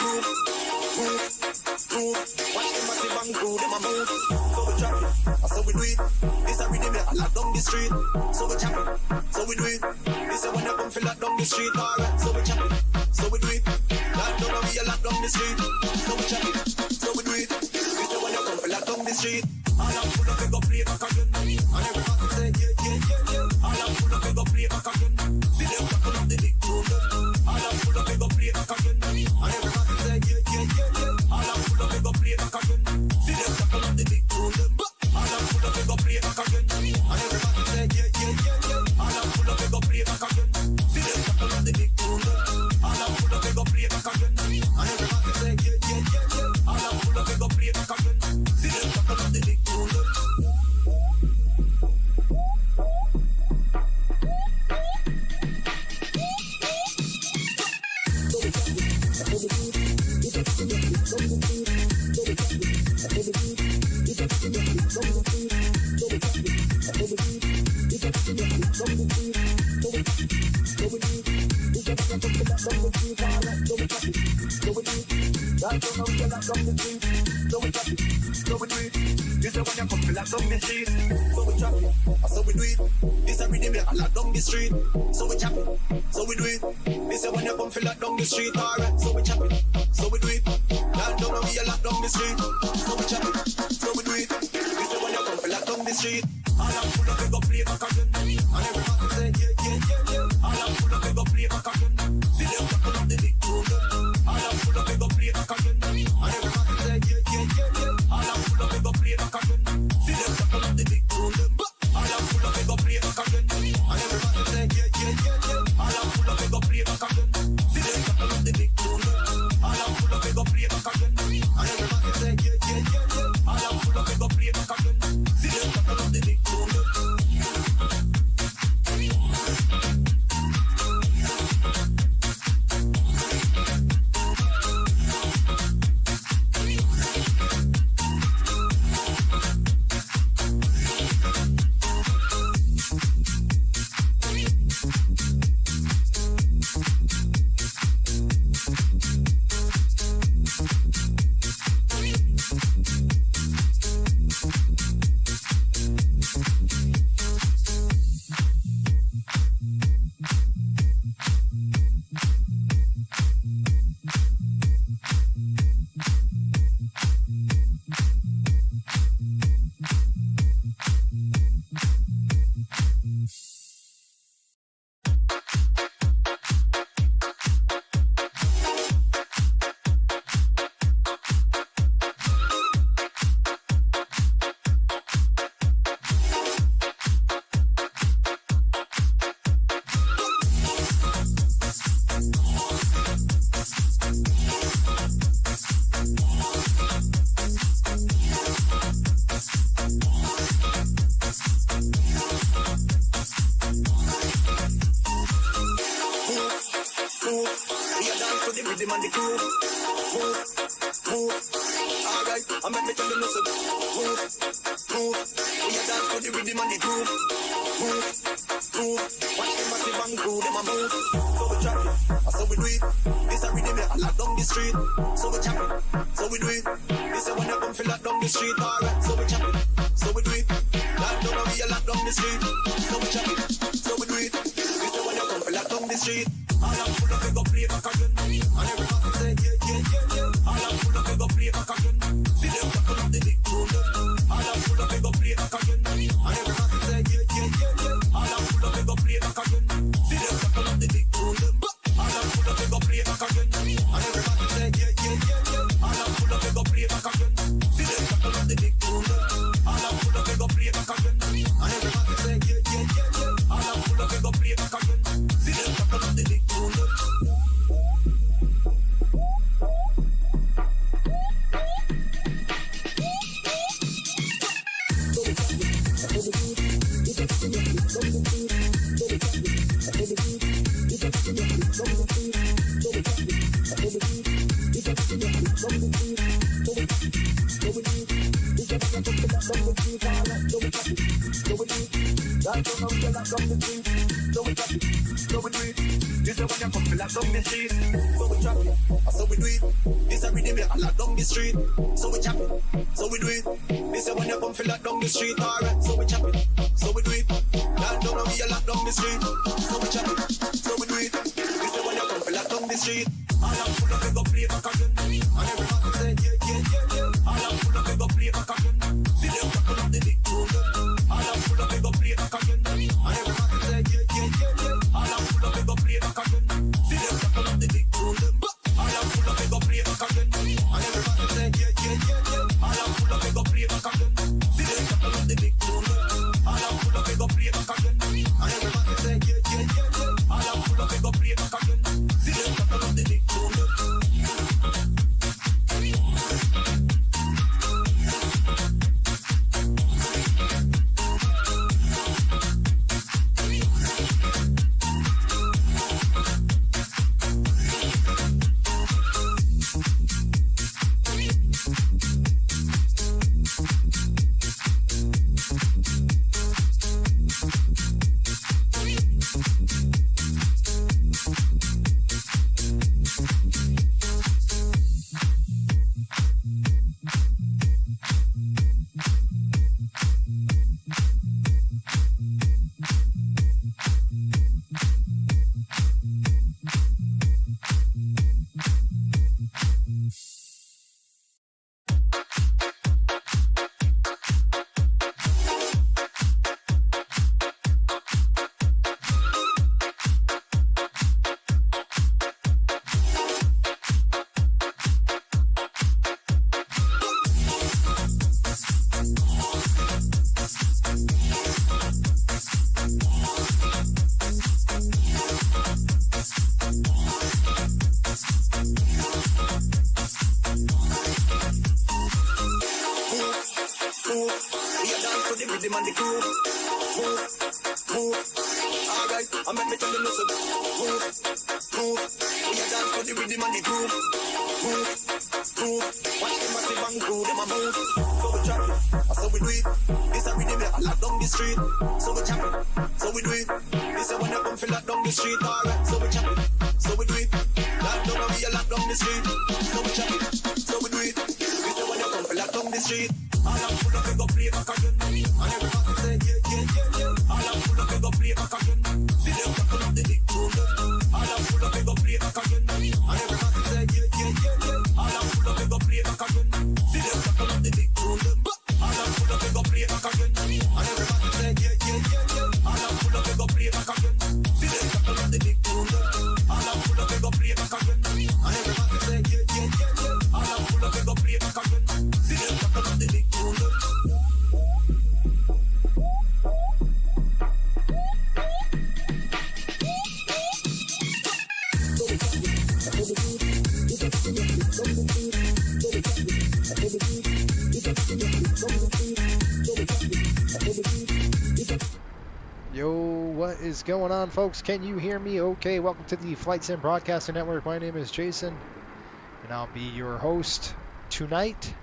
groove. Watch them massive and crew, them a move. So we drop it, so we do it. This a rhythm that I lock down the street. So we chop it, so we do it. This a when you come feel lock down the street. Alright, so we chop it, so we do it. Lock down we a lock down the street. So we chop it, so we do it. This a when you come feel lock down the street. All I'm full of, we go play back again. And everybody say yeah. All I'm full of, we go play back again. See them tackle up the big tune. All I'm full of, we go play back again. And everybody say yeah. All I'm full of, we go play back again. See them tackle up the big tune. All I'm full of, we go play back again. And everybody say yeah. All I'm full of, we go play back again. See them tackle up the big tune. All I'm full of, we go play back again. And everybody say yeah. All I'm full of, we go play back again. See them tackle up the big tune. So we do it. This a rhythm that I lock down the street. So we chop it, so we do it. This a when you come feel lock down the street. Alright, so we chop it, so we do it. Lock down we a lock down the street. So we chop it, so we do it. This a when you come feel lock down the street. All I'm full of, we go play back again. And everybody say yeah. All I'm full of, we go play back again. See them tackle up the big tune. All I'm full of, we go play back again. And everybody say yeah. All I'm full of, we go play back again. See them tackle up the big tune. All I'm full of, we go play back again. And everybody say yeah. All I'm full of, we go play back again. See them tackle up the big tune. All I'm full of, we go play back again. And everybody say yeah. All I'm full of, we go play back again. See them tackle up the big tune. So we do it. This a rhythm I lock down the street. So we chop it. So we do it. This a when you come feel lock down the street. Alright, so we chop it. So we do it. Down down and we a lock down the street. So we chop it. So we do it. This a when you come feel lock down the street. All I'm full of go play back again. And everybody say yeah. All I'm full of go play back again. See them couple of the big tune. All I'm full of go play back again. And everybody say yeah. All I'm full of go play back again. See them couple of the big tune. All I'm full of go play back again. And everybody say yeah. All I'm full of go play back again. See them couple of the big tune. All I'm full of go play back again. And everybody say yeah. All I'm full of go play back again. See them couple of the big tune. Is going on, folks? Can you hear me okay? Welcome to the Flight Sim Broadcaster Network. My name is Jason, and I'll be your host tonight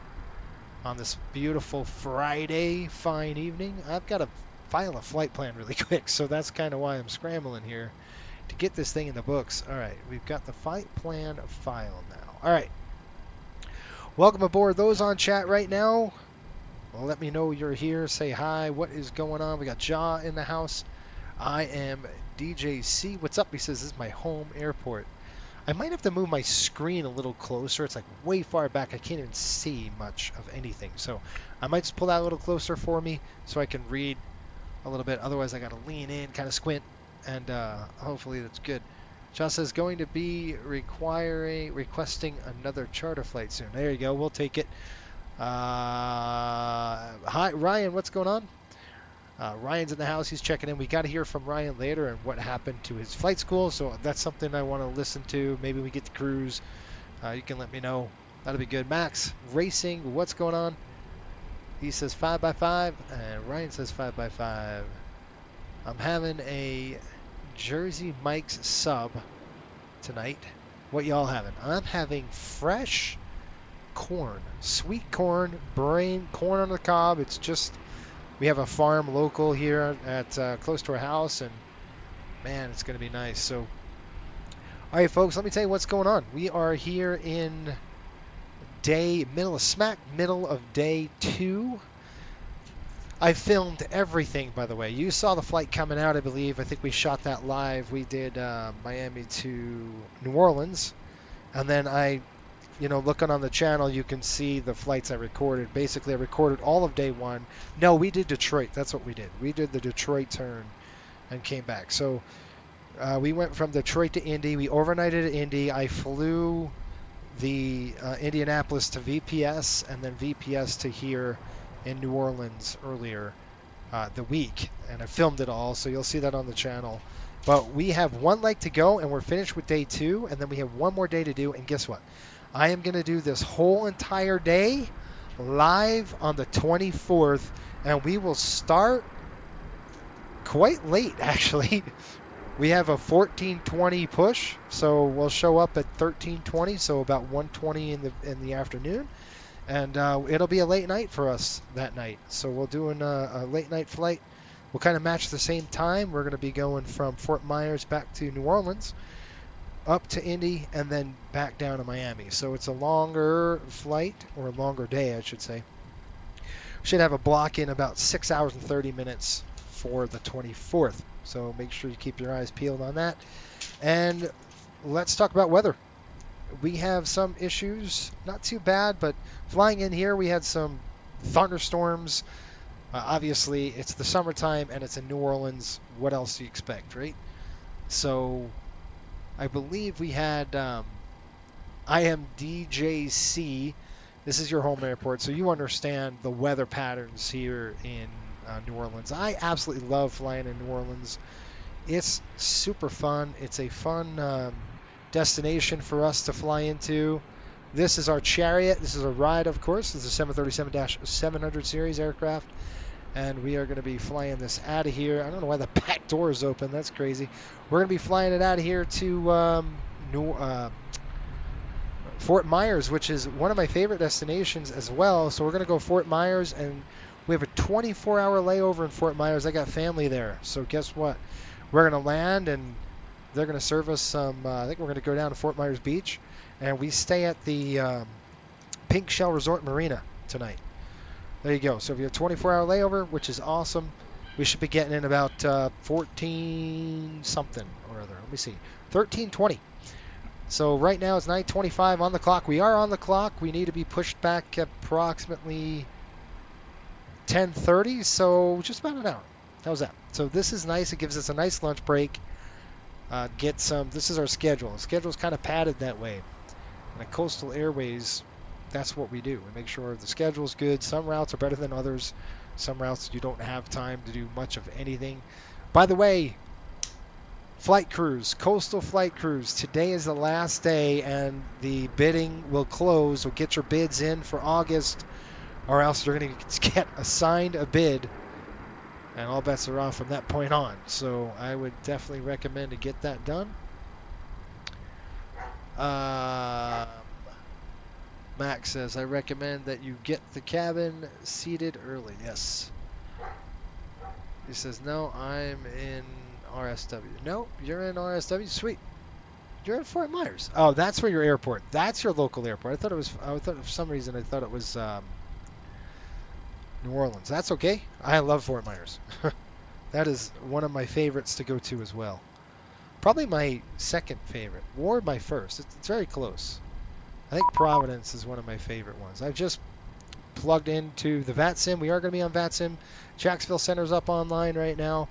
on this beautiful Friday fine evening. I've got to file a flight plan really quick, so that's kind of why I'm scrambling here to get this thing in the books. All right, we've got the flight plan file now. All right, welcome aboard. Those on chat right now, well, let me know you're here. Say hi. What is going on? We got Ja in the house. I am DJC. What's up? He says, this is my home airport. I might have to move my screen a little closer. It's like way far back. I can't even see much of anything. So I might just pull that a little closer for me so I can read a little bit. Otherwise, I got to lean in, kind of squint, and hopefully that's good. John says, going to be requesting another charter flight soon. There you go. We'll take it. Hi, Ryan. What's going on? Ryan's in the house. He's checking in. We got to hear from Ryan later and what happened to his flight school. So that's something I want to listen to. Maybe we get to cruise. You can let me know. That'll be good. Max Racing. What's going on? He says 5x5. And Ryan says 5x5. I'm having a Jersey Mike's sub tonight. What y'all having? I'm having fresh corn, sweet corn, corn on the cob. It's just, we have a farm local here at close to our house, and man, it's going to be nice. So, all right, folks, let me tell you what's going on. We are here in smack middle of day 2. I filmed everything, by the way. You saw the flight coming out, I believe. I think we shot that live. We did Miami to New Orleans. And then looking on the channel, you can see the flights I recorded. Basically, I recorded all of day 1. No, we did Detroit. That's what we did. We did the Detroit turn and came back. So we went from Detroit to Indy. We overnighted at Indy. I flew the Indianapolis to VPS and then VPS to here in New Orleans earlier the week, and I filmed it all, so you'll see that on the channel. But we have one leg to go, and we're finished with day 2, and then we have one more day to do. And guess what? I am going to do this whole entire day live on the 24th, and we will start quite late, actually. We have a 14:20 push, so we'll show up at 13:20, so about 1:20 in the afternoon. And it'll be a late night for us that night. So we'll do a late night flight. We'll kind of match the same time. We're going to be going from Fort Myers back to New Orleans, up to Indy, and then back down to Miami. So it's a longer flight, or a longer day, I should say. Should have a block in about 6 hours and 30 minutes for the 24th. So make sure you keep your eyes peeled on that. And let's talk about weather. We have some issues, not too bad, but flying in here, we had some thunderstorms. Obviously, it's the summertime and it's in New Orleans. What else do you expect, right? So I believe we had IMDJC. This is your home airport, so you understand the weather patterns here in New Orleans. I absolutely love flying in New Orleans. It's super fun. It's a fun destination for us to fly into. This is our Chariot. This is a ride, of course. This is a 737-700 series aircraft, and we are going to be flying this out of here. I don't know why the back door is open. That's crazy. We're going to be flying it out of here to Fort Myers, which is one of my favorite destinations as well. So we're going to go Fort Myers, and we have a 24-hour layover in Fort Myers. I got family there, so guess what? We're going to land, and they're going to serve us some, I think we're going to go down to Fort Myers Beach, and we stay at the Pink Shell Resort Marina tonight. There you go. So if you have a 24-hour layover, which is awesome, we should be getting in about 14-something or other. Let me see. 13:20. So right now it's 9:25 on the clock. We are on the clock. We need to be pushed back approximately 10:30, so just about an hour. How's that? So this is nice. It gives us a nice lunch break. This is our schedule. The schedule's kind of padded that way. And at Coastal Airways, that's what we do. We make sure the schedule's good. Some routes are better than others. Some routes you don't have time to do much of anything. By the way, flight crews, Coastal flight crews, today is the last day, and the bidding will close. So get your bids in for August, or else you're going to get assigned a bid, and all bets are off from that point on. So I would definitely recommend to get that done. Max says, I recommend that you get the cabin seated early. Yes. He says, no, I'm in RSW. No, you're in RSW. Sweet. You're in Fort Myers. Oh, that's where your airport. That's your local airport. I thought for some reason I thought it was New Orleans. That's okay. I love Fort Myers. That is one of my favorites to go to as well. Probably my second favorite, or my first. It's very close. I think Providence is one of my favorite ones. I've just plugged into the VATSIM. We are going to be on VATSIM. Jacksonville Center's up online right now.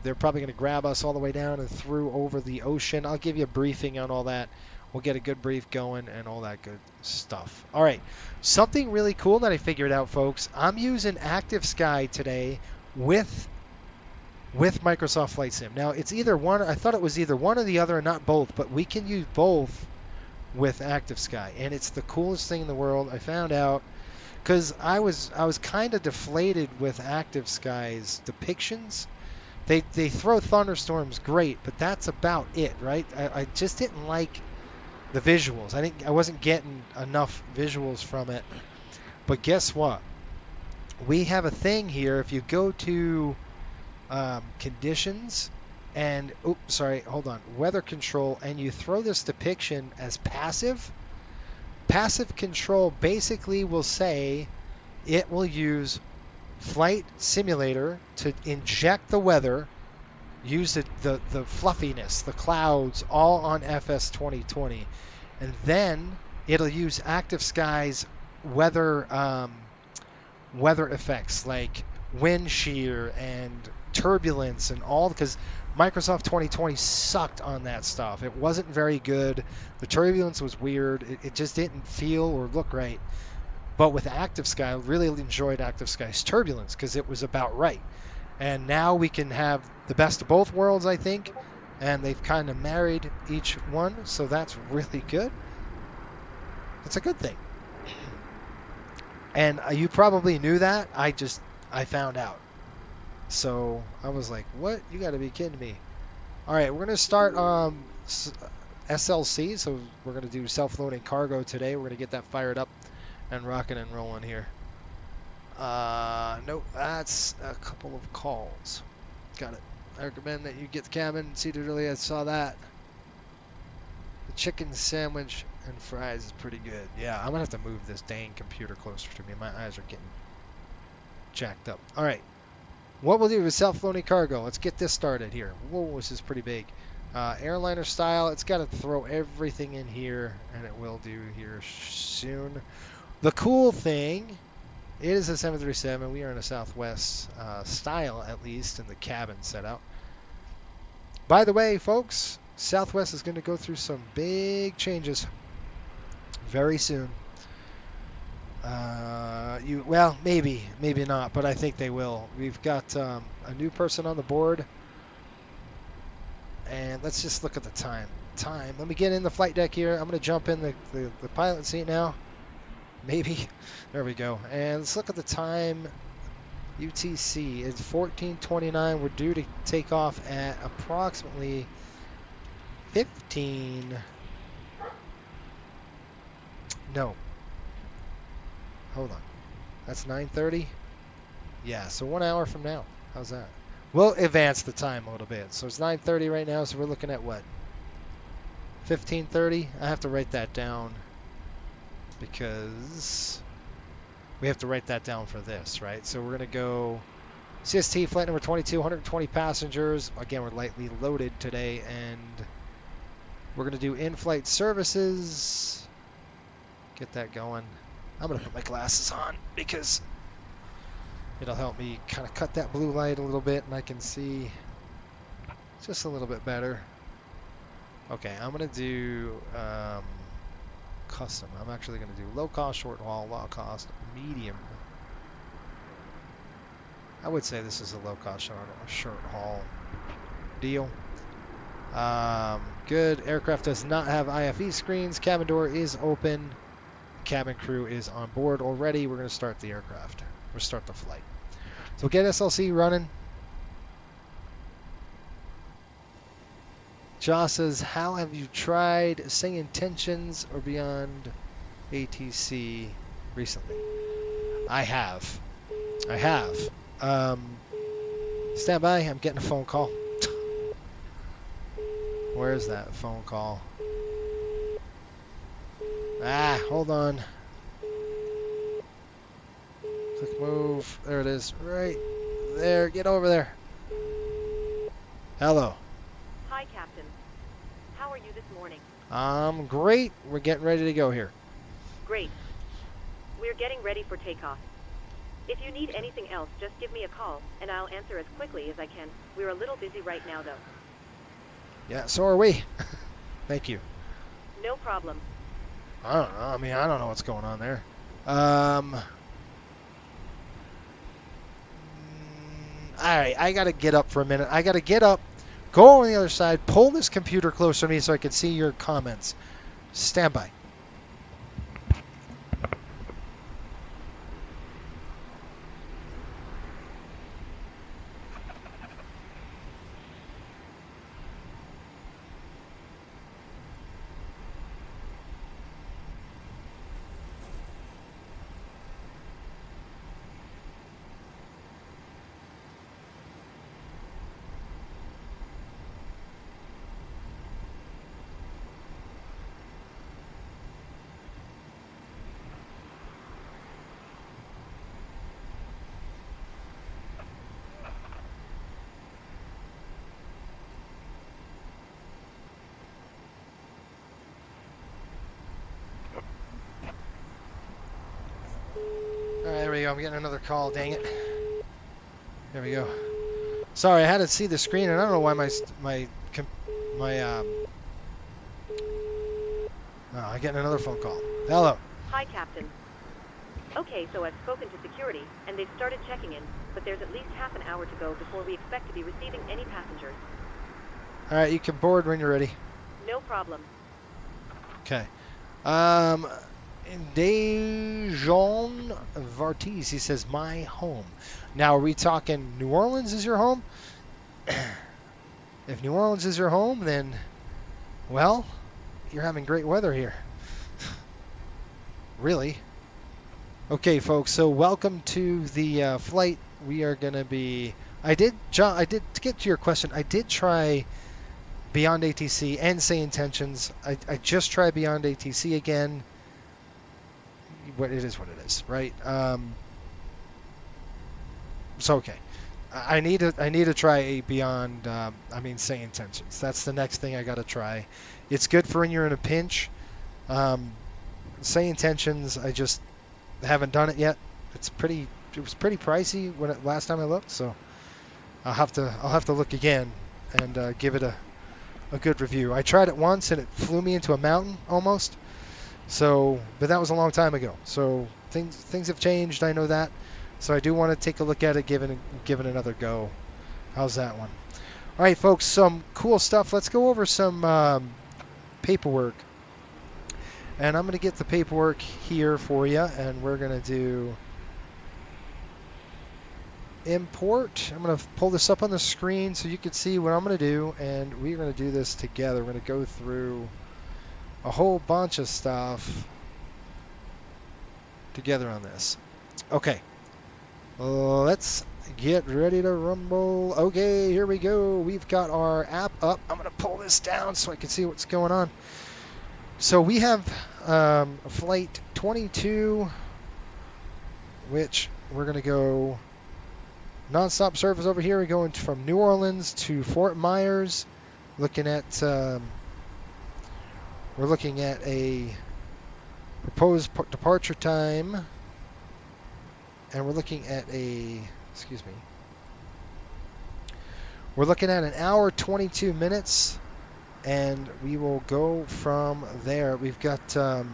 They're probably going to grab us all the way down and through over the ocean. I'll give you a briefing on all that. We'll get a good brief going and all that good stuff. All right. Something really cool that I figured out, folks. I'm using ActiveSky today with Microsoft Flight Sim. Now, it's either one. I thought it was either one or the other and not both, but we can use both with ActiveSky, and it's the coolest thing in the world. I found out because I was kind of deflated with ActiveSky's depictions. They throw thunderstorms great, but that's about it, right? I just didn't like the visuals. I wasn't getting enough visuals from it. But guess what? We have a thing here. If you go to conditions and hold on, weather control, and you throw this depiction as passive control basically will say it will use Flight Simulator to inject the weather, use the fluffiness, the clouds, all on FS 2020, and then it'll use Active Sky's weather effects like wind shear and turbulence and all, because Microsoft 2020 sucked on that stuff. It wasn't very good. The turbulence was weird. It just didn't feel or look right. But with Active Sky, I really enjoyed Active Sky's turbulence because it was about right. And now we can have the best of both worlds, I think. And they've kind of married each one, so that's really good. It's a good thing. And you probably knew that. I found out. So I was like, what? You got to be kidding me. All right, we're going to start SLC. So we're going to do self-loading cargo today. We're going to get that fired up and rocking and rolling here. Nope, that's a couple of calls. Got it. I recommend that you get the cabin seated early. I saw that. The chicken sandwich and fries is pretty good. Yeah, I'm going to have to move this dang computer closer to me. My eyes are getting jacked up. All right. What we'll do is self-loading cargo. Let's get this started here. Whoa, this is pretty big. Airliner style. It's got to throw everything in here, and it will do here soon. The cool thing, it is a 737. We are in a Southwest style, at least, in the cabin setup. By the way, folks, Southwest is going to go through some big changes very soon. Well, maybe not, but I think they will. We've got a new person on the board, and let's just look at the time. Let me get in the flight deck here. I'm going to jump in the pilot seat now. Maybe. There we go. And let's look at the time. UTC is 14:29. We're due to take off at approximately 15. No. Hold on. That's 9:30? Yeah, so 1 hour from now. How's that? We'll advance the time a little bit. So it's 9:30 right now, so we're looking at what? 15:30? I have to write that down because we have to write that down for this, right? So we're going to go CST flight number 22, 120 passengers. Again, we're lightly loaded today, and we're going to do in-flight services. Get that going. I'm going to put my glasses on because it'll help me kind of cut that blue light a little bit, and I can see just a little bit better. Okay, I'm going to do custom. I'm actually going to do low cost, short haul, low cost, medium. I would say this is a low cost, short haul deal. Good. Aircraft does not have IFE screens. Cabin door is open. Cabin crew is on board already. We're going to start the aircraft. We'll start the flight. So get SLC running. Josh says, how have you tried Sing Intentions or Beyond ATC recently? I have. Stand by. I'm getting a phone call. Where is that phone call? Hold on. Click move. There it is. Right there. Get over there. Hello. Hi, Captain. How are you this morning? Great. We're getting ready to go here. Great. We're getting ready for takeoff. If you need anything else, just give me a call, and I'll answer as quickly as I can. We're a little busy right now, though. Yeah, so are we. Thank you. No problem. I don't know. I mean, I don't know what's going on there. All right, I got to get up for a minute. I got to get up, go on the other side, pull this computer closer to me so I can see your comments. Stand by. go. I'm getting another call. Dang it. There we go. Sorry, I had to see the screen, and I don't know why I'm getting another phone call. Hello. Hi, Captain. Okay, so I've spoken to security, and they've started checking in, but there's at least half an hour to go before we expect to be receiving any passengers. All right, you can board when you're ready. No problem. Okay. Dejon Vartiz, he says, my home. Now, are we talking New Orleans is your home? If New Orleans is your home, then, well, you're having great weather here. Really. Okay, folks, so welcome to the flight. We are going to be... to get to your question, I did try Beyond ATC and Say Intentions. I just tried Beyond ATC again. It is what it is, right? So okay, I need to try a Beyond. Say Intentions. That's the next thing I got to try. It's good for when you're in a pinch. Say Intentions. I just haven't done it yet. It was pretty pricey last time I looked, so I'll have to look again and give it a good review. I tried it once and it flew me into a mountain almost. So, but that was a long time ago. So things have changed. I know that. So I do want to take a look at it, give it another go. How's that one? All right, folks. Some cool stuff. Let's go over some paperwork. And I'm going to get the paperwork here for you, and we're going to do import. I'm going to pull this up on the screen so you can see what I'm going to do, and we're going to do this together. We're going to go through a whole bunch of stuff together on this. Okay, let's get ready to rumble. Okay, here we go. We've got our app up. I'm going to pull this down so I can see what's going on. So we have flight 22, which we're going to go nonstop service over here. We're going from New Orleans to Fort Myers, looking at we're looking at a proposed departure time, and we're looking at we're looking at an hour 22 minutes, and we will go from there. We've got trying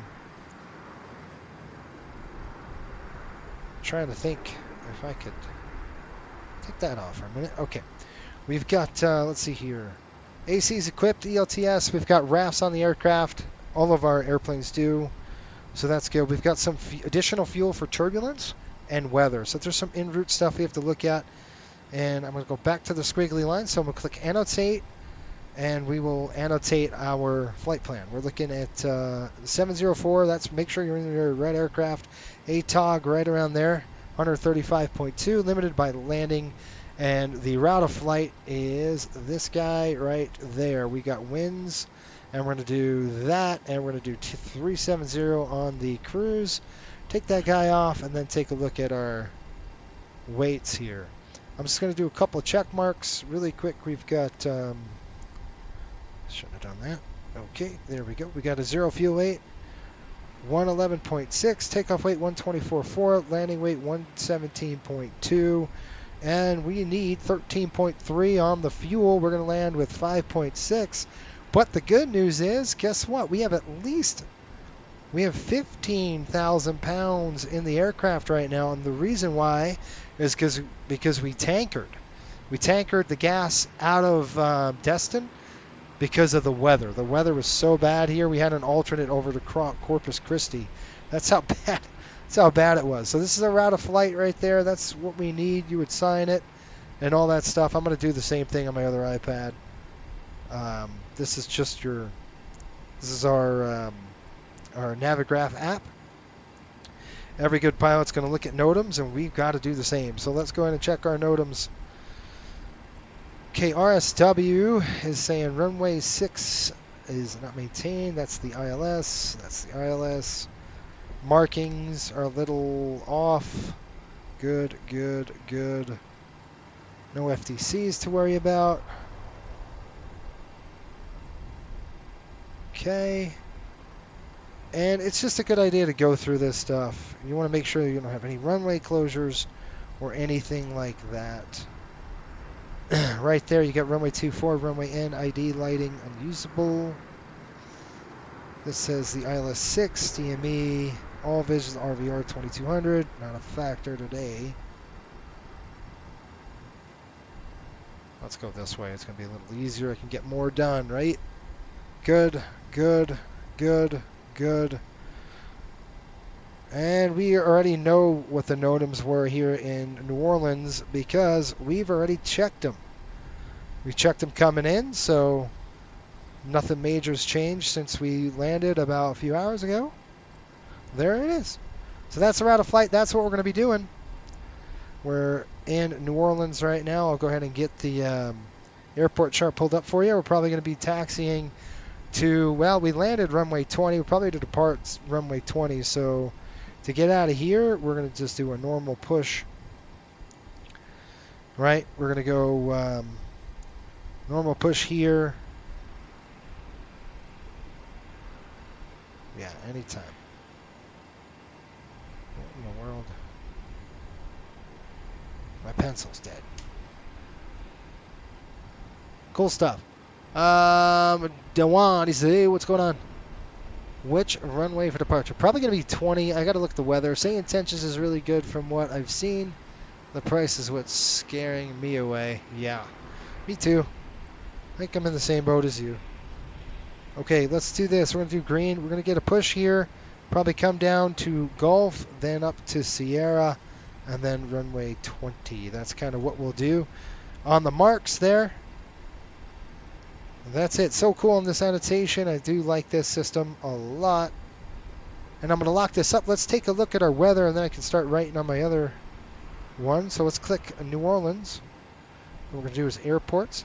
to think if I could take that off for a minute. Okay, we've got let's see here. AC's equipped, ELTS. We've got rafts on the aircraft. All of our airplanes do, so that's good. We've got some additional fuel for turbulence and weather. So there's some en route stuff we have to look at. And I'm going to go back to the squiggly line. So I'm going to click annotate, and we will annotate our flight plan. We're looking at 704. That's make sure you're in your right aircraft. ATOG right around there. 135.2, limited by landing. And the route of flight is this guy right there. We got winds, and we're going to do that, and we're going to do 370 on the cruise. Take that guy off, and then take a look at our weights here. I'm just going to do a couple of check marks really quick. We've got, shouldn't have done that. Okay, there we go. We got a 0 fuel weight, 111.6, takeoff weight 124.4, landing weight 117.2. And we need 13.3 on the fuel. We're going to land with 5.6. But the good news is, guess what? We have 15,000 pounds in the aircraft right now. And the reason why is because we tankered. We tankered the gas out of Destin because of the weather. The weather was so bad here. We had an alternate over to Corpus Christi. That's how bad. That's how bad it was. So this is a route of flight right there. That's what we need. You would sign it and all that stuff. I'm going to do the same thing on my other iPad. This is just this is our Navigraph app. Every good pilot's going to look at NOTAMs, and we've got to do the same. So let's go ahead and check our NOTAMs. Okay, RSW is saying runway 6 is not maintained. That's the ILS. That's the ILS. Markings are a little off. Good, good, good. No FTCs to worry about. Okay. And it's just a good idea to go through this stuff. You want to make sure you don't have any runway closures or anything like that. Right there, you got runway 24, runway N, ID lighting unusable. This says the ILS 6, DME, all visions RVR 2200, not a factor today. Let's go this way. It's going to be a little easier. I can get more done, right? Good, good, good, good. And we already know what the NOTAMs were here in New Orleans because we've already checked them. We checked them coming in, so nothing major's changed since we landed about a few hours ago. There it is. So that's the route of flight. That's what we're going to be doing. We're in New Orleans right now. I'll go ahead and get the airport chart pulled up for you. We're probably going to be taxiing to, well, we landed runway 20. We're probably to depart runway 20. So to get out of here, we're going to just do a normal push. Right? We're going to go normal push here. Yeah, anytime. What in the world? My pencil's dead. Cool stuff. Dewan, he said, hey, what's going on? Which runway for departure? Probably going to be 20. I got to look at the weather. St. Intentions is really good from what I've seen. The price is what's scaring me away. Yeah, me too. I think I'm in the same boat as you. Okay, let's do this. We're going to do green. We're going to get a push here. Probably come down to Gulf, then up to Sierra, and then runway 20. That's kind of what we'll do. On the marks there. That's it. So cool on this annotation. I do like this system a lot. And I'm going to lock this up. Let's take a look at our weather, and then I can start writing on my other one. So let's click New Orleans. What we're going to do is airports.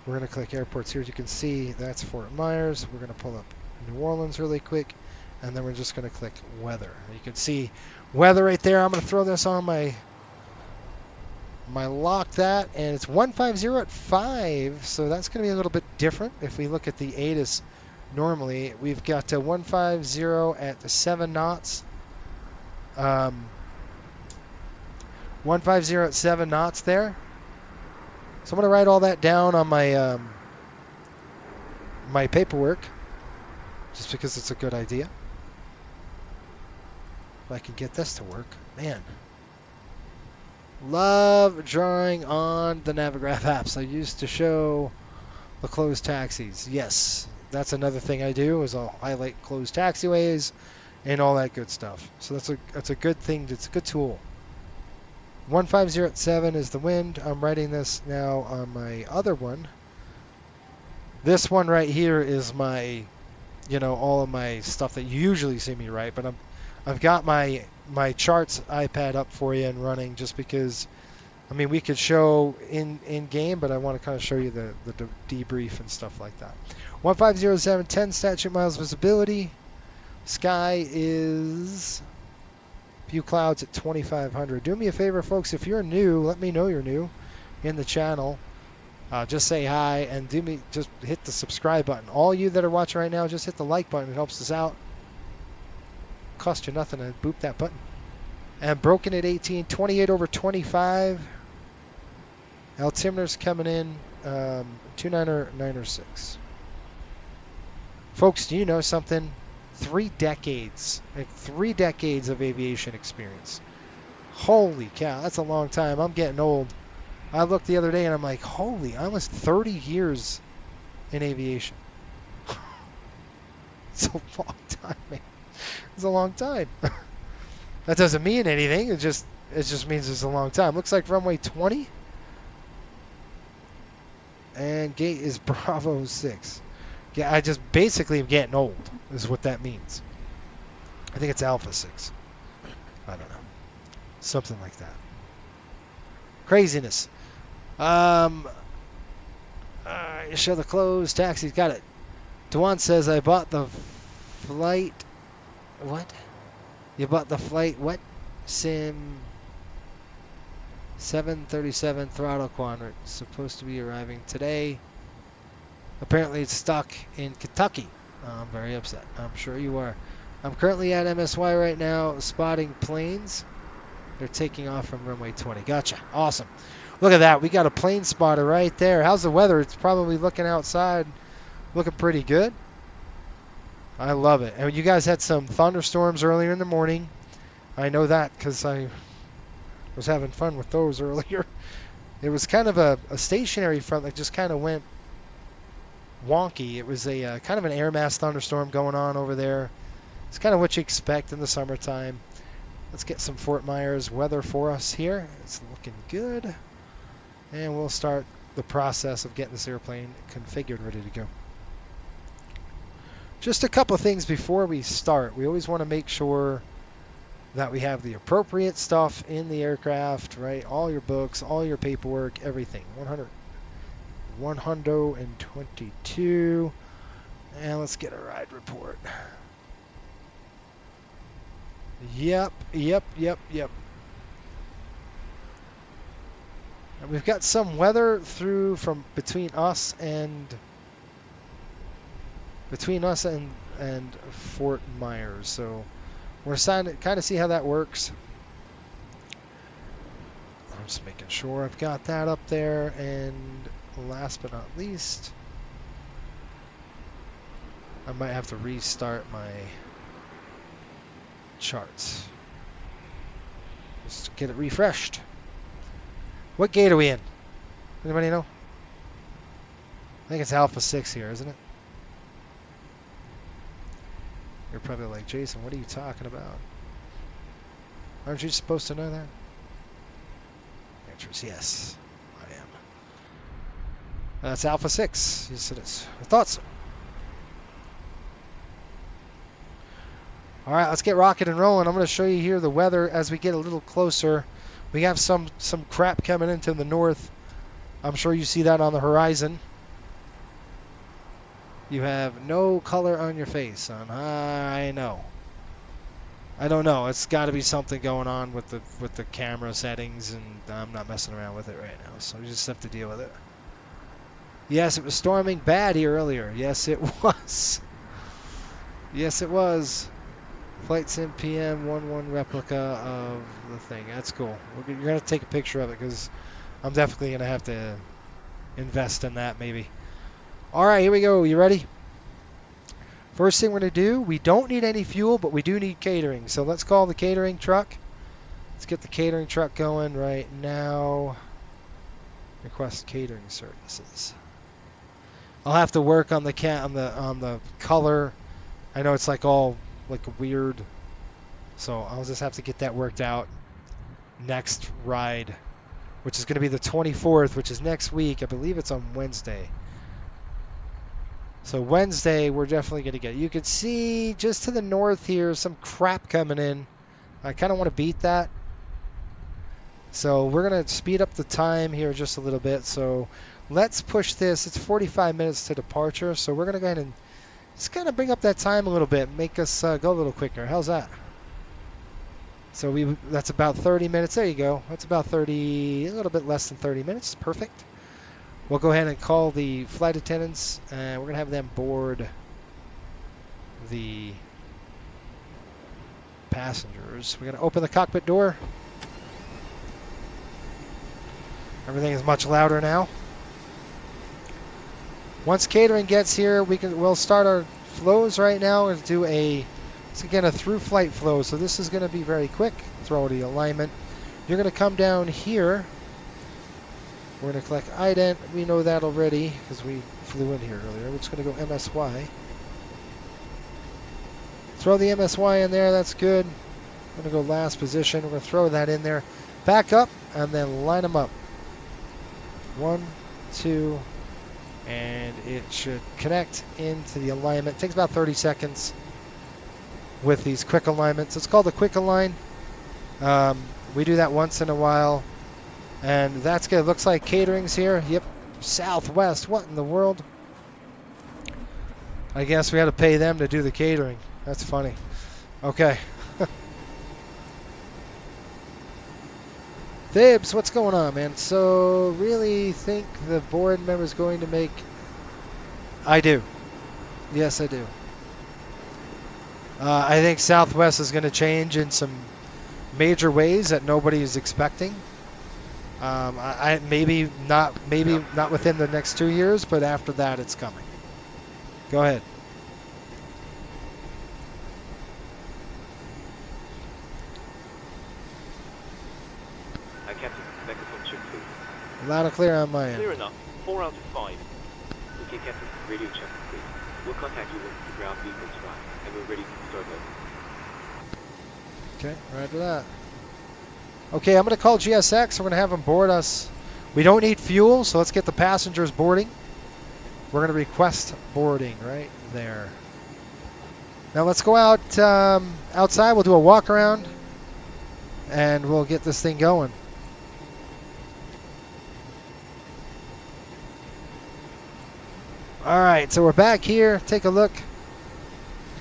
We're going to click airports here. As you can see, that's Fort Myers. We're going to pull up New Orleans really quick. And then we're just going to click weather. You can see weather right there. I'm going to throw this on my lock that, and it's 150 at 5, so that's going to be a little bit different. If we look at the ATIS normally, we've got 150 at 7 knots. 150 at 7 knots there. So I'm going to write all that down on my my paperwork, just because it's a good idea. If I can get this to work, man. Love drawing on the Navigraph apps. I used to show the closed taxis. Yes, that's another thing I do is I'll highlight closed taxiways and all that good stuff. So that's a good thing. It's a good tool. 150 at 7 is the wind. I'm writing this now on my other one. This one right here is my, all of my stuff that you usually see me write, but I've got my charts iPad up for you and running just because, I mean, we could show in game, but I want to kind of show you the debrief and stuff like that. 1507, 10 statute miles visibility. Sky is few clouds at 2500. Do me a favor, folks, if you're new, let me know you're new in the channel. Just say hi and just hit the subscribe button. All you that are watching right now, just hit the like button. It helps us out. Cost you nothing to boop that button. And broken at 18, 28 over 25. Altimeter's coming in 29906. Folks, do you know something? 3 decades of aviation experience. Holy cow, that's a long time. I'm getting old. I looked the other day and I'm like, holy, almost 30 years in aviation. It's a long time, man. It's a long time. That doesn't mean anything. It just means it's a long time. Looks like runway 20. And gate is Bravo 6. Yeah, I just basically am getting old, is what that means. I think it's Alpha 6. I don't know. Something like that. Craziness. Show the closed taxis. Got it. Dewan says, I bought the flight. What? You bought the flight, what? Sim 737 throttle quadrant. Supposed to be arriving today. Apparently it's stuck in Kentucky. I'm very upset. I'm sure you are. I'm currently at MSY right now, spotting planes. They're taking off from runway 20. Gotcha. Awesome. Look at that. We got a plane spotter right there. How's the weather? It's probably looking outside, looking pretty good. I love it. And you guys had some thunderstorms earlier in the morning. I know that because I was having fun with those earlier. It was kind of a stationary front that just kind of went wonky. It was a kind of an air mass thunderstorm going on over there. It's kind of what you expect in the summertime. Let's get some Fort Myers weather for us here. It's looking good. And we'll start the process of getting this airplane configured, ready to go. Just a couple of things before we start. We always want to make sure that we have the appropriate stuff in the aircraft, right? All your books, all your paperwork, everything. 122. And let's get a ride report. Yep. And we've got some weather through from between us and Fort Myers. So we're trying to kind of see how that works. I'm just making sure I've got that up there. And last but not least, I might have to restart my charts. Just get it refreshed. What gate are we in? Anybody know? I think it's Alpha 6 here, isn't it? You're probably like, Jason, what are you talking about? Aren't you supposed to know that? The answer is yes, I am. That's Alpha 6. Yes, it is. I thought so. All right, let's get rocking and rolling. I'm going to show you here the weather as we get a little closer. We have some crap coming into the north. I'm sure you see that on the horizon. You have no color on your face, son. I know. I don't know. It's got to be something going on with the camera settings, and I'm not messing around with it right now. So we just have to deal with it. Yes, it was storming bad here earlier. Yes, it was. Yes, it was. Flight Sim PM 11 replica of the thing. That's cool. You're going to take a picture of it because I'm definitely going to have to invest in that maybe. All right, here we go. You ready? First thing we're going to do, we don't need any fuel, but we do need catering. So let's call the catering truck. Let's get the catering truck going right now. Request catering services. I'll have to work on the color. I know it's like all like weird, so I'll just have to get that worked out next ride, which is going to be the 24th, which is next week. I believe it's on Wednesday. So Wednesday, we're definitely going to get it. You can see just to the north here, some crap coming in. I kind of want to beat that. So we're going to speed up the time here just a little bit. So let's push this. It's 45 minutes to departure. So we're going to go ahead and just kind of bring up that time a little bit, make us go a little quicker. How's that? So that's about 30 minutes. There you go. That's about a little bit less than 30 minutes. Perfect. We'll go ahead and call the flight attendants, and we're going to have them board the passengers. We're going to open the cockpit door. Everything is much louder now. Once catering gets here, we'll start our flows right now and do it's again a through flight flow. So this is going to be very quick. Throw the alignment. You're going to come down here. We're going to collect ident. We know that already because we flew in here earlier. We're just going to go MSY. Throw the MSY in there. That's good. I'm going to go last position. We're going to throw that in there. Back up and then line them up. 1, 2, and it should connect into the alignment. It takes about 30 seconds with these quick alignments. It's called a quick align. We do that once in a while. And that's good. Looks like catering's here. Yep. Southwest. What in the world? I guess we had to pay them to do the catering. That's funny. Okay. Fibs, what's going on, man? So, really think the board member is going to make... I do. Yes, I do. I think Southwest is going to change in some major ways that nobody is expecting. Maybe not within the next 2 years, but after that it's coming. Go ahead. Hi, Captain. Microphone check, please. Loud and clear on my end. Clear enough. 4 out of 5. Okay, Captain. Radio check, please. We'll contact you when the ground vehicles arrive, and we're ready to start loading. Okay, right to that. Okay, I'm going to call GSX. We're going to have them board us. We don't need fuel, so let's get the passengers boarding. We're going to request boarding right there. Now let's go out outside. We'll do a walk around, and we'll get this thing going. All right, so we're back here. Take a look.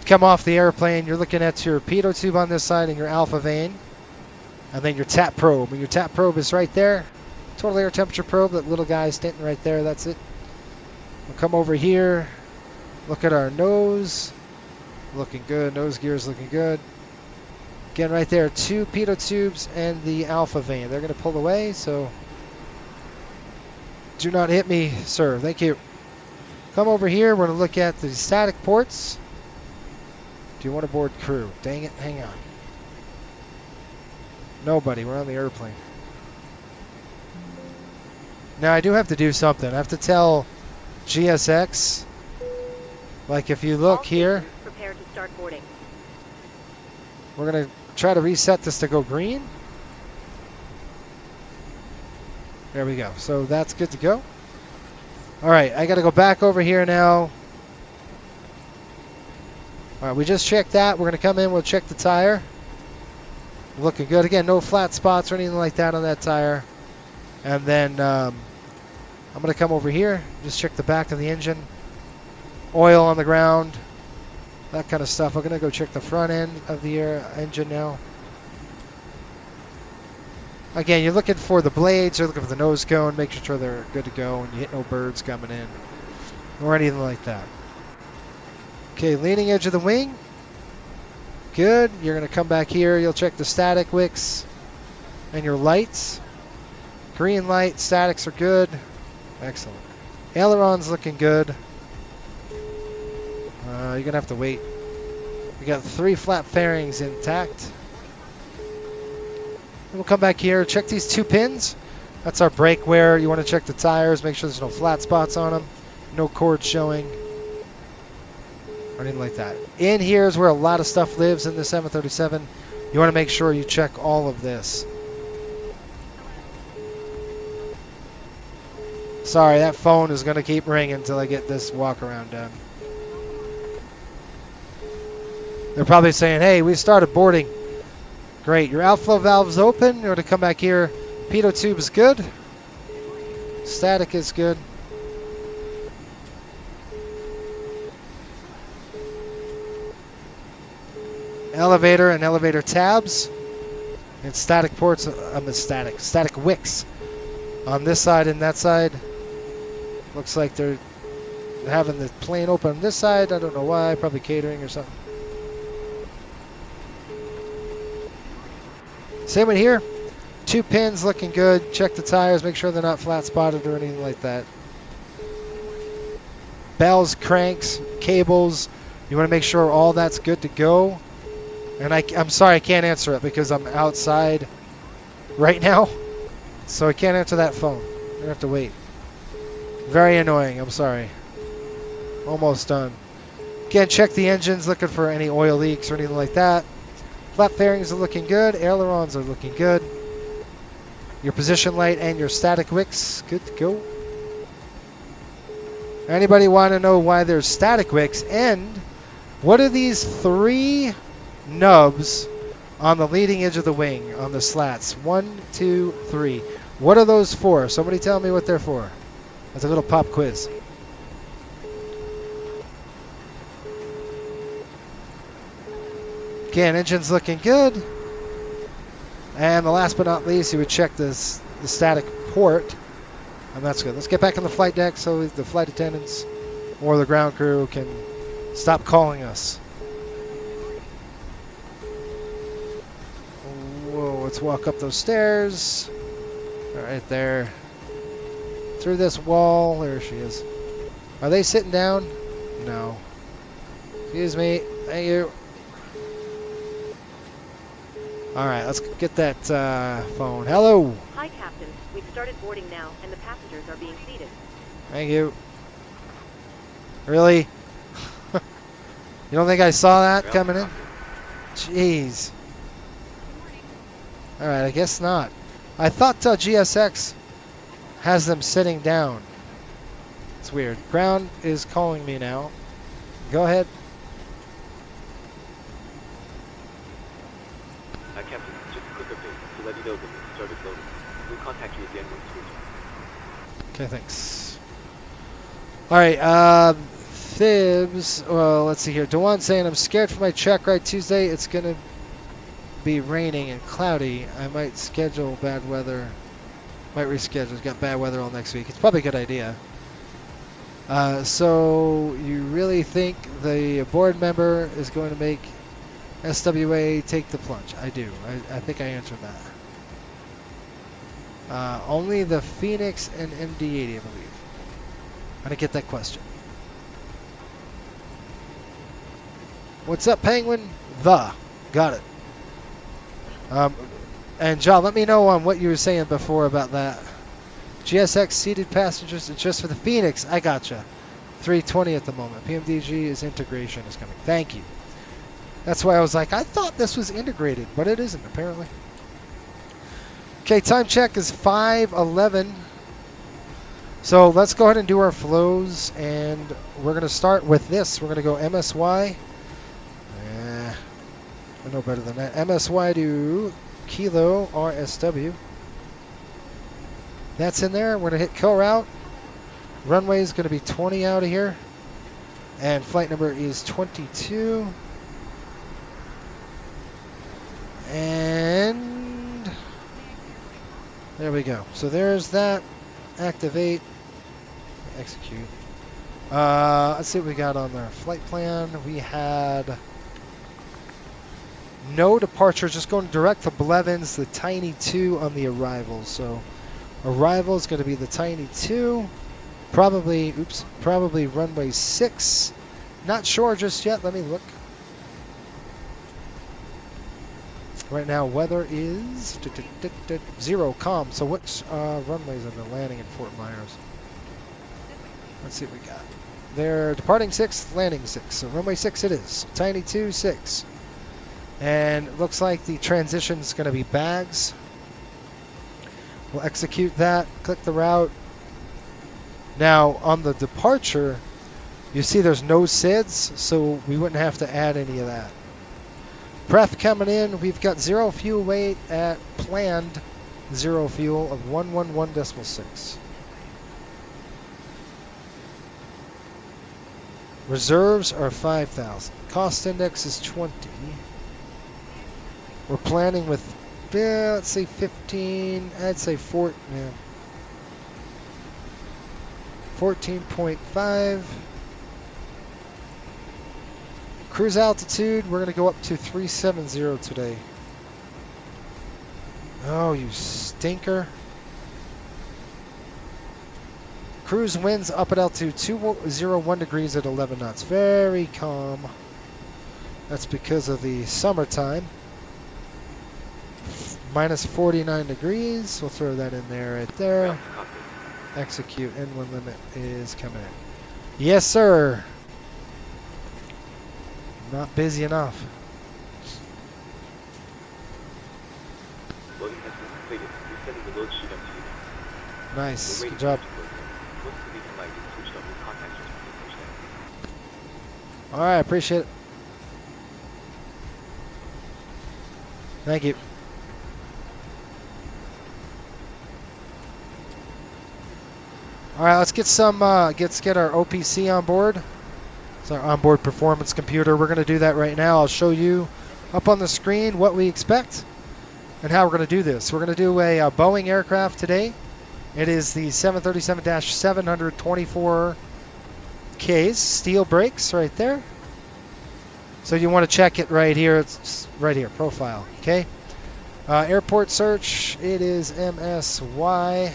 Come off the airplane. You're looking at your pitot tube on this side and your alpha vane, and then your tap probe. And your tap probe is right there. Total air temperature probe. That little guy standing right there. That's it. We'll come over here. Look at our nose. Looking good. Nose gear is looking good. Again, right there, 2 pitot tubes and the alpha vane. They're going to pull away, so do not hit me, sir. Thank you. Come over here. We're going to look at the static ports. Do you want to board crew? Dang it. Hang on. Nobody. We're on the airplane. Now, I do have to do something. I have to tell GSX, like if you look here, Prepare to start boarding. we're going to try to reset this to go green. There we go. So that's good to go. All right, I got to go back over here now. All right, we just checked that. We're going to come in. We'll check the tire. Looking good. Again, no flat spots or anything like that on that tire. And then I'm going to come over here. Just check the back of the engine. Oil on the ground. That kind of stuff. We're going to go check the front end of the engine now. Again, you're looking for the blades, you're looking for the nose cone, making sure they're good to go and you hit no birds coming in or anything like that. Okay, leading edge of the wing. Good. You're going to come back here. You'll check the static wicks and your lights. Green light, statics are good. Excellent. Aileron's looking good. You're going to have to wait. We got 3 flap fairings intact. We'll come back here, check these 2 pins. That's our brake wear. You want to check the tires, make sure there's no flat spots on them, no cord showing, or anything like that. In here is where a lot of stuff lives in the 737. You want to make sure you check all of this. Sorry, that phone is going to keep ringing until I get this walk around done. They're probably saying, hey, we started boarding. Great, your outflow valve is open. You're going to come back here. Pitot tube is good. Static is good. Elevator and elevator tabs. And static ports, static wicks on this side and that side. Looks like they're having the plane open on this side. I don't know why, probably catering or something. Same one here. 2 pins looking good. Check the tires. Make sure they're not flat spotted or anything like that. Bells, cranks, cables. You want to make sure all that's good to go. And I'm sorry I can't answer it because I'm outside right now. So I can't answer that phone. You're going to have to wait. Very annoying. I'm sorry. Almost done. Again, check the engines. Looking for any oil leaks or anything like that. Flap fairings are looking good. Ailerons are looking good. Your position light and your static wicks, good to go. Anybody want to know why there's static wicks? And what are these 3 nubs on the leading edge of the wing on the slats? 1, 2, 3. What are those for? Somebody tell me what they're for. That's a little pop quiz. Again, engine's looking good. And the last but not least, you would check the static port. And that's good. Let's get back on the flight deck so the flight attendants or the ground crew can stop calling us. Let's walk up those stairs. Right there. Through this wall. There she is. Are they sitting down? No. Excuse me. Thank you. Alright, let's get that phone. Hello. Hi, Captain. We've started boarding now, and the passengers are being seated. Thank you. Really? You don't think I saw that coming in? Jeez. Alright, I guess not. I thought GSX has them sitting down. It's weird. Ground is calling me now. Go ahead. Captain, just a quick update to let you know that we started loading. We'll contact you again once we're done. Okay, thanks. Alright, Fibs. Well, let's see here. Dewan saying, I'm scared for my check ride Tuesday. It's going to be raining and cloudy. I might schedule bad weather. Might reschedule. It's got bad weather all next week. It's probably a good idea. So you really think the board member is going to make SWA take the plunge? I do. I think I answered that. Only the Phoenix and MD-80, I believe. I didn't get that question. What's up, Penguin? Got it. And John, let me know on what you were saying before about that. GSX seated passengers just for the Phoenix. I gotcha. 320 at the moment. PMDG is integration is coming. Thank you. That's why I was like, I thought this was integrated, but it isn't apparently. Okay, time check is 5:11. So let's go ahead and do our flows, and we're going to start with this. We're going to go MSY. I know better than that. MSY to Kilo RSW. That's in there. We're going to hit kill route. Runway is going to be 20 out of here. And flight number is 22. And there we go. So there's that. Activate. Execute. Let's see what we got on our flight plan. We had no departure, just going direct to Blevins, the Tiny 2 on the arrival. So arrival is going to be the Tiny 2. Probably runway 6. Not sure just yet. Let me look. Right now, weather is 0 calm. So which runways are they landing in Fort Myers? Let's see what we got. They're departing 6, landing 6. So runway 6 it is. Tiny 2, 6. And it looks like the transition is going to be bags. We'll execute that. Click the route. Now, on the departure, you see there's no SIDS, so we wouldn't have to add any of that. Pref coming in, we've got 0 fuel weight at planned 0 fuel of 111.6. Reserves are 5,000. Cost index is 20. We're planning with, let's say 15, I'd say 14.5. Cruise altitude, we're going to go up to 370 today. Oh, you stinker. Cruise winds up at altitude 201 degrees at 11 knots. Very calm. That's because of the summertime. Minus 49 degrees. We'll throw that in there right there. Execute. N1 limit is coming in. Yes, sir. Not busy enough. Loading has been completed. We're sending the load sheet up to you. Nice. Good job. Once the beacon light is switched on, we'll contact you to push that. All right, appreciate it. Thank you. All right, let's get some. Let's get our OPC on board. It's our onboard performance computer. We're going to do that right now. I'll show you up on the screen what we expect and how we're going to do this. We're going to do a Boeing aircraft today. It is the 737-724 Ks, steel brakes right there. So you want to check it right here. It's right here, profile, okay? Airport search, it is MSY.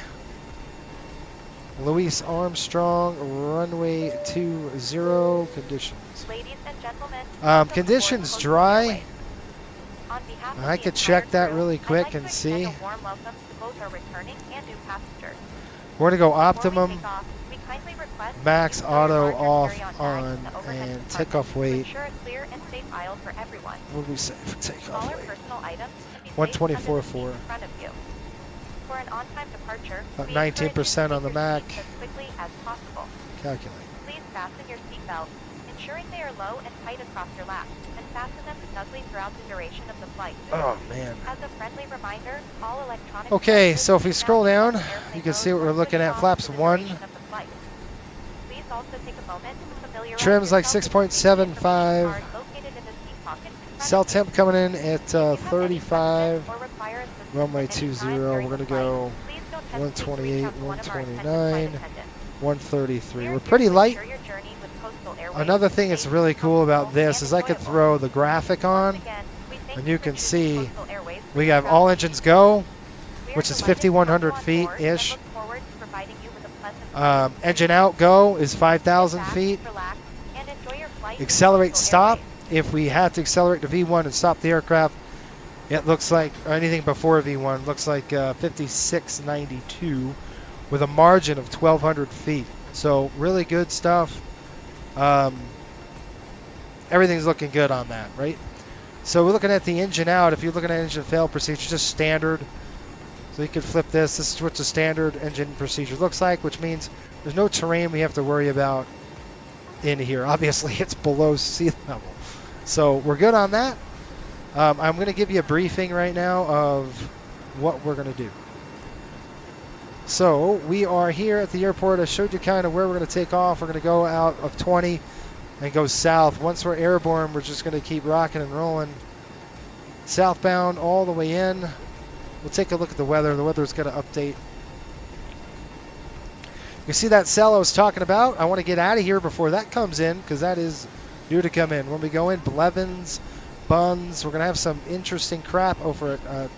Luis Armstrong, runway 20, conditions. Ladies and gentlemen, Conditions dry. I could check that really quick and see. A warm welcome to both our returning and new passengers. We're going to go Before we optimum, take off, we kindly request max, that you store your auto, larger off, carry-on on, bags in the overhead and compartment takeoff to weight. ensure a clear and safe aisle for everyone. What do we say for takeoff Smaller weight? personal items can be placed 124.4. under the seat in front of you. For an on-time departure, About we encourage you to 19% on the take your Mac. seats as quickly as possible. Calculate. Please fasten your seatbelts, ensuring they are low and tight across your lap, and fasten them snugly throughout the duration of the flight. Oh, man. As a friendly reminder, all electronic Okay, devices so if we will now scroll be down, on airplane you can see mode what we're or looking switched at. off Flaps for the 1. duration of the flight. Please also take a moment to familiarize Trim's like yourself with the 6.75. information card located in the seat pocket in front Cell of you. temp coming in at If you have any 35. questions or require assistance Runway at any 20. time We're during going the to go flight, please don't hesitate to reach 128, out to one of our attentive 129, flight attendants. 133. We are We're here pretty to light. ensure your journey with Coastal Airways Another is thing that's safe, really cool about comfortable, this and is I could enjoyable. throw the graphic on, Once again, we thank and you for can choosing see Coastal Airways for we your have travel all needs. engines go, We are which is delighted to have you 5,100 on feet board and ish. look forward to providing you with a pleasant flight. Engine out go is 5,000 Sit back, feet. relax, and enjoy your flight with Accelerate Coastal stop. Airways. If we had to accelerate to V1 and stop the aircraft, it looks like anything before V1 looks like 5692 with a margin of 1,200 feet. So really good stuff. Everything's looking good on that, right? So we're looking at the engine out. If you're looking at engine fail procedure, just standard. So you could flip this. This is what the standard engine procedure looks like, which means there's no terrain we have to worry about in here. Obviously, it's below sea level. So we're good on that. I'm going to give you a briefing right now of what we're going to do. So we are here at the airport. I showed you kind of where we're going to take off. We're going to go out of 20 and go south. Once we're airborne, we're just going to keep rocking and rolling southbound all the way in. We'll take a look at the weather. The weather is going to update. You see that cell I was talking about? I want to get out of here before that comes in because that is due to come in. When we go in, Blevins, Buns. We're going to have some interesting crap over at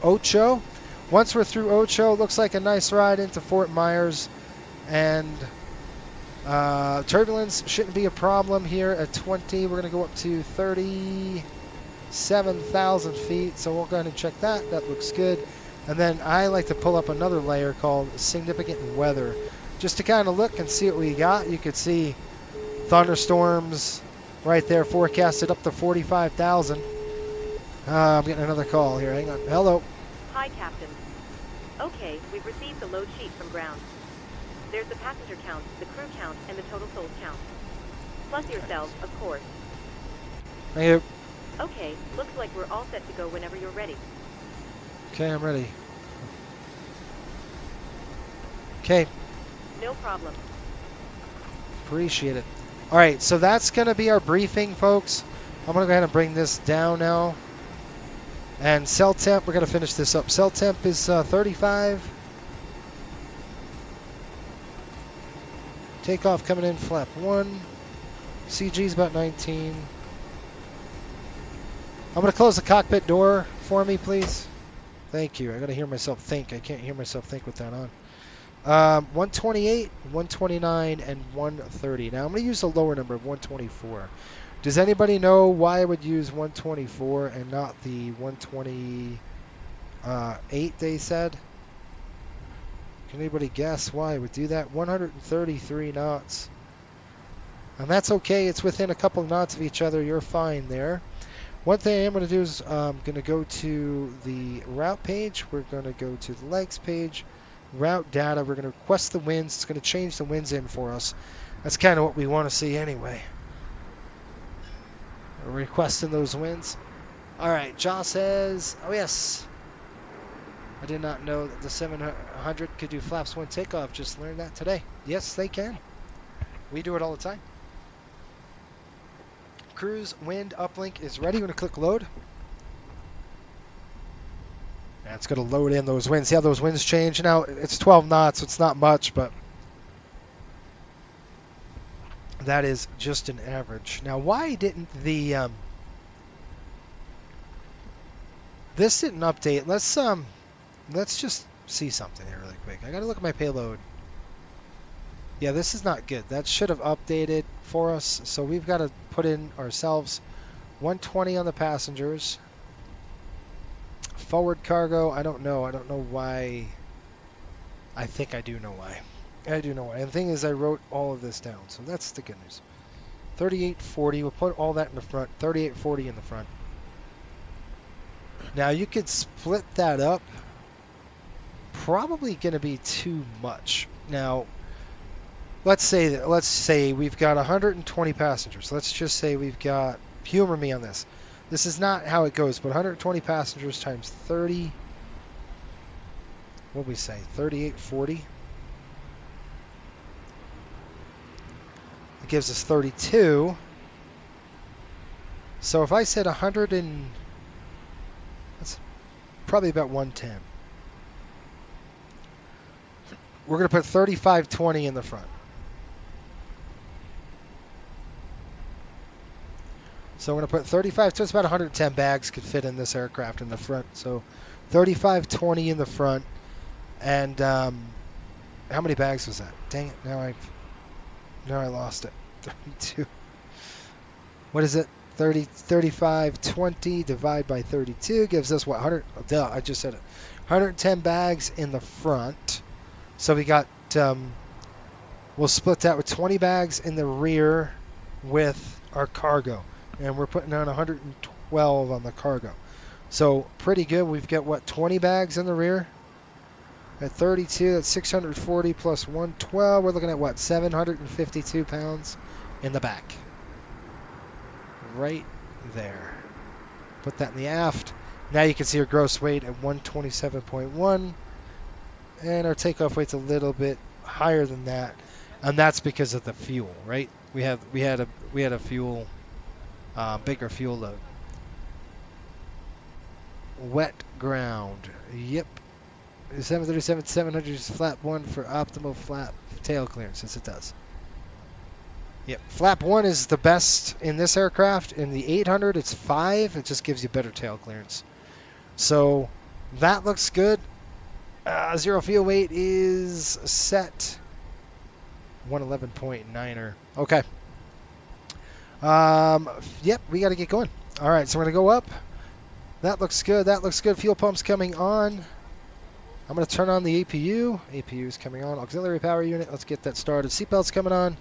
Ocho. Once we're through Ocho, it looks like a nice ride into Fort Myers. And turbulence shouldn't be a problem here at 20. We're going to go up to 37,000 feet. So we'll go ahead and check that. That looks good. And then I like to pull up another layer called significant weather. Just to kind of look and see what we got. You could see thunderstorms right there forecasted up to 45,000. I'm getting another call here. Hang on. Hello. Hi, Captain. Okay, we've received the load sheet from ground. There's the passenger count, the crew count, and the total souls count. Plus yourselves, of course. Thank you. Okay, looks like we're all set to go whenever you're ready. Okay, I'm ready. Okay, No problem. appreciate it. All right, so that's going to be our briefing, folks. I'm going to go ahead and bring this down now. And cell temp, we're going to finish this up. Cell temp is 35. Takeoff coming in, flap 1. CG is about 19. I'm going to close the cockpit door for me, please. Thank you. I got to hear myself think. I can't hear myself think with that on. 128, 129, and 130. Now I'm going to use the lower number of 124. Does anybody know why I would use 124 and not the 128 they said? Can anybody guess why I would do that? 133 knots. And that's okay. It's within a couple of knots of each other. You're fine there. One thing I am going to do is I'm going to go to the route page. We're going to go to the legs page. Route data. We're going to request the winds. It's going to change the winds in for us. That's kind of what we want to see anyway. We're requesting those winds. All right. Josh says, oh, yes. I did not know that the 700 could do flaps 1 takeoff. Just learned that today. Yes, they can. We do it all the time. Cruise wind uplink is ready. We're going to click load. And it's going to load in those winds. See how those winds change? Now, it's 12 knots, so it's not much, but that is just an average. Now, why didn't the This didn't update. Let's just see something here really quick. I gotta look at my payload. Yeah, this is not good. That should have updated for us. So we've got to put in ourselves 120 on the passengers. Forward cargo, I don't know. I don't know why. I think I do know why. I do know why. And the thing is, I wrote all of this down, so that's the good news. 3840, we'll put all that in the front. 3840 in the front. Now you could split that up. Probably going to be too much. Now, let's say we've got 120 passengers. Let's just say we've got, humor me on this. This is not how it goes, but 120 passengers times 30. What did we say? 3840. It gives us 32. So if I said 100 and that's probably about 110. We're going to put 3520 in the front. So we're going to put 35, so it's about 110 bags could fit in this aircraft in the front. So 3520 in the front. And how many bags was that? Dang it, now I lost it. 32. What is it? 3520 divided by 32 gives us what? 100. Duh, I just said it. 110 bags in the front. So we got, we'll split that with 20 bags in the rear with our cargo. And we're putting on 112 on the cargo. So pretty good. We've got, what, 20 bags in the rear? At 32, that's 640 plus 112. We're looking at, what, 752 pounds in the back. Right there. Put that in the aft. Now you can see our gross weight at 127.1. And our takeoff weight's a little bit higher than that, and that's because of the fuel, right? We had a fuel, bigger fuel load. Wet ground, yep. 737-700 is flap 1 for optimal flap tail clearance, yes it does. Yep, flap 1 is the best in this aircraft. In the 800, it's 5. It just gives you better tail clearance. So that looks good. Zero fuel weight is set 111.9er. Okay. Yep, we got to get going. All right, so we're going to go up. That looks good. That looks good. Fuel pump's coming on. I'm going to turn on the APU. APU is coming on. Auxiliary power unit. Let's get that started. Seatbelts coming on.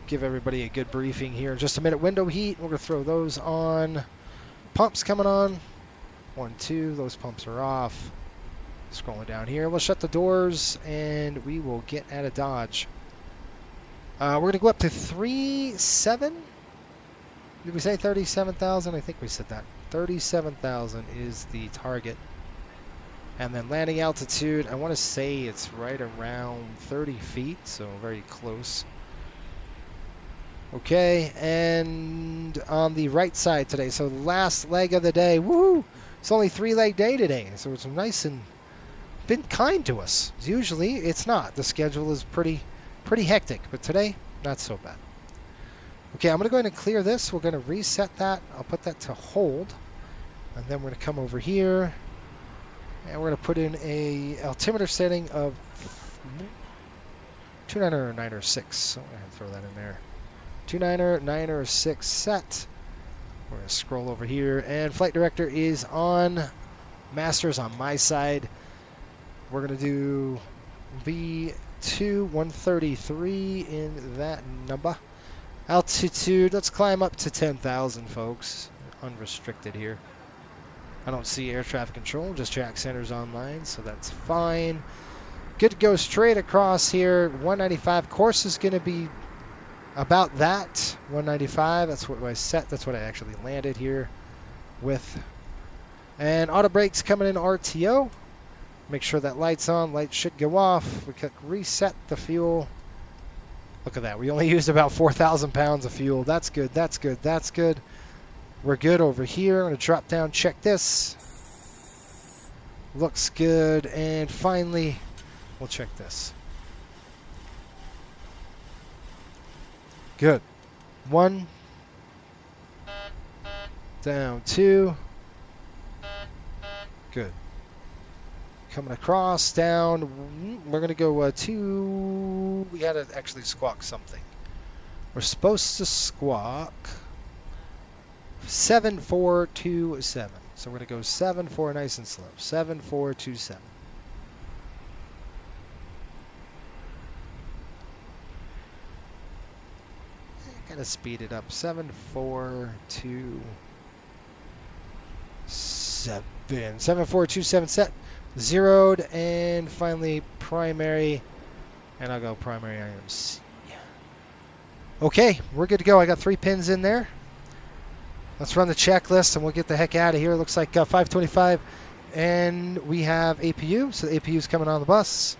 Give everybody a good briefing here in just a minute. Window heat. We're going to throw those on. Pumps coming on. 1, 2. Those pumps are off. Scrolling down here, we'll shut the doors and we will get out of Dodge. We're going to go up to 37. Did we say 37,000? I think we said that. 37,000 is the target. And then landing altitude, I want to say it's right around 30 feet, so very close. Okay, and on the right side today, so last leg of the day, woohoo! It's only 3-leg day today, so it's nice and been kind to us. Usually it's not. The schedule is pretty hectic, but today not so bad. Okay, I'm going to go ahead and clear this. We're going to reset that. I'll put that to hold, and then we're going to come over here and we're going to put in a altimeter setting of 29er or 9er 6. So I'm going to throw that in there. 29er 9er 6 set. We're going to scroll over here, and flight director is on. Master's on my side. We're going to do V2 133 in that number. Altitude, let's climb up to 10,000, folks. Unrestricted here. I don't see air traffic control, just track centers online, so that's fine. Good to go straight across here. 195 course is going to be about that. 195, that's what I set. That's what I actually landed here with. And auto brakes coming in RTO. Make sure that light's on. Light should go off. We could reset the fuel. Look at that. We only used about 4,000 pounds of fuel. That's good. That's good. That's good. We're good over here. I'm going to drop down. Check this. Looks good. And finally, we'll check this. Good. 1. Down 2. Good. Coming across, down. We're going to go we had to actually squawk something. We're supposed to squawk 7427. So we're going to go 74 nice and slow. 7427. Gotta speed it up. 7427. 7427 set. Zeroed, and finally primary. And I'll go primary IMC. Okay, we're good to go. I got 3 pins in there. Let's run the checklist and we'll get the heck out of here. It looks like 525. And we have APU. So the APU is coming on the bus.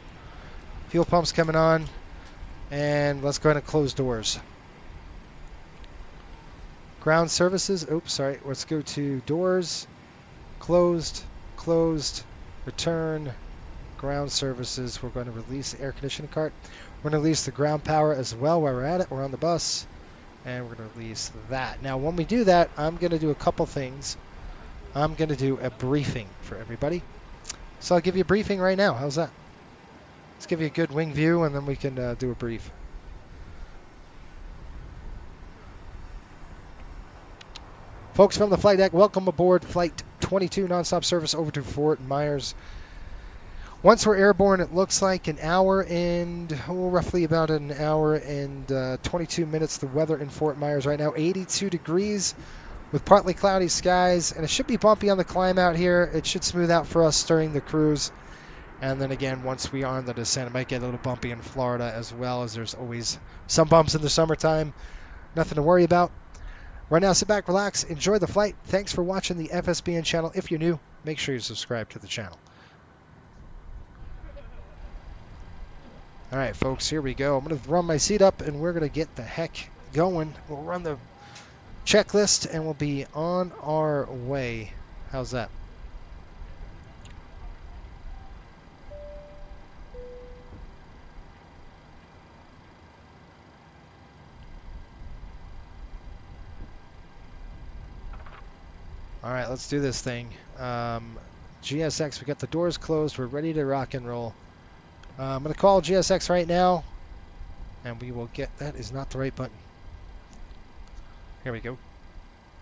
Fuel pump's coming on. And let's go ahead and close doors. Ground services. Oops, sorry. Let's go to doors. Closed. Closed. Return. Ground services. We're going to release the air conditioning cart. We're going to release the ground power as well while we're at it. We're on the bus. And we're going to release that. Now, when we do that, I'm going to do a couple things. I'm going to do a briefing for everybody. So I'll give you a briefing right now. How's that? Let's give you a good wing view, and then we can do a brief. Folks from the flight deck, welcome aboard Flight 22 nonstop service over to Fort Myers. Once we're airborne, it looks like an hour and roughly about an hour and 22 minutes. The weather in Fort Myers right now, 82 degrees with partly cloudy skies, and it should be bumpy on the climb out here. It should smooth out for us during the cruise. And then again, once we are on the descent, it might get a little bumpy in Florida as well, as there's always some bumps in the summertime. Nothing to worry about. Right now, sit back, relax, enjoy the flight. Thanks for watching the FSBN channel. If you're new, make sure you subscribe to the channel. All right, folks, here we go. I'm going to run my seat up, and we're going to get the heck going. We'll run the checklist, and we'll be on our way. How's that? All right, let's do this thing. GSX, we got the doors closed. We're ready to rock and roll. I'm going to call GSX right now, and we will get... That is not the right button. Here we go.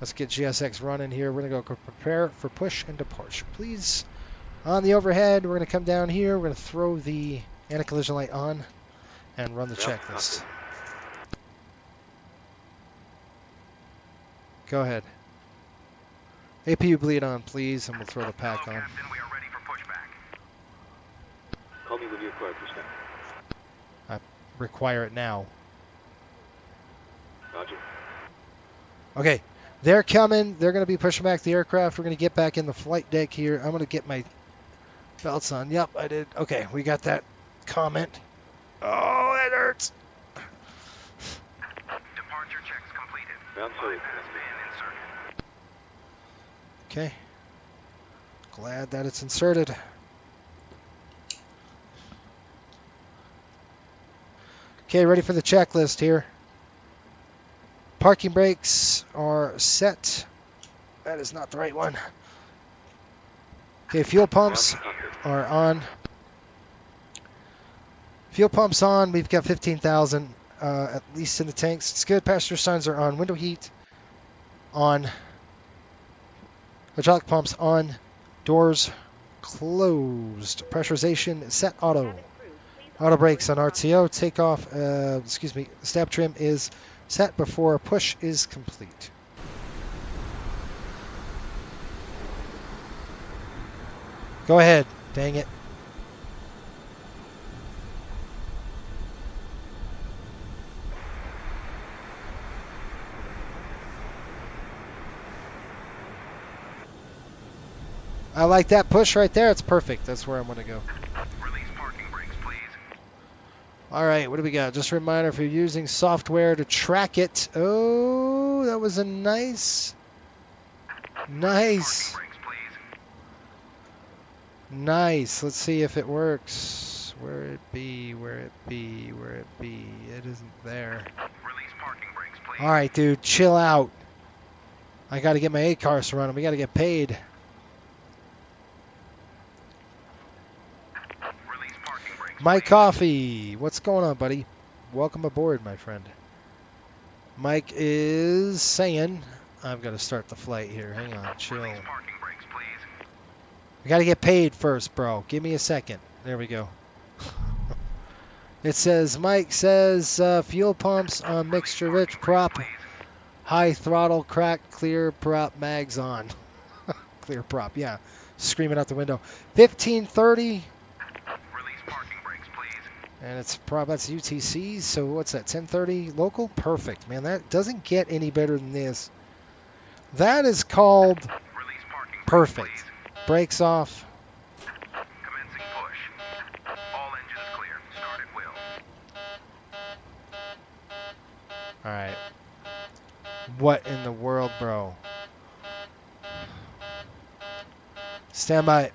Let's get GSX running here. We're going to go prepare for push and departure. Please, on the overhead, we're going to come down here. We're going to throw the anti-collision light on and run the checklist. Go ahead. APU bleed on, please, and we'll throw the pack on. Captain, we are ready for pushback. Call me when you require pushback. I require it now. Roger. Okay, they're coming. They're going to be pushing back the aircraft. We're going to get back in the flight deck here. I'm going to get my belts on. Yep, I did. Okay, we got that comment. Oh, that hurts. Departure checks completed. Round 2. Has been inserted. Okay. Glad that it's inserted. Okay, ready for the checklist here. Parking brakes are set. That is not the right one. Okay, fuel pumps are on. Fuel pumps on. We've got 15,000 at least in the tanks. It's good. Passenger signs are on. Window heat on. Hydraulic pumps on. Doors closed. Pressurization set auto. Auto brakes on RTO. Takeoff, stab trim is set before push is complete. Go ahead. Dang it. I like that push right there. It's perfect. That's where I'm going to go. Release parking brakes, please. All right, what do we got? Just a reminder, if you're using software to track it. Oh, that was a nice. Parking brakes, please. Nice. Let's see if it works. Where it be? Where it be? Where it be? It isn't there. Release parking brakes, please. All right, dude, chill out. I got to get my ACARS running. We got to get paid. Mike Coffee, what's going on, buddy? Welcome aboard, my friend. Mike is saying, I've got to start the flight here. Hang on, chill. Release parking brakes, please. I got to get paid first, bro. Give me a second. There we go. It says, Mike says, fuel pumps on mixture rich prop, high throttle, crack, clear prop, mags on. Clear prop, yeah. Screaming out the window. 1530. Release parking brakes, please. And it's that's UTC, so what's that, 1030 local? Perfect, man. That doesn't get any better than this. That is called Release parking brakes, perfect. please. Brakes off. Commencing push. All engines clear. Start at will. All right. What in the world, bro? Stand by.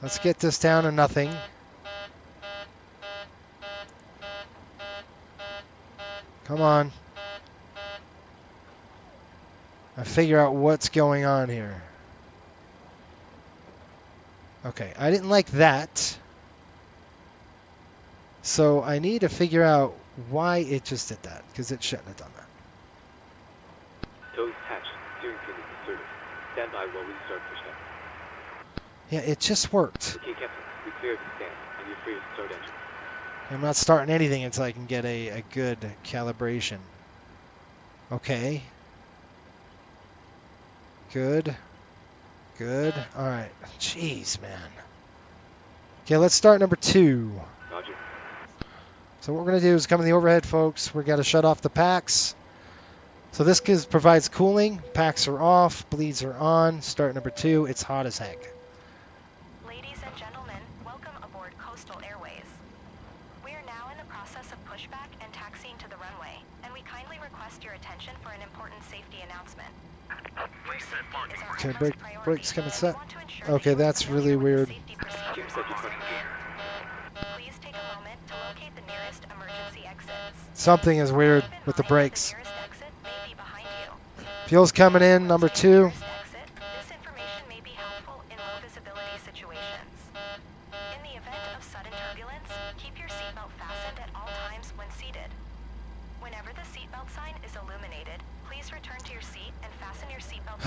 Let's get this down to nothing. Come on. I figure out what's going on here. Okay, I didn't like that. So I need to figure out why it just did that, because it shouldn't have done that. Tow is hatched. Steering pin is inserted. Stand by while we start pushback. Yeah, it just worked. Okay, Captain. We clear the stand, and you're free to start engine. I'm not starting anything until I can get a good calibration. Okay. Good. Good. All right. Jeez, man. Okay, let's start number 2. Roger. So what we're going to do is come in the overhead, folks. We've got to shut off the packs. So this provides cooling. Packs are off. Bleeds are on. Start number 2. It's hot as heck. Ladies and gentlemen, welcome aboard Coastal Airways. We are now in the process of pushback and taxiing to the runway, and we kindly request your attention for an important safety announcement. Your safety is our Okay, utmost priority, brakes coming and we set. want to ensure that Okay, you are that's familiar really with the weird. safety procedures Set your while fucking standing. Please take a moment to locate the nearest emergency exits. Something is weird Keep in with the mind that brakes. The nearest exit may be behind you. Fuel's coming in, number 2. Nearest exit, this information may be helpful in low visibility situations. In the event of sudden turbulence, keep your seatbelt fastened at all times when seated. Whenever the seatbelt sign is illuminated, please return to your seat and fasten your seatbelt.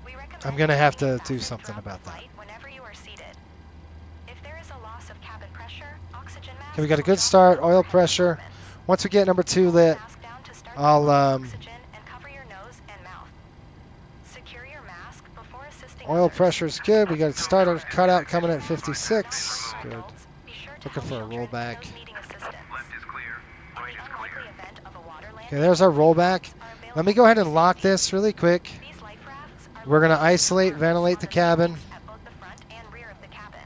We recommend I'm gonna have to remaining do fastened something throughout about the that. flight whenever you are seated. If there is a loss of cabin pressure, oxygen masks Okay, we got a will good drop start. below Oil head pressure. movements. Once we get number 2 lit, Mask down to start I'll blowing oxygen and cover your nose and mouth. Secure your mask before assisting oil others. pressure's good. We got a starter cutout coming at 56. Good. Adults, be sure to Looking help for a children and rollback. those needing assistance. Left is clear. In Right the is clear. unlikely event of a water landing, Okay, there's our rollback. life rafts are Let me available go ahead for and lock safety. this really quick. These life rafts are We're gonna located in isolate, compartments ventilate on the the cabin. ceilings at both the front and rear of the cabin.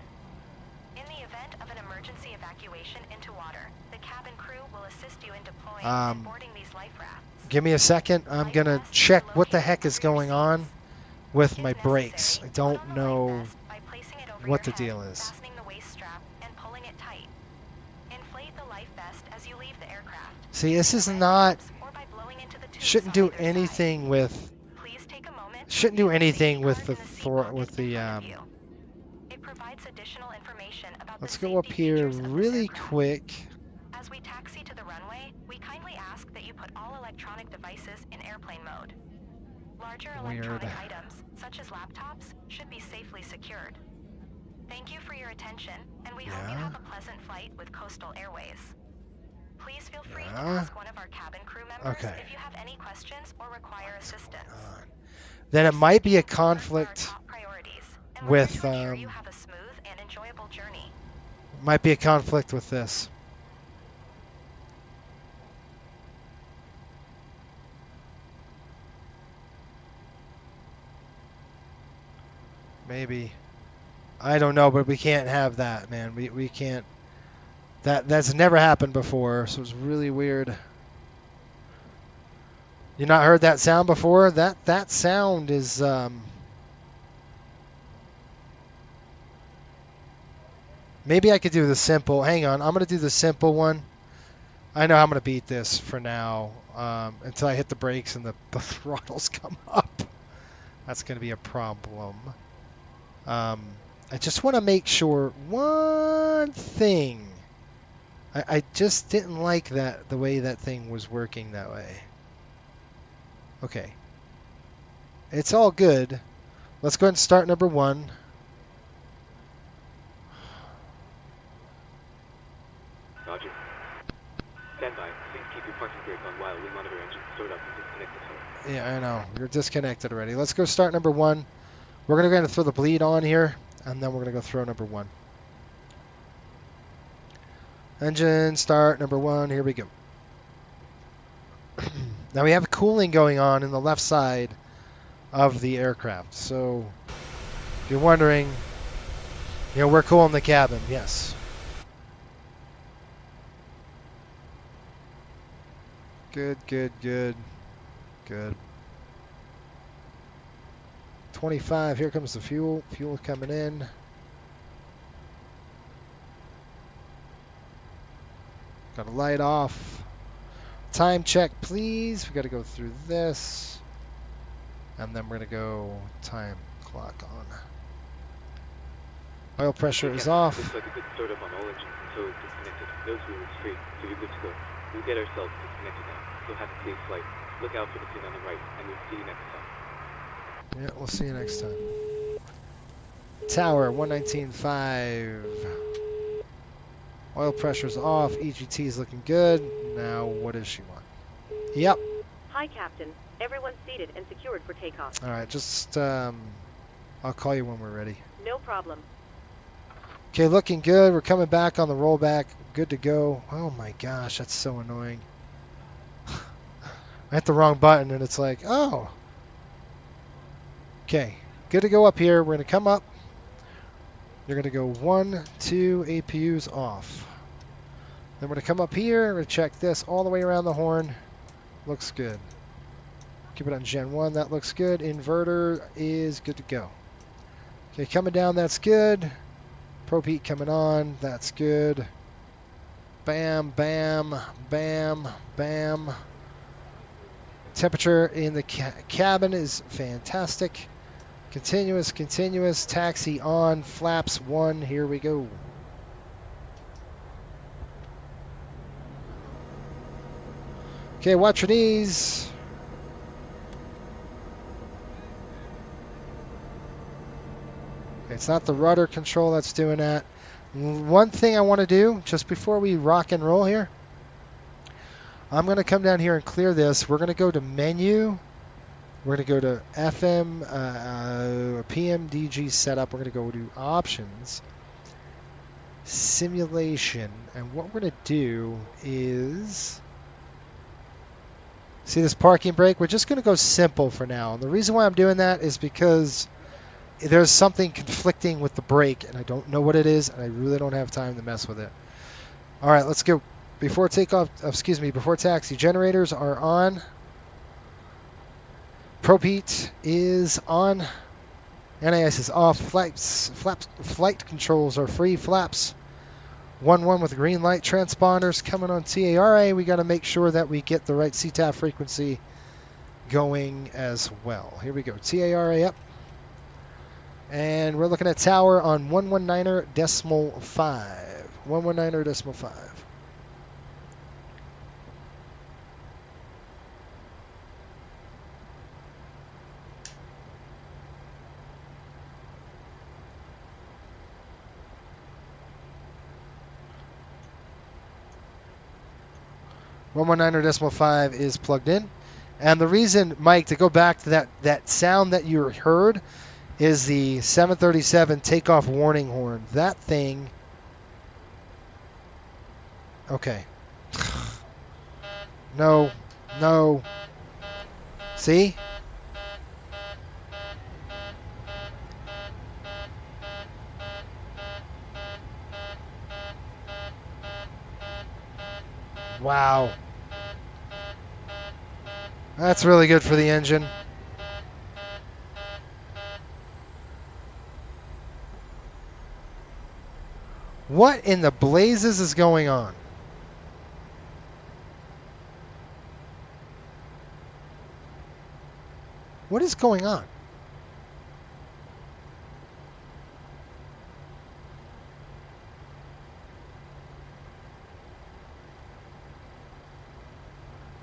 In the event of an emergency evacuation into water, the cabin crew will assist you in deploying and boarding these life rafts. Give me a second. I'm gonna check what the heck is going on with my brakes. I don't know what the deal is. Fastening the waist strap and pulling it tight. Inflate the life vest as you leave the aircraft. See, this is Red not, tabs or by blowing into the tubes shouldn't on do either side. anything with, Please take a moment to shouldn't do review anything safety with card the, in for, seat with pocket in the, front of you. It provides additional information about let's the go up safety here features of this really aircraft. quick. As we taxi to the runway, we kindly ask that you put all electronic devices in airplane mode. Larger Weird. electronic items, such as laptops, should be safely secured. Thank you for your attention, and we hope you Yeah. have a pleasant flight with Coastal Airways. Please feel free to Yeah. ask one of our cabin crew members Okay. if you have any questions or require assistance. Then it might be a Safety and comfort are our conflict, top priorities, and we're here with, to ensure you have a smooth and enjoyable journey. might be a conflict with this. Maybe. I don't know, but we can't have that, man. We can't. That's never happened before, so it's really weird. You not heard that sound before? That sound is maybe I could do the simple. Hang on, I'm gonna do the simple one. I know I'm gonna beat this for now until I hit the brakes and the throttles come up. That's gonna be a problem. I just want to make sure one thing. I just didn't like that, the way that thing was working that way. Okay. It's all good. Let's go ahead and start number 1. Roger. Stand by. Please keep your parking brake on while we monitor engine start up and disconnect the tow. Yeah, I know. You're disconnected already. Let's go start number 1. We're going to go ahead and throw the bleed on here, and then we're going to go throw number 1. Engine start number 1. Here we go. Now we have cooling going on in the left side of the aircraft. So if you're wondering, you know, we're cooling the cabin. Yes. Good, good, good, good. 25, here comes the fuel. Fuel coming in. Got a light off. Time check, please. We got to go through this. And then we're going to go time clock on. Oil pressure is off. Looks like a good startup on all engines until it's disconnected. Nose wheel is free, so you're good to go. We'll get ourselves disconnected now. You'll have a safe flight. Look out for the pin on the right, and we'll see you next time. Yeah, we'll see you next time. Tower 119.5. Oil pressure's off. EGT is looking good. Now, what does she want? Yep. Hi, Captain. Everyone's seated and secured for takeoff. All right, just I'll call you when we're ready. No problem. Okay, looking good. We're coming back on the rollback. Good to go. Oh my gosh, that's so annoying. I hit the wrong button and it's like, oh. Okay, good to go up here. We're going to come up. You're going to go 1, 2, APUs off. Then we're going to come up here. We're going to check this all the way around the horn. Looks good. Keep it on Gen 1. That looks good. Inverter is good to go. Okay, coming down. That's good. Probe heat coming on. That's good. Bam, bam, bam, bam. Temperature in the cabin is fantastic. Continuous, continuous. Taxi on. Flaps 1. Here we go. Okay, watch your knees. It's not the rudder control that's doing that. One thing I want to do just before we rock and roll here, I'm going to come down here and clear this. We're going to go to menu. We're going to go to FM, PMDG setup. We're going to go to options, simulation. And what we're going to do is, see this parking brake? We're just going to go simple for now. And the reason why I'm doing that is because there's something conflicting with the brake, and I don't know what it is, and I really don't have time to mess with it. All right, let's go. Before takeoff, before taxi, generators are on. Probe heat is on. NAS is off. Flight controls are free. Flaps 1-1 with green light. Transponders coming on TARA. We got to make sure that we get the right CTAF frequency going as well. Here we go. TARA up. And we're looking at tower on 119.5. 119.5. .5 is plugged in. And the reason, Mike, to go back to that sound that you heard is the 737 takeoff warning horn. That thing. Okay. No. No. See? Wow. That's really good for the engine. What in the blazes is going on? What is going on?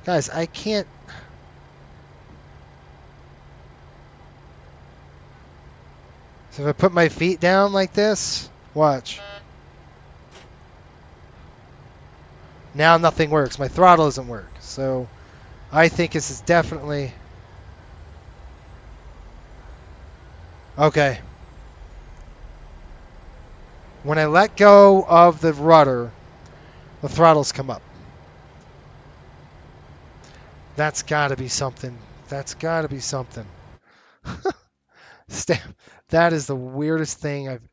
Guys, I can't. So if I put my feet down like this, watch. Now nothing works. My throttle doesn't work. So I think this is definitely... Okay. When I let go of the rudder, the throttles come up. That's got to be something. That's got to be something. That is the weirdest thing I've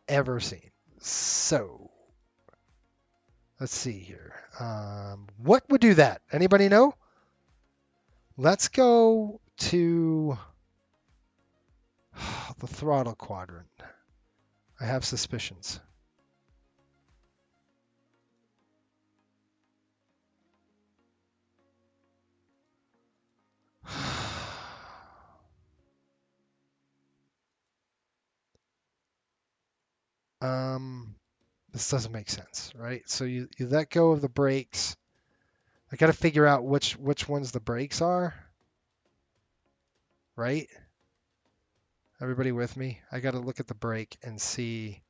ever seen. So, let's see here. What would do that? Anybody know? Let's go to the throttle quadrant. I have suspicions. This doesn't make sense, right? So you let go of the brakes. I got to figure out which ones the brakes are, right? Everybody with me? I got to look at the brake and see.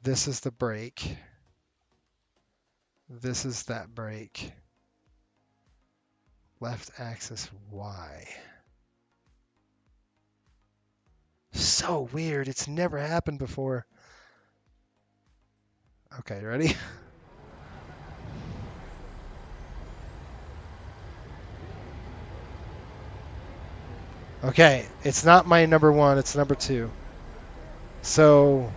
This is the brake. This is that brake. Left axis Y. So weird. It's never happened before. Okay, ready? Okay, it's not my number one, it's number two. So,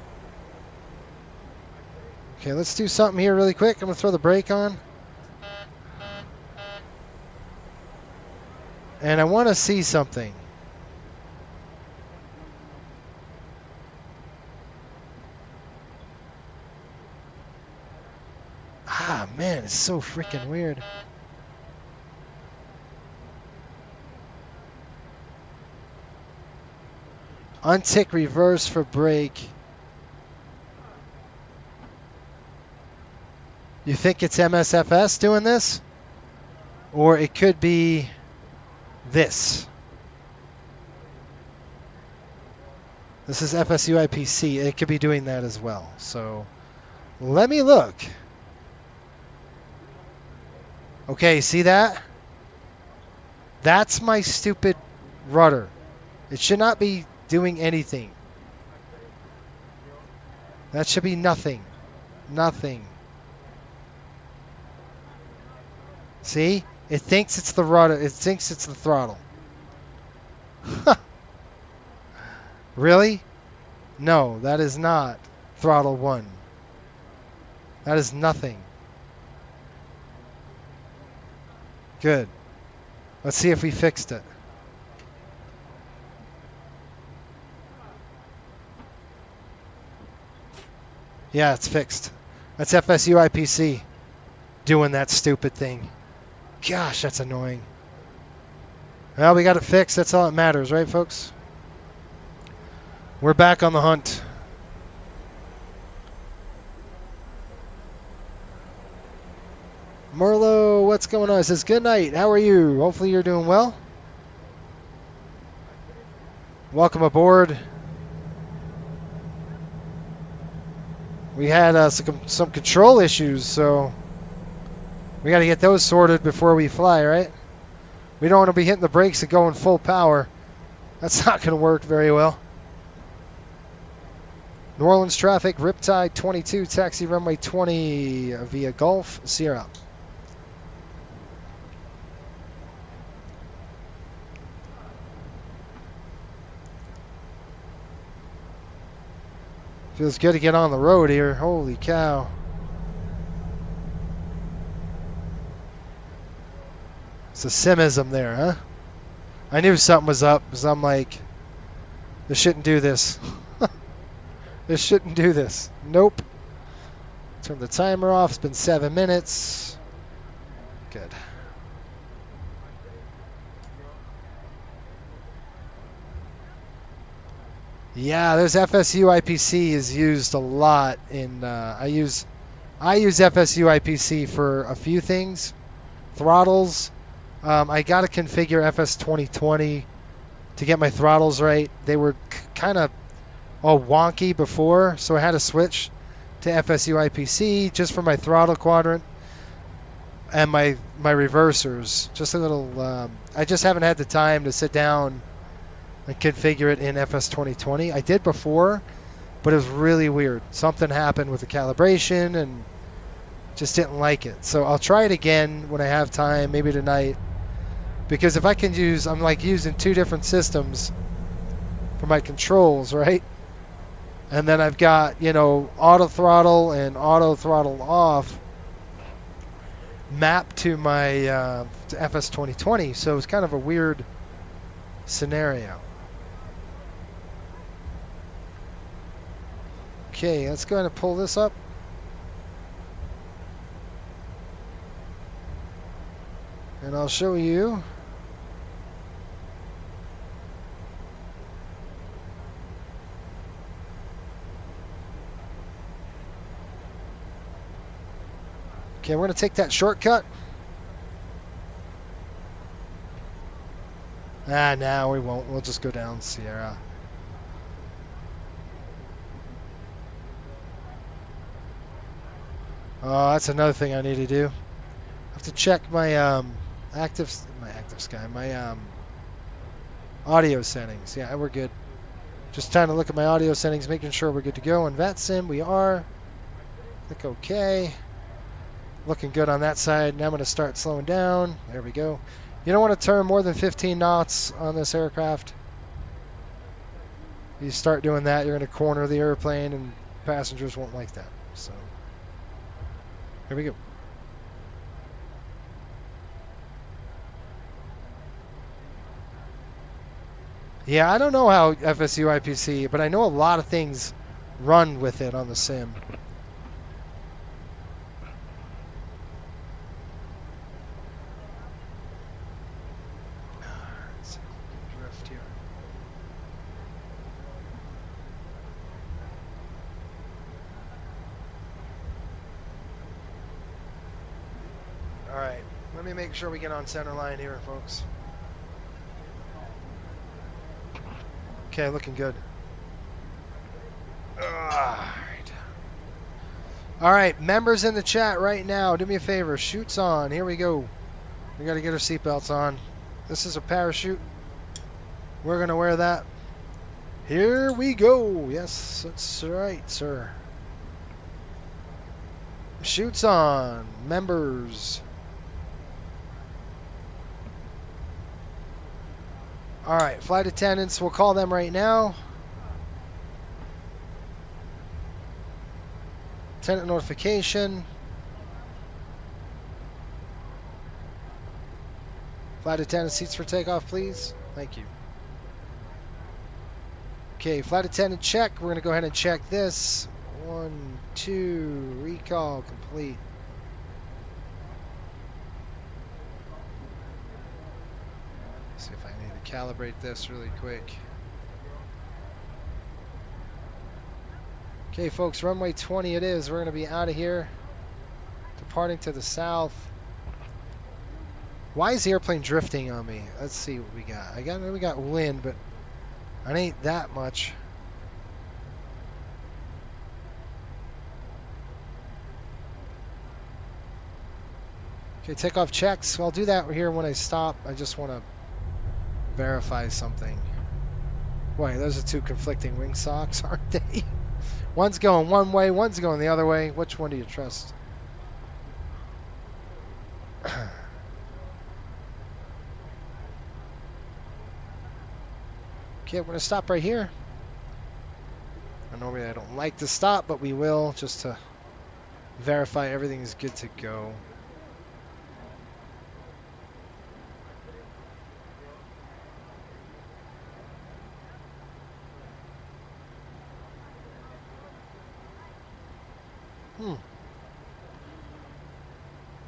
okay, let's do something here really quick. I'm going to throw the brake on. And I want to see something. Ah, man, it's so freaking weird. Untick reverse for brake. You think it's MSFS doing this? Or it could be this. This is FSUIPC. It could be doing that as well. So let me look. Okay, see that? That's my stupid rudder. It should not be doing anything. That should be nothing. Nothing. See? It thinks it's the rudder. It thinks it's the throttle. Really? No, that is not throttle 1. That is nothing. Good. Let's see if we fixed it. Yeah, it's fixed. That's FSUIPC doing that stupid thing. Gosh, that's annoying. Well, we got it fixed. That's all that matters, right, folks? We're back on the hunt. Merlo, what's going on? It says, good night. How are you? Hopefully you're doing well. Welcome aboard. We had some control issues, so we got to get those sorted before we fly, right? We don't want to be hitting the brakes and going full power. That's not going to work very well. New Orleans traffic, Riptide 22, taxi runway 20 via Gulf, Sierra. Feels good to get on the road here. Holy cow. It's a simism there, huh? I knew something was up because I'm like, this shouldn't do this. This shouldn't do this. Nope. Turn the timer off. It's been 7 minutes. Good. Yeah, there's FSUIPC is used a lot in. I use FSUIPC for a few things. throttles. I got to configure FS 2020 to get my throttles right. They were kind of all wonky before, so I had to switch to FSUIPC just for my throttle quadrant and my reversers. Just a little. I just haven't had the time to sit down and configure it in FS 2020. I did before, but it was really weird. Something happened with the calibration and just didn't like it. So I'll try it again when I have time, maybe tonight. Because if I can use, I'm like using 2 different systems for my controls, right? And then I've got, you know, auto throttle and auto throttle off mapped to my to FS 2020. So it's kind of a weird scenario. Okay, let's go ahead and pull this up. And I'll show you. Okay, we're going to take that shortcut. No, we won't. We'll just go down Sierra. Oh, that's another thing I need to do. I have to check my audio settings. Yeah, we're good. Just trying to look at my audio settings, making sure we're good to go. On VATSIM, we are. Click OK. Looking good on that side. Now I'm going to start slowing down. There we go. You don't want to turn more than 15 knots on this aircraft. You start doing that, you're going to corner the airplane, and passengers won't like that. So, here we go. Yeah, I don't know how FSUIPC, but I know a lot of things run with it on the sim. Alright, let me make sure we get on center line here, folks. Okay, looking good. Alright, members in the chat right now, do me a favor, chutes on, here we go. We gotta get our seatbelts on. This is a parachute. We're gonna wear that. Here we go. Yes, that's right, sir. Chutes on, members. All right, flight attendants, we'll call them right now. Attendant notification. Flight attendant, seats for takeoff, please. Thank you. Okay, flight attendant check. We're going to go ahead and check this. 1, 2, recall complete. See if I need to calibrate this really quick. Okay, folks, runway 20 it is. We're going to be out of here. Departing to the south. Why is the airplane drifting on me? Let's see what we got. I know we got wind, but it ain't that much. Okay, takeoff checks. I'll do that here when I stop. I just want to verify something. Boy, those are 2 conflicting wing socks, aren't they? One's going one way, one's going the other way. Which one do you trust? Okay, we're going to stop right here. Normally I don't like to stop, but we will just to verify everything is good to go.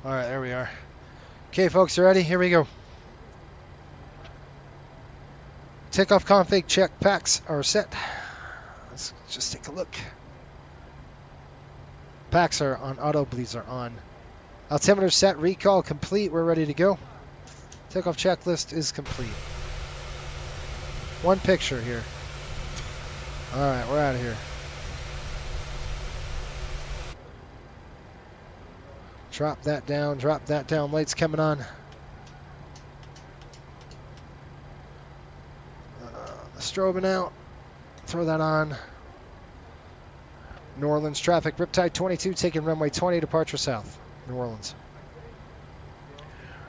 All right, there we are. Okay, folks, you ready? Here we go. Takeoff config check. Packs are set. Let's just take a look. Packs are on. Auto bleeds are on. Altimeter set, recall complete. We're ready to go. Takeoff checklist is complete. One picture here. All right, we're out of here. Drop that down, drop that down. Lights coming on. Strobing out. Throw that on. New Orleans traffic, Riptide 22, taking runway 20, departure south. New Orleans.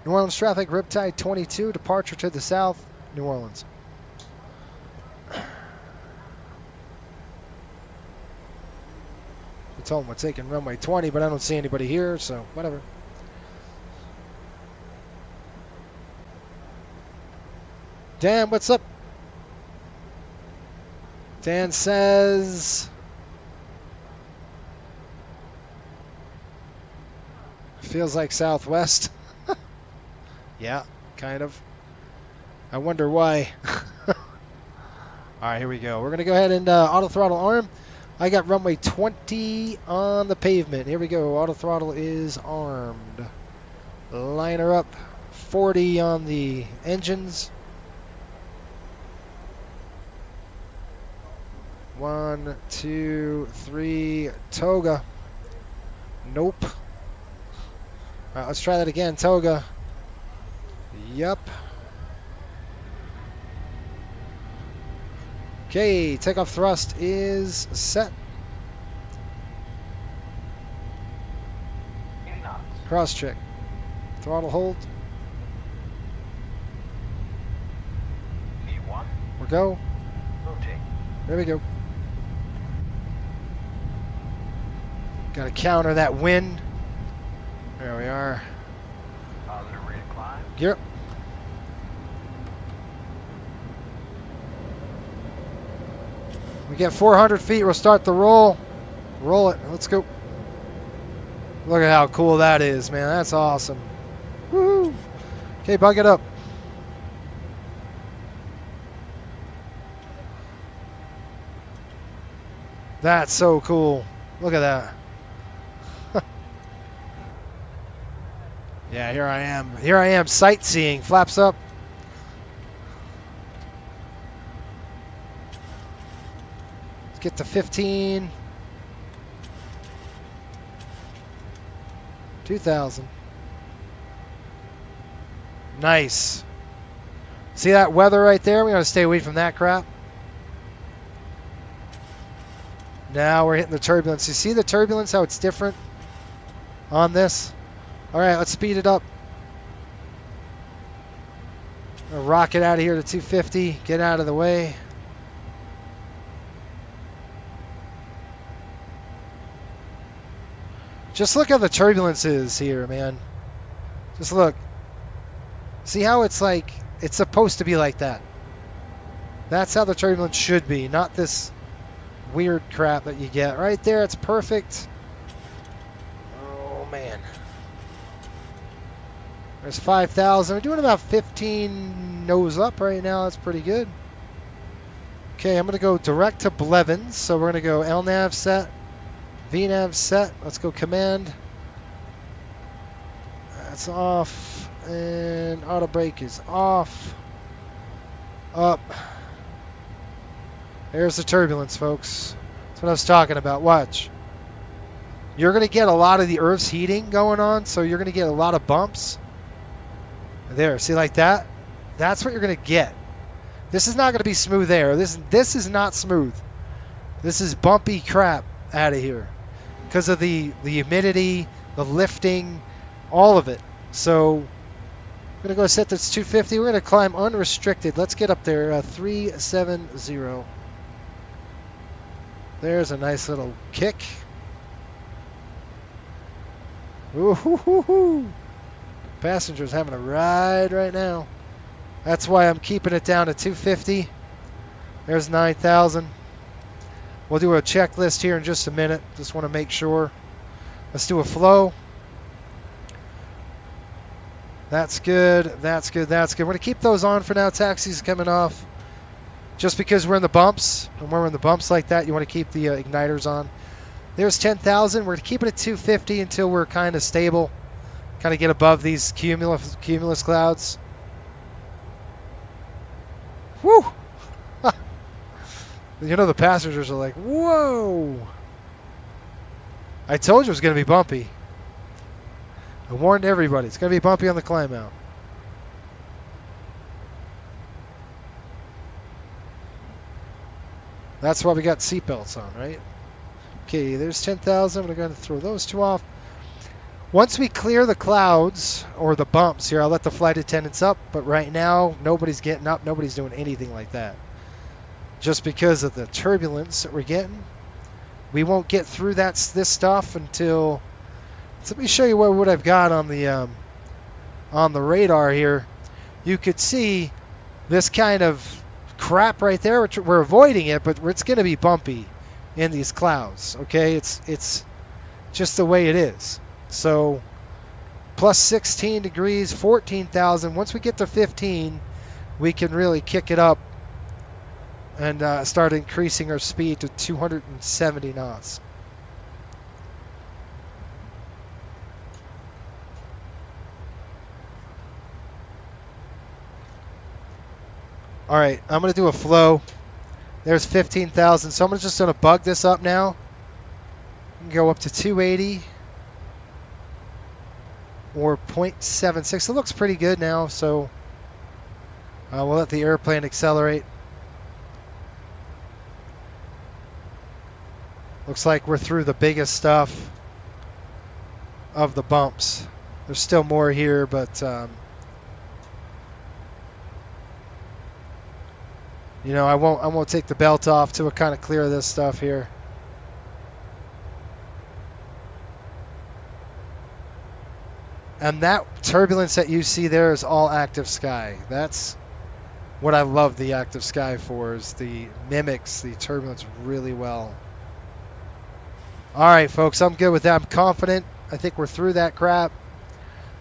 New Orleans traffic, Riptide 22, departure to the south. New Orleans. I told them we're taking runway 20, but I don't see anybody here, so whatever. Dan, what's up? Dan says... Feels like Southwest. Yeah, kind of. I wonder why. All right, here we go. We're going to go ahead and auto throttle arm. I got runway 20 on the pavement. Here we go. Auto throttle is armed. Liner up. 40 on the engines. 1, 2, 3. Toga. Nope. All right, let's try that again. Toga. Yep. Okay, takeoff thrust is set. Cross check. Throttle hold. We're go. There we go. Got to counter that wind. There we are. Gear up. We get 400 feet. We'll start the roll. Roll it. Let's go. Look at how cool that is, man. That's awesome. Woohoo. Okay, bug it up. That's so cool. Look at that. Yeah, here I am. Here I am sightseeing. Flaps up. Let's get to 15. 2,000. Nice. See that weather right there? We got to stay away from that crap. Now we're hitting the turbulence. You see the turbulence, how it's different on this? All right, let's speed it up. I'll rocket out of here to 250. Get out of the way. Just look how the turbulence is here, man. Just look. See how it's like, it's supposed to be like that. That's how the turbulence should be, not this weird crap that you get. Right there, it's perfect. Oh, man. There's 5,000. We're doing about 15 nose up right now. That's pretty good. Okay, I'm going to go direct to Blevins. So we're going to go LNAV set, VNAV set. Let's go command. That's off. And auto brake is off. Up. There's the turbulence, folks. That's what I was talking about. Watch. You're going to get a lot of the Earth's heating going on, so you're going to get a lot of bumps. There, see like that? That's what you're going to get. This is not going to be smooth air. This is not smooth. This is bumpy crap out of here because of the humidity, the lifting, all of it. So I'm going to go set this 250. We're going to climb unrestricted. Let's get up there. 370. There's a nice little kick. Ooh-hoo-hoo-hoo. Passengers having a ride right now. That's why I'm keeping it down to 250. There's 9,000. We'll do a checklist here in just a minute. Just want to make sure. Let's do a flow. That's good. That's good. That's good. We're going to keep those on for now. Taxi's coming off. Just because we're in the bumps. And when we're in the bumps like that, you want to keep the igniters on. There's 10,000. We're going to keep it at 250 until we're kind of stable. Kind of get above these cumulus clouds. Woo! You know, the passengers are like, whoa! I told you it was going to be bumpy. I warned everybody. It's going to be bumpy on the climb out. That's why we got seatbelts on, right? Okay, there's 10,000. We're going to throw those two off. Once we clear the clouds or the bumps here, I'll let the flight attendants up. But right now, nobody's getting up. Nobody's doing anything like that. Just because of the turbulence that we're getting. We won't get through this stuff until... So let me show you what I've got on the radar here. You could see this kind of crap right there. We're avoiding it, but it's going to be bumpy in these clouds. Okay, it's just the way it is. So plus 16 degrees, 14,000. Once we get to 15, we can really kick it up and start increasing our speed to 270 knots. All right, I'm going to do a flow. There's 15,000, so I'm just going to bug this up now. Go up to 280 or 0.76. It looks pretty good now, so we'll let the airplane accelerate. Looks like we're through the biggest stuff of the bumps. There's still more here, but you know, I won't take the belt off till we kind of clear this stuff here. And that turbulence that you see there is all active sky. That's what I love the active sky for, is the mimics the turbulence really well. All right, folks, I'm good with that. I'm confident. I think we're through that crap.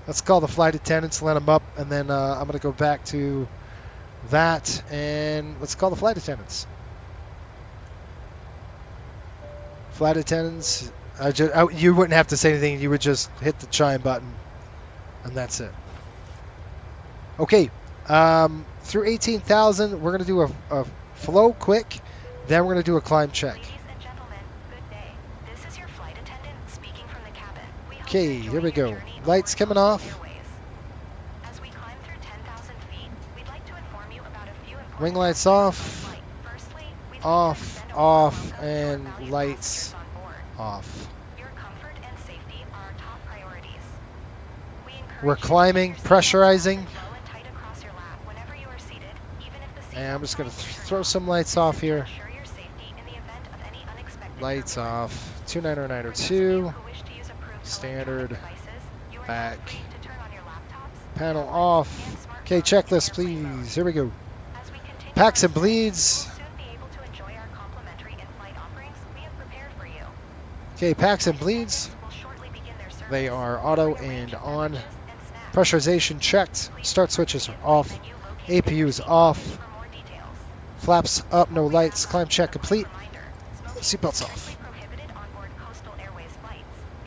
Let's call the flight attendants, let them up, and then I'm going to go back to that, and let's call the flight attendants. Flight attendants, you wouldn't have to say anything. You would just hit the chime button, and that's it. Okay, through 18,000, we're going to do a flow quick, then we're going to do a climb check. Okay, here we go. Lights coming off. Wing lights off. Off, off, and lights off. We're climbing, pressurizing. And I'm just going to throw some lights off here. Lights off. 290-2. Standard. Back. Panel off. Okay, checklist, please. Here we go. Packs and bleeds. Okay, packs and bleeds. They are auto and on. Pressurization checked. Start switches are off. APU is off. Flaps up, no lights. Climb check complete. Seatbelts off.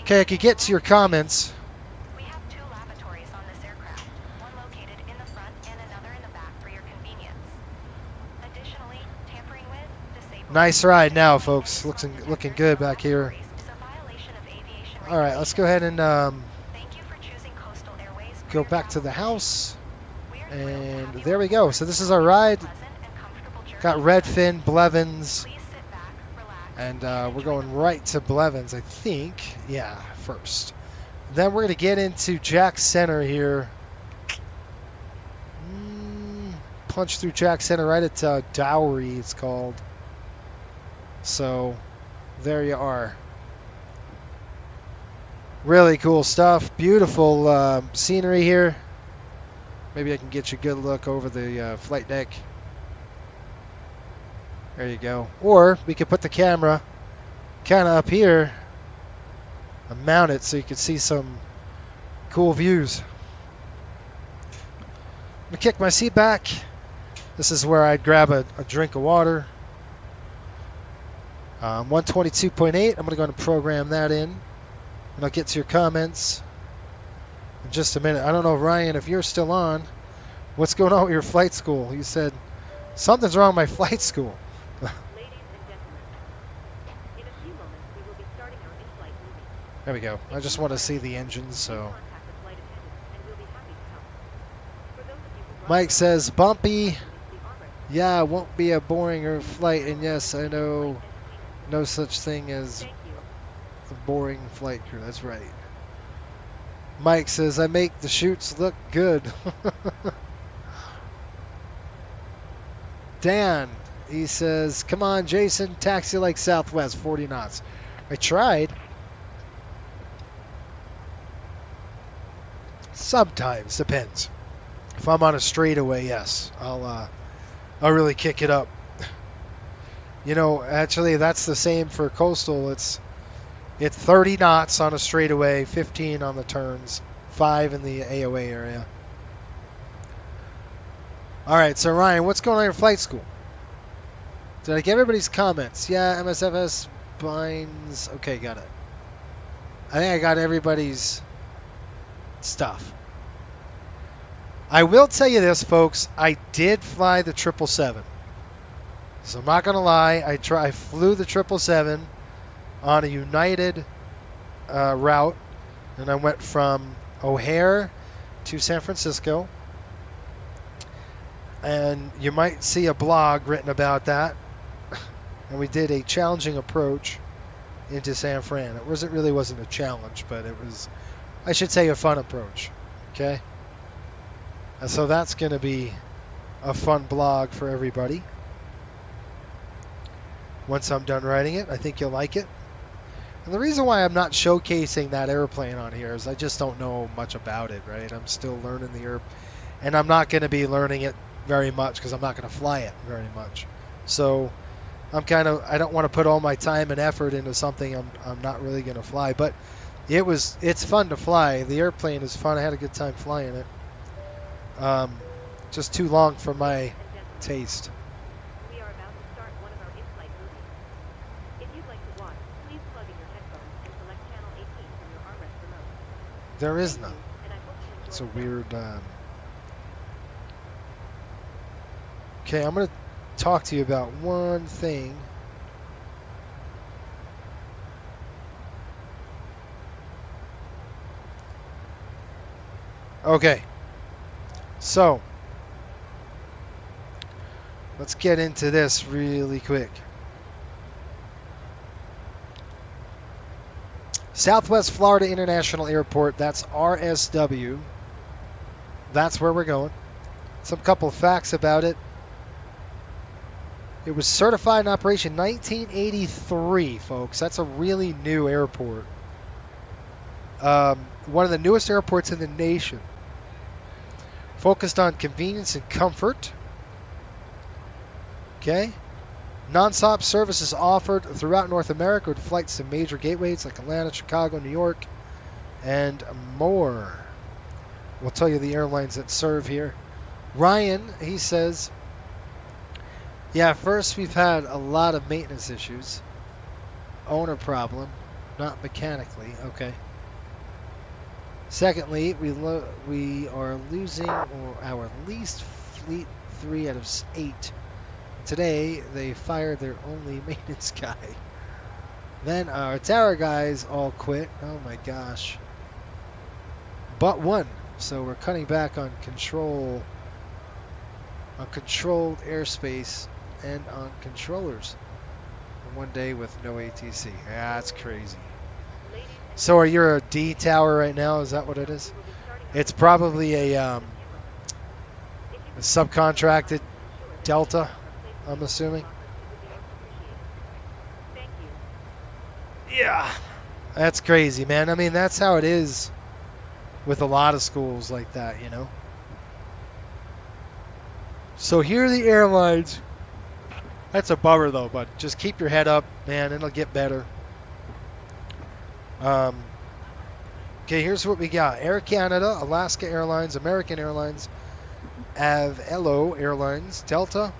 Okay, I could get to your comments. We have 2 lavatories on this aircraft, one located in the front and another in the back for your convenience. Additionally, tampering with, disabling... Nice ride now, folks. Looking good back here. All right, let's go ahead and go back to the house. And there we go. So this is our ride. Got Redfin, Blevins. And we're going right to Blevins, I think. Yeah, first. Then we're going to get into Jack Center here. Punch through Jack Center right at Dowry, it's called. So there you are. Really cool stuff. Beautiful scenery here. Maybe I can get you a good look over the flight deck. There you go. Or we could put the camera kind of up here and mount it so you can see some cool views. I'm going to kick my seat back. This is where I'd grab a drink of water. 122.8. I'm going to go and program that in. And I'll get to your comments. in just a minute. I don't know, Ryan, if you're still on. What's going on with your flight school? You said something's wrong with my flight school. Ladies and gentlemen, in a few moments we will be starting our in-flight movie. There we go. I just want to see the engines, so. Contact the flight attendants and we'll be happy to help. For those of you who Mike says, bumpy. the armrest, Yeah, it won't be a boring flight. And yes, I know no such thing as thank you. a boring flight crew. That's right. Mike says, I make the shoots look good. Dan, he says, come on, Jason, taxi like Southwest, 40 knots. I tried. Sometimes, depends. If I'm on a straightaway, yes, I'll really kick it up. You know, actually, that's the same for coastal. It's 30 knots on a straightaway, 15 on the turns, 5 in the AOA area. All right, so Ryan, what's going on in your flight school? Did I get everybody's comments? Yeah, MSFS binds. Okay, got it. I think I got everybody's stuff. I will tell you this, folks. I did fly the 777. So I'm not going to lie. I flew the 777 on a United route, and I went from O'Hare to San Francisco. And you might see a blog written about that. And we did a challenging approach into San Fran. It really wasn't a challenge, but it was, I should say, a fun approach. Okay? And so that's going to be a fun blog for everybody. Once I'm done writing it, I think you'll like it. And the reason why I'm not showcasing that airplane on here is I just don't know much about it, right? I'm still learning the airplane. And I'm not going to be learning it very much because I'm not going to fly it very much. So I don't want to put all my time and effort into something I'm not really going to fly. But it's fun to fly. The airplane is fun. I had a good time flying it. Just too long for my taste. We are about to start one of our in-flight movies. If you'd like to watch, please plug in your headphones and select channel 18 from your armrest remote. There is none. And I hope you enjoy It's a the weird. Okay, I'm going to talk to you about one thing. Okay. So, let's get into this really quick. Southwest Florida International Airport, that's RSW. That's where we're going. Some couple of facts about it. It was certified in operation 1983, folks. That's a really new airport. One of the newest airports in the nation. Focused on convenience and comfort. Okay. Non-stop services offered throughout North America with flights to major gateways like Atlanta, Chicago, New York, and more. We'll tell you the airlines that serve here. Ryan, he says, yeah, first we've had a lot of maintenance issues. Owner problem, not mechanically. Okay. Secondly, we are losing our least fleet 3 out of 8. Today, they fired their only maintenance guy. Then our tower guys all quit. Oh my gosh. But one. So we're cutting back on controlled airspace and on controllers. And one day with no ATC. Yeah, that's crazy. So are you a D tower right now? Is that what it is? It's probably a subcontracted Delta, I'm assuming. Yeah, that's crazy, man. I mean, that's how it is with a lot of schools like that, you know. So here are the airlines. That's a bummer, though, but just keep your head up, man. It'll get better. Okay, here's what we got. Air Canada, Alaska Airlines, American Airlines, Avelo Airlines, Delta,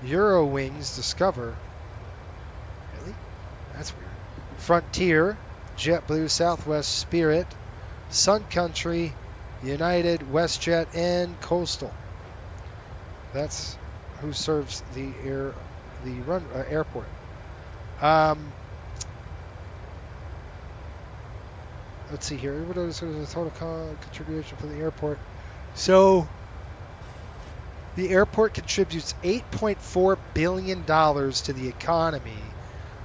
Eurowings, Discover. Really? That's weird. Frontier, JetBlue, Southwest, Spirit, Sun Country, United, WestJet, and Coastal. That's who serves the airport. Let's see here. What is the total contribution for the airport? So the airport contributes $8.4 billion to the economy,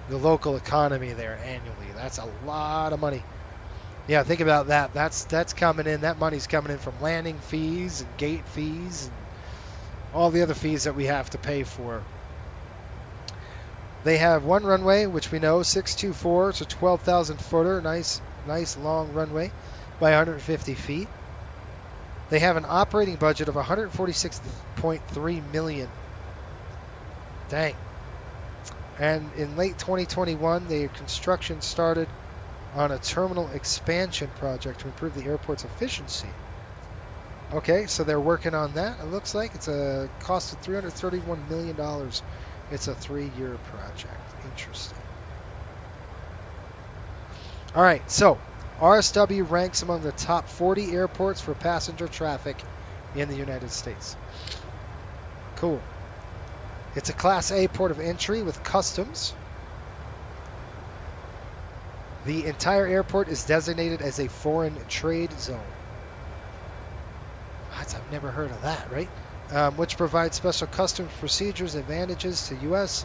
the local economy there annually. That's a lot of money. Yeah, think about that. That's coming in. That money's coming in from landing fees and gate fees and all the other fees that we have to pay for. They have one runway, which we know, 624. It's a 12,000 footer. Nice long runway by 150 feet. They have an operating budget of $146.3 million. Dang. And in late 2021, their construction started on a terminal expansion project to improve the airport's efficiency. Okay, so they're working on that. It looks like it's a cost of $331 million. It's a 3-year project. Interesting. All right, so RSW ranks among the top 40 airports for passenger traffic in the United States. Cool. It's a Class A port of entry with customs. The entire airport is designated as a foreign trade zone. I've never heard of that, right? Which provides special customs procedures, advantages to U.S.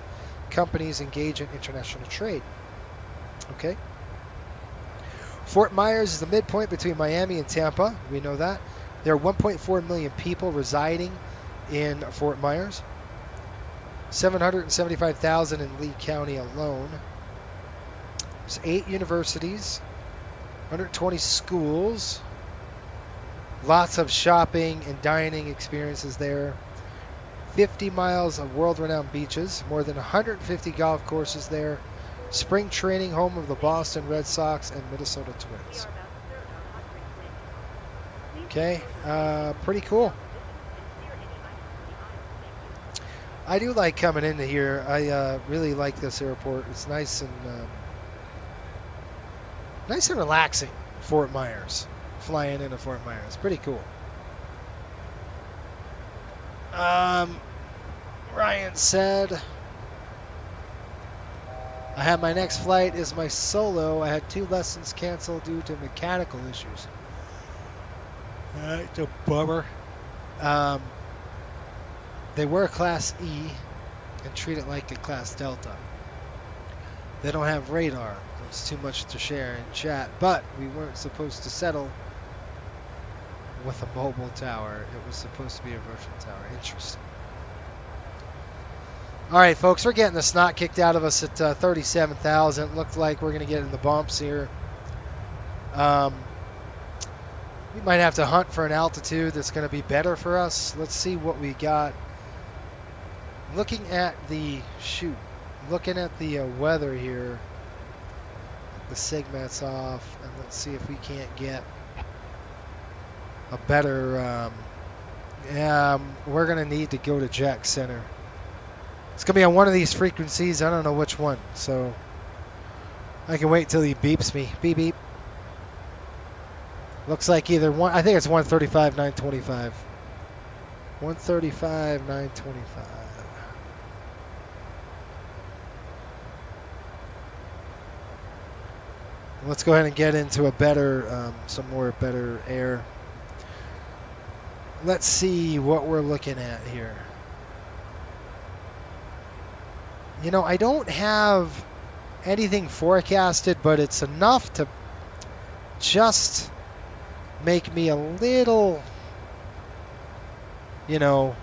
companies engaged in international trade. Okay. Fort Myers is the midpoint between Miami and Tampa. We know that. There are 1.4 million people residing in Fort Myers. 775,000 in Lee County alone. There's 8 universities, 120 schools, lots of shopping and dining experiences there. 50 miles of world-renowned beaches, more than 150 golf courses there. Spring training home of the Boston Red Sox and Minnesota Twins. Okay, pretty cool. I do like coming into here. I really like this airport. It's nice and relaxing. Fort Myers, flying into Fort Myers, pretty cool. Ryan said, I had my next flight is my solo. I had 2 lessons canceled due to mechanical issues. It's a bummer. They were a Class E and treat it like a Class Delta. They don't have radar. It's too much to share in chat. But we weren't supposed to settle with a mobile tower. It was supposed to be a virtual tower. Interesting. All right, folks, we're getting the snot kicked out of us at 37,000. Looked like we're going to get in the bumps here. We might have to hunt for an altitude that's going to be better for us. Let's see what we got. Looking at the weather here. The SIGMAT's off, and let's see if we can't get a better. We're going to need to go to Jack Center. It's going to be on one of these frequencies. I don't know which one, so I can wait till he beeps me. Beep, beep. Looks like either one. I think it's 135, 925. 135, 925. Let's go ahead and get into a better, some more better air. Let's see what we're looking at here. You know, I don't have anything forecasted, but it's enough to just make me a little, you know,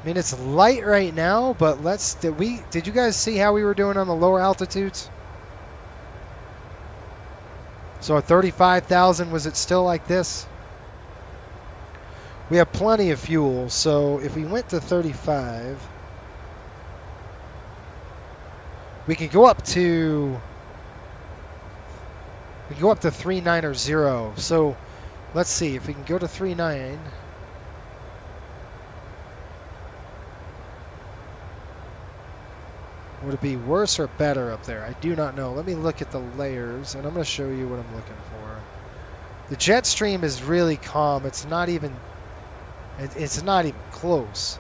I mean, it's light right now, but did you guys see how we were doing on the lower altitudes? So at 35,000, was it still like this? We have plenty of fuel, so if we went to 35, we can go up to 3900. So let's see if we can go to 39. Would it be worse or better up there? I do not know. Let me look at the layers, and I'm going to show you what I'm looking for. The jet stream is really calm. It's not even close.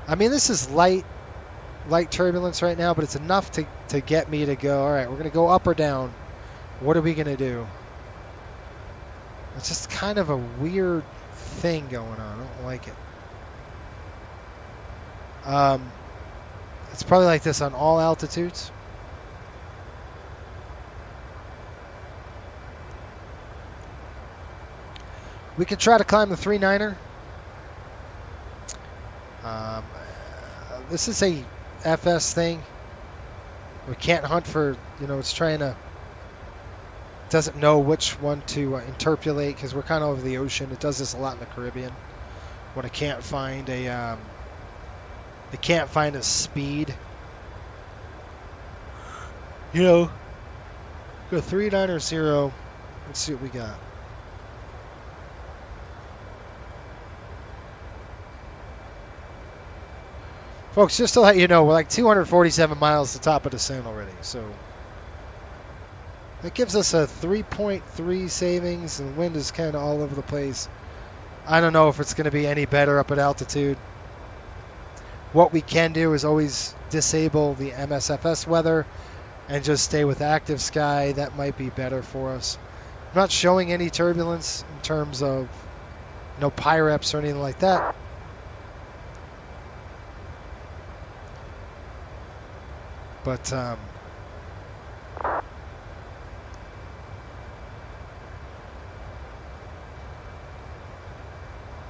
I mean, this is light turbulence right now, but it's enough to get me to go, all right, we're going to go up or down. What are we going to do? It's just kind of a weird thing going on. I don't like it. It's probably like this on all altitudes. We could try to climb the 39er. This is a FS thing. We can't hunt for, it's trying to, doesn't know which one to interpolate because we're kind of over the ocean. It does this a lot in the Caribbean when it can't find a speed. Go 390. Let's see what we got. Folks, just to let you know, we're like 247 miles to the top of the descent already, so that gives us a 3.3 savings, and the wind is kind of all over the place. I don't know if it's going to be any better up at altitude. What we can do is always disable the MSFS weather and just stay with active sky. That might be better for us. I'm not showing any turbulence in terms of no PIREPs or anything like that. But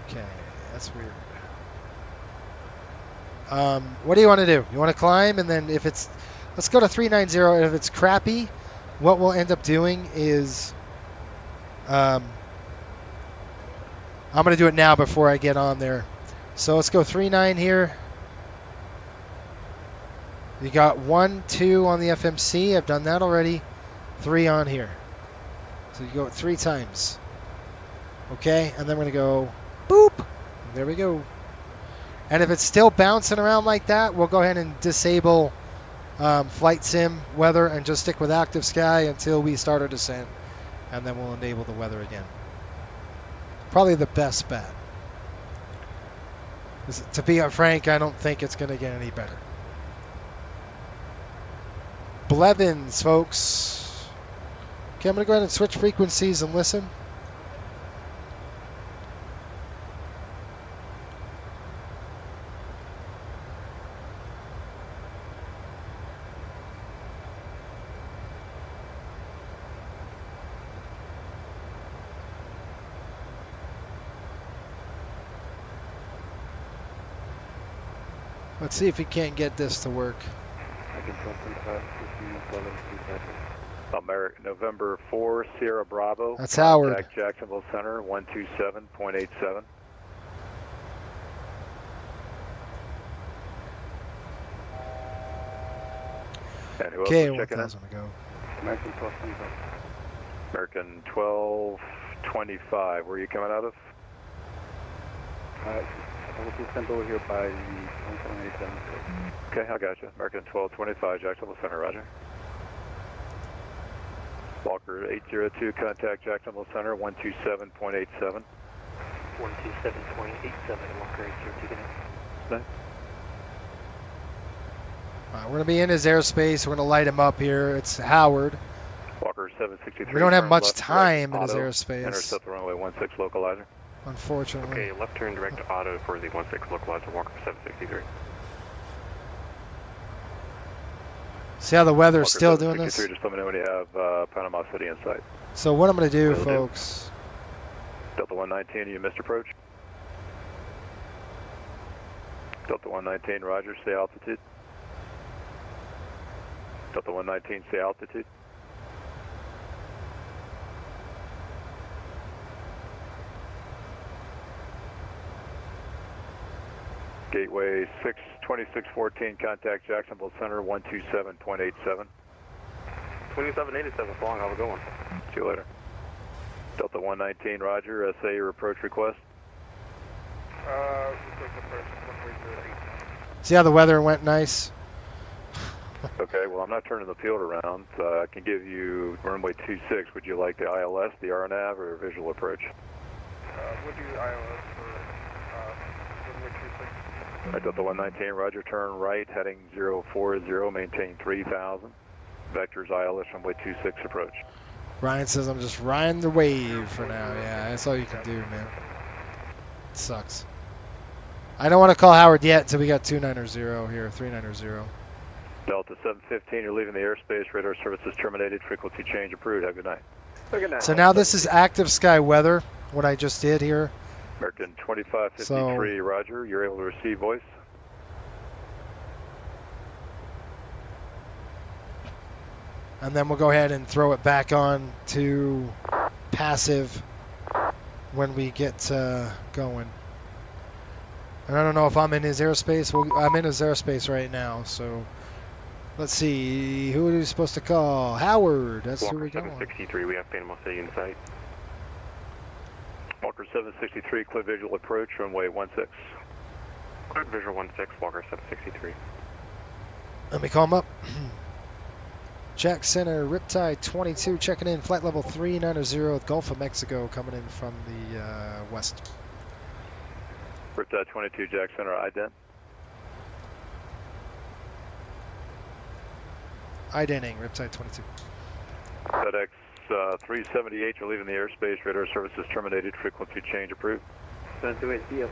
okay, that's weird. What do you want to do? You want to climb, and then if it's, let's go to 390. And if it's crappy, what we'll end up doing is, I'm going to do it now before I get on there. So let's go 39 here. You got 1, 2 on the FMC. I've done that already. 3 on here. So you go 3 times. Okay, and then we're going to go boop. There we go. And if it's still bouncing around like that, we'll go ahead and disable flight sim weather and just stick with active sky until we start our descent. And then we'll enable the weather again. Probably the best bet. To be frank, I don't think it's going to get any better. Blevins, folks. Okay, I'm going to go ahead and switch frequencies and listen. Let's see if we can't get this to work. November 4, Sierra Bravo. That's Howard. Contact Jacksonville Center, 127.87. And who Okay, else is checking in? 1,000 to go. American 1225. American 1225. Where are you coming out of? I will be sent over here by the 1787. Okay, I got you. American 1225, Jacksonville Center, roger. Walker 802, contact Jacksonville Center, 127.87. 127.87, Walker 802, get in. Nice. All right, we're going to be in his airspace. We're going to light him up here. It's Howard. Walker 763. We don't have turn much left, time in his auto, airspace, intercept the runway 16 localizer. unfortunately. Okay, left turn direct auto for the 16 localizer, Walker 763. See how the weather's Walker still doing this? 763, just let me know when you have Panama City in sight. So what I'm going to do, Will do. folks, Delta 119, you missed approach. Delta 119, roger, stay altitude. Delta 119, stay altitude. Gateway 62614, contact Jacksonville Center, 127.87. 2787, flying, how's it going? See you later. Delta 119, roger, SA your approach request. see how the weather went nice? Okay, well, I'm not turning the field around. I can give you runway 26. Would you like the ILS, the RNAV, or visual approach? We'll do ILS for runway 26. Delta 119, roger, turn right, heading 040, maintain 3,000. Vectors ILS, runway 26 approach. Ryan says I'm just riding the wave for now. Yeah, that's all you can do, man. It sucks. I don't want to call Howard yet until we got 290 here, 390. Delta 715, you're leaving the airspace. Radar services terminated. Frequency change approved. Have a good night. Good night. So now this is active sky weather, what I just did here. American 2553, roger. You're able to receive voice. And then we'll go ahead and throw it back on to passive when we get going. And I don't know if I'm in his airspace. I'm in his airspace right now, so let's see. Who are we supposed to call? Howard. That's Walker who we're going. 763, we have Panama City in sight. Walker 763, clear visual approach, runway 16. Cleared visual 16, Walker 763. Let me call him up. Jack Center, Riptide 22, checking in, flight level 390, Gulf of Mexico, coming in from the west. Riptide 22, Jack Center, ident. Identing, Riptide 22. FedEx 378, you're leaving the airspace. Radar services terminated. Frequency change approved. 728, see you.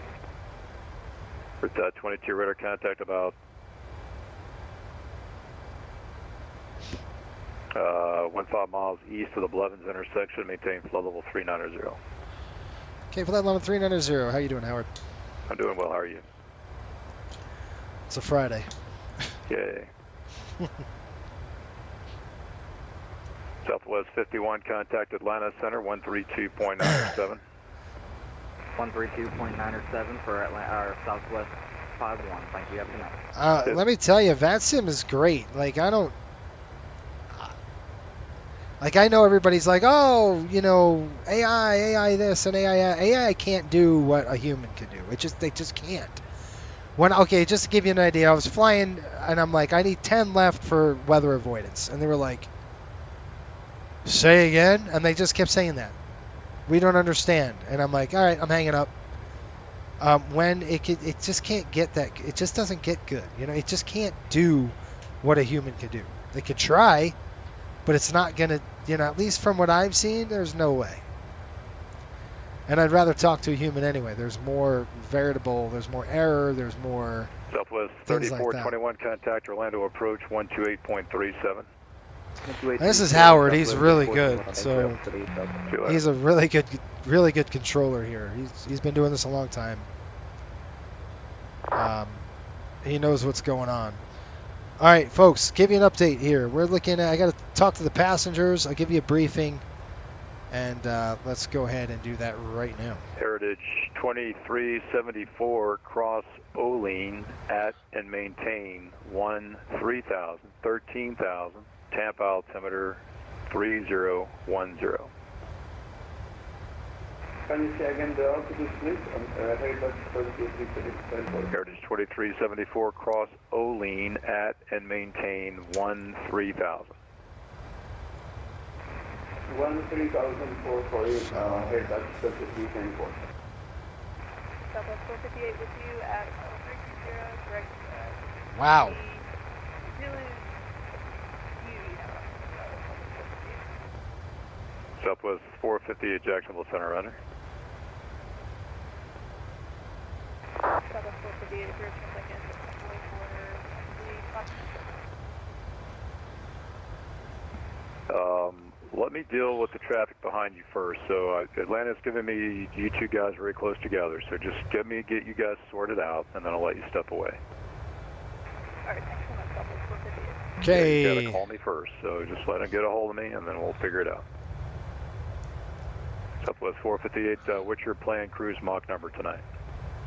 Riptide 22, radar contact about 15 miles east of the Blevins intersection. Maintain flood level 390. Okay, flight level 390, how you doing, Howard? I'm doing well. How are you? It's a Friday. Yay. Southwest 51, contact Atlanta Center, 132.97. 132.97 for Atlanta, Southwest 51. Thank you. Have a good night. Let me tell you, VATSIM is great. Like, I know everybody's like, oh, you know, AI this and AI can't do what a human can do. They just can't. Okay, just to give you an idea, I was flying and I'm like, I need 10 left for weather avoidance, and they were like, say again, and they just kept saying that. We don't understand, and I'm like, all right, I'm hanging up. When it just can't get that, it just doesn't get good. You know, it just can't do what a human can do. They could try, but it's not gonna. You know, at least from what I've seen, there's no way. And I'd rather talk to a human anyway. There's more variable, there's more error, there's more. Southwest 3421, contact Orlando approach 128.37. This is Howard. He's really good. So he's a really good controller here. He's been doing this a long time. He knows what's going on. All right, folks, give you an update here. We're looking at. I got to talk to the passengers. I'll give you a briefing, and let's go ahead and do that right now. Heritage 2374, cross Olean at and maintain 13,000, 13,000. Tampa altimeter 3010. Can you say again the altitude, please? Heritage 2374, cross Olean at and maintain 13,000. 13,000 for Heritage 2374. Southwest 458 with you at 320, correct. Wow. Southwest 458, Jacksonville Center, runner. Southwest 458, 0 seconds, Let me deal with the traffic behind you first. So Atlanta's giving me you two guys very close together. So just get you guys sorted out, and then I'll let you step away. Alright, thanks so much, Southwest 458. Okay. You gotta call me first. So just let them get a hold of me, and then we'll figure it out. Southwest 458, what's your planned cruise Mach number tonight?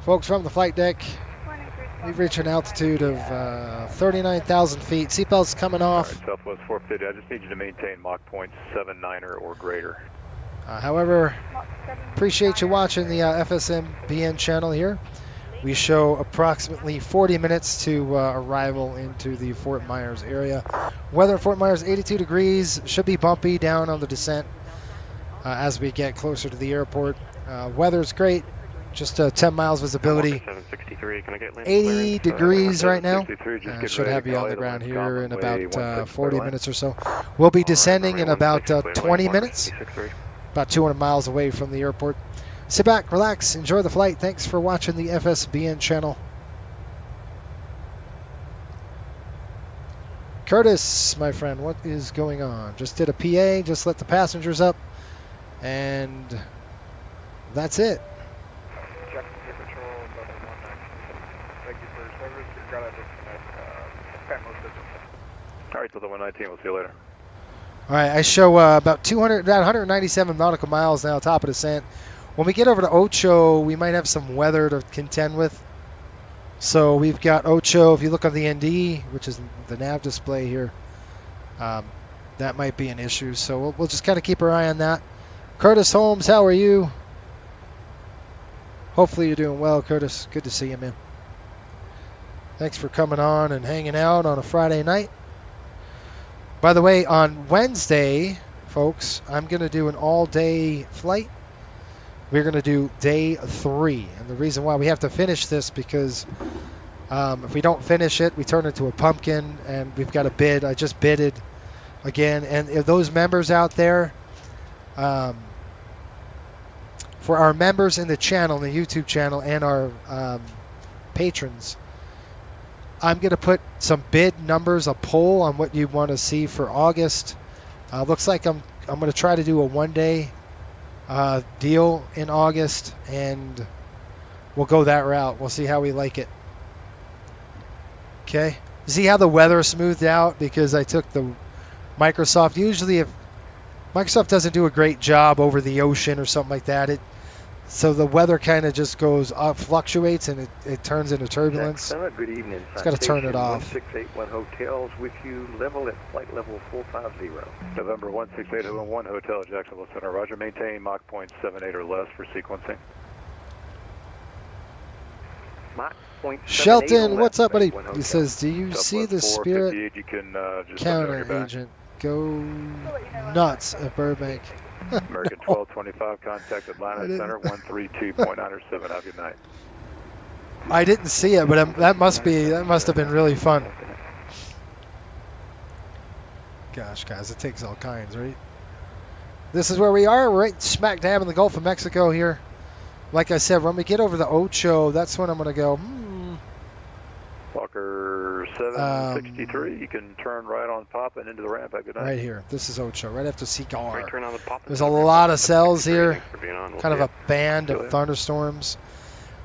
Folks, from the flight deck, we've reached an altitude of 39,000 feet. Seatbelts coming off. All right, Southwest 450, I just need you to maintain Mach points 79er or greater. However, appreciate you watching the FSBN channel here. We show approximately 40 minutes to arrival into the Fort Myers area. Weather in Fort Myers, 82 degrees. Should be bumpy down on the descent as we get closer to the airport. Weather's great. Just 10 miles visibility. 80 degrees right now. Should have you on the ground here in about 40 minutes or so. We'll be descending in about 20 minutes. About 200 miles away from the airport. Sit back, relax, enjoy the flight. Thanks for watching the FSBN channel. Curtis, my friend, what is going on? Just did a PA, just let the passengers up, and that's it. Check the control level 119. Thank you for your service. You've got to disconnect Pat most business. All right, so the 119. We'll see you later. All right, I show about 197 nautical miles now, top of descent. When we get over to Ocho, we might have some weather to contend with. So we've got Ocho. If you look on the ND, which is the nav display here, that might be an issue. So we'll just kind of keep our eye on that. Curtis Holmes, how are you? Hopefully you're doing well, Curtis. Good to see you, man. Thanks for coming on and hanging out on a Friday night. By the way, on Wednesday, folks, I'm going to do an all-day flight. We're going to do day 3. And the reason why we have to finish this because if we don't finish it, we turn into a pumpkin, and we've got a bid. I just bidded again. And if those members out there, for our members in the channel, the YouTube channel, and our patrons, I'm going to put some bid numbers, a poll on what you want to see for August. Looks like I'm going to try to do a one-day deal in August, and we'll go that route. We'll see how we like it. Okay. See how the weather smoothed out because I took the Microsoft. Usually if Microsoft doesn't do a great job over the ocean or something like that, so the weather kind of just goes up, fluctuates, and it turns into turbulence. Good evening. It's got to turn it off. 1681 hotels with you, level at flight level 450. November 16801 Hotel Jacksonville Center. Roger. Maintain Mach 0.78 or less for sequencing. Mach 0.78 Shelton, what's up, buddy? Hotel. He says, do you see the Spirit You can just counter agent go nuts at Burbank? American 1225, contact Atlanta Center 132.97. Have a good night. I didn't see it, but that must have been really fun. Gosh, guys, it takes all kinds, right? This is where we are. We're right smack dab in the Gulf of Mexico here. Like I said, when we get over the Ocho, that's when I'm going to go, Walker 763, you can turn right on Pop and into the ramp. Have a good night. Right here. This is Ocho, right after Cigar. Turn on the Pop. There's a lot of cells here, We'll kind of a band of thunderstorms.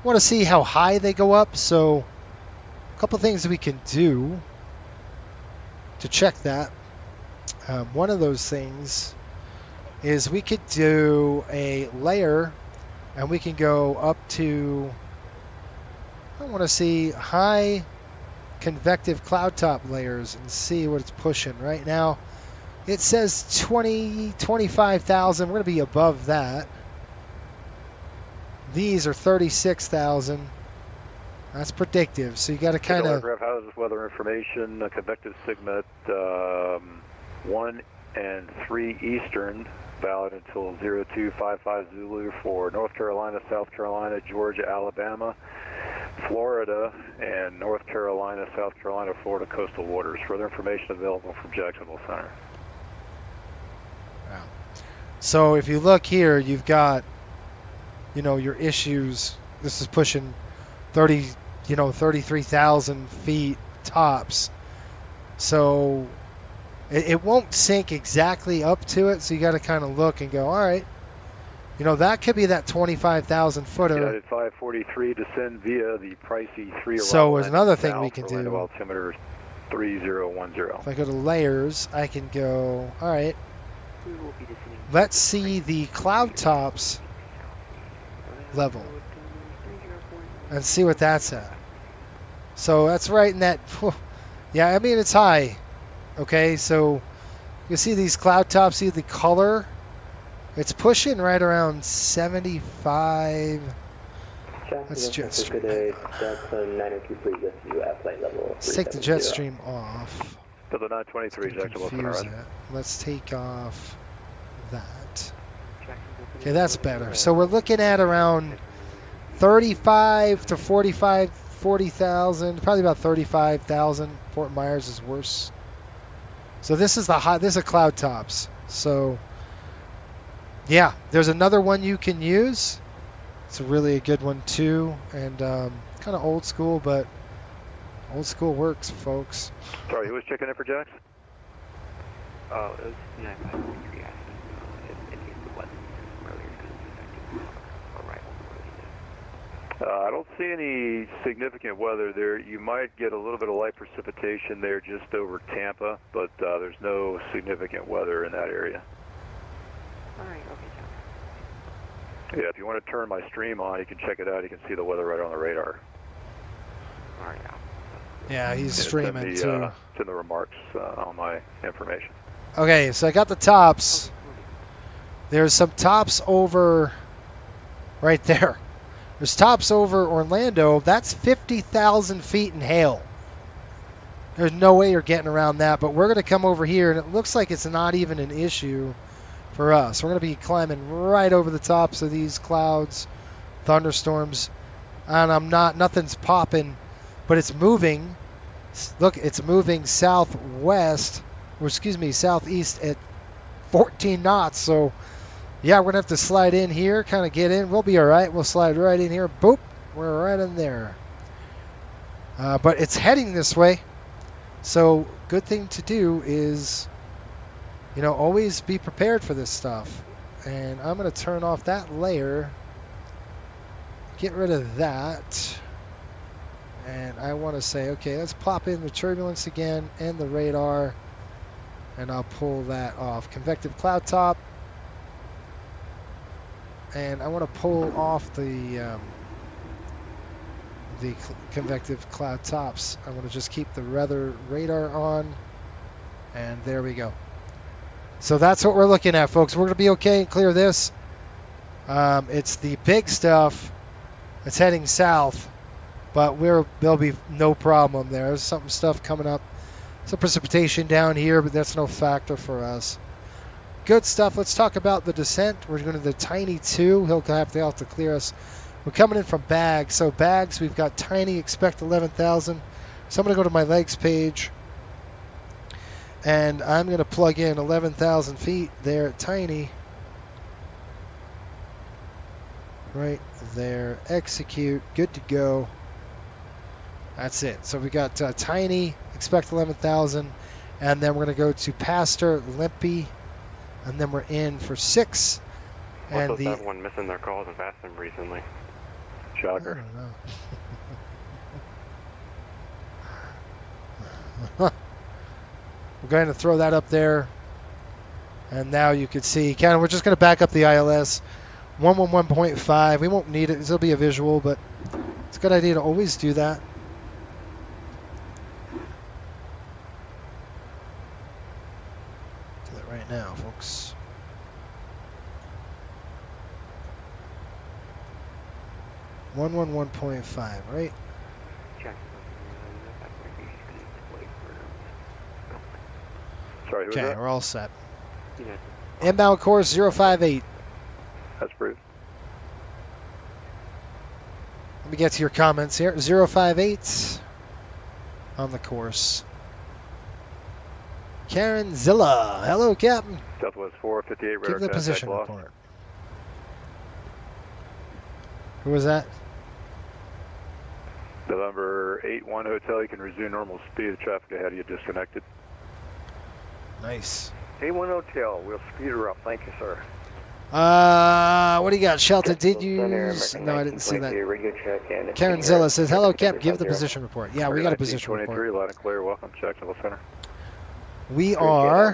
I want to see how high they go up, so a couple things we can do to check that. One of those things is we could do a layer, and we can go up to, I want to see high convective cloud top layers and see what it's pushing. Right now it says 25,000. We're going to be above that. These are 36,000. That's predictive, so you got to kind of houses weather information, convective sigma 1 and 3 Eastern, valid until 0255 Zulu for North Carolina, South Carolina, Georgia, Alabama, Florida, and North Carolina, South Carolina, Florida coastal waters. Further information available from Jacksonville Center. Wow. So if you look here, you've got, your issues. This is pushing 33,000 feet tops. So it won't sink exactly up to it, so you got to kind of look and go, all right, that could be that 25,000 footer. United 543 descend via the pricey 3. So there's another thing we can do. Altimeter 3010. If I go to layers, I can go, all right, let's see the cloud tops level and see what that's at. So that's right in that, yeah, I mean, it's high. Okay, so you see these cloud tops, see the color? It's pushing right around 75. That's jet stream. Let's take the jet stream off. To the 923, Jacksonville Center. Confuse it. Let's take off that. Okay, that's better. So we're looking at around 35 to 40,000, probably about 35,000. Fort Myers is worse. So this is this is cloud tops. So yeah, there's another one you can use. It's really a good one too, and kind of old school, but old school works, folks. Sorry, who was checking in for Jax? Oh, it was 9543. It needs the weather earlier or right I don't see any significant weather there. You might get a little bit of light precipitation there just over Tampa, but there's no significant weather in that area. All right, okay, John. Yeah, if you want to turn my stream on, you can check it out. You can see the weather right on the radar. All right, now. Yeah, he's streaming too. It's in the remarks on my information. Okay, so I got the tops. There's some tops over right there. There's tops over Orlando. That's 50,000 feet in hail. There's no way you're getting around that, but we're going to come over here, and it looks like it's not even an issue for us. We're going to be climbing right over the tops of these clouds, thunderstorms, and nothing's popping, but it's moving. Look, it's moving southeast at 14 knots. So, yeah, we're going to have to slide in here, kind of get in. We'll be all right. We'll slide right in here. Boop. We're right in there. But it's heading this way. So, good thing to do is, always be prepared for this stuff. And I'm going to turn off that layer. Get rid of that. And I want to say, okay, let's pop in the turbulence again and the radar. And I'll pull that off. Convective cloud top. And I want to pull off the convective cloud tops. I want to just keep the weather radar on. And there we go. So that's what we're looking at, folks. We're going to be okay and clear this. It's the big stuff that's heading south. But there'll be no problem there. There's some stuff coming up. Some precipitation down here, but that's no factor for us. Good stuff. Let's talk about the descent. We're going to the Tiny 2. He'll have to clear us. We're coming in from Bags. So Bags, we've got Tiny, expect 11,000. So I'm going to go to my legs page. And I'm going to plug in 11,000 feet there at Tiny. Right there. Execute. Good to go. That's it. So we got Tiny, expect 11,000. And then we're going to go to Pastor, Limpy. And then we're in for 6. And everyone missing their calls in Faston recently. Shocker. I don't know. We're going to throw that up there. And now you can see, we're just going to back up the ILS. 111.5. We won't need it. This will be a visual, but it's a good idea to always do that. Do that right now, folks. .5, right? Sorry, who was Okay, that? we're all set. Inbound course 058. That's approved. Let me get to your comments here. 058 on the course. Karen Zilla. Hello, Captain. Southwest 458 radar Give the contact position lost. report. Who was that? November 81 Hotel, you can resume normal speed. The traffic ahead of you disconnected. Nice. A1 Hotel, we'll speed her up. Thank you, sir. What do you got? Shelton, did you use... No, I didn't see that. Karen Zilla says, hello, Cap. Give the position report. Yeah, we got a position report. 23, loud and clear. Welcome, Jacksonville Center. We are...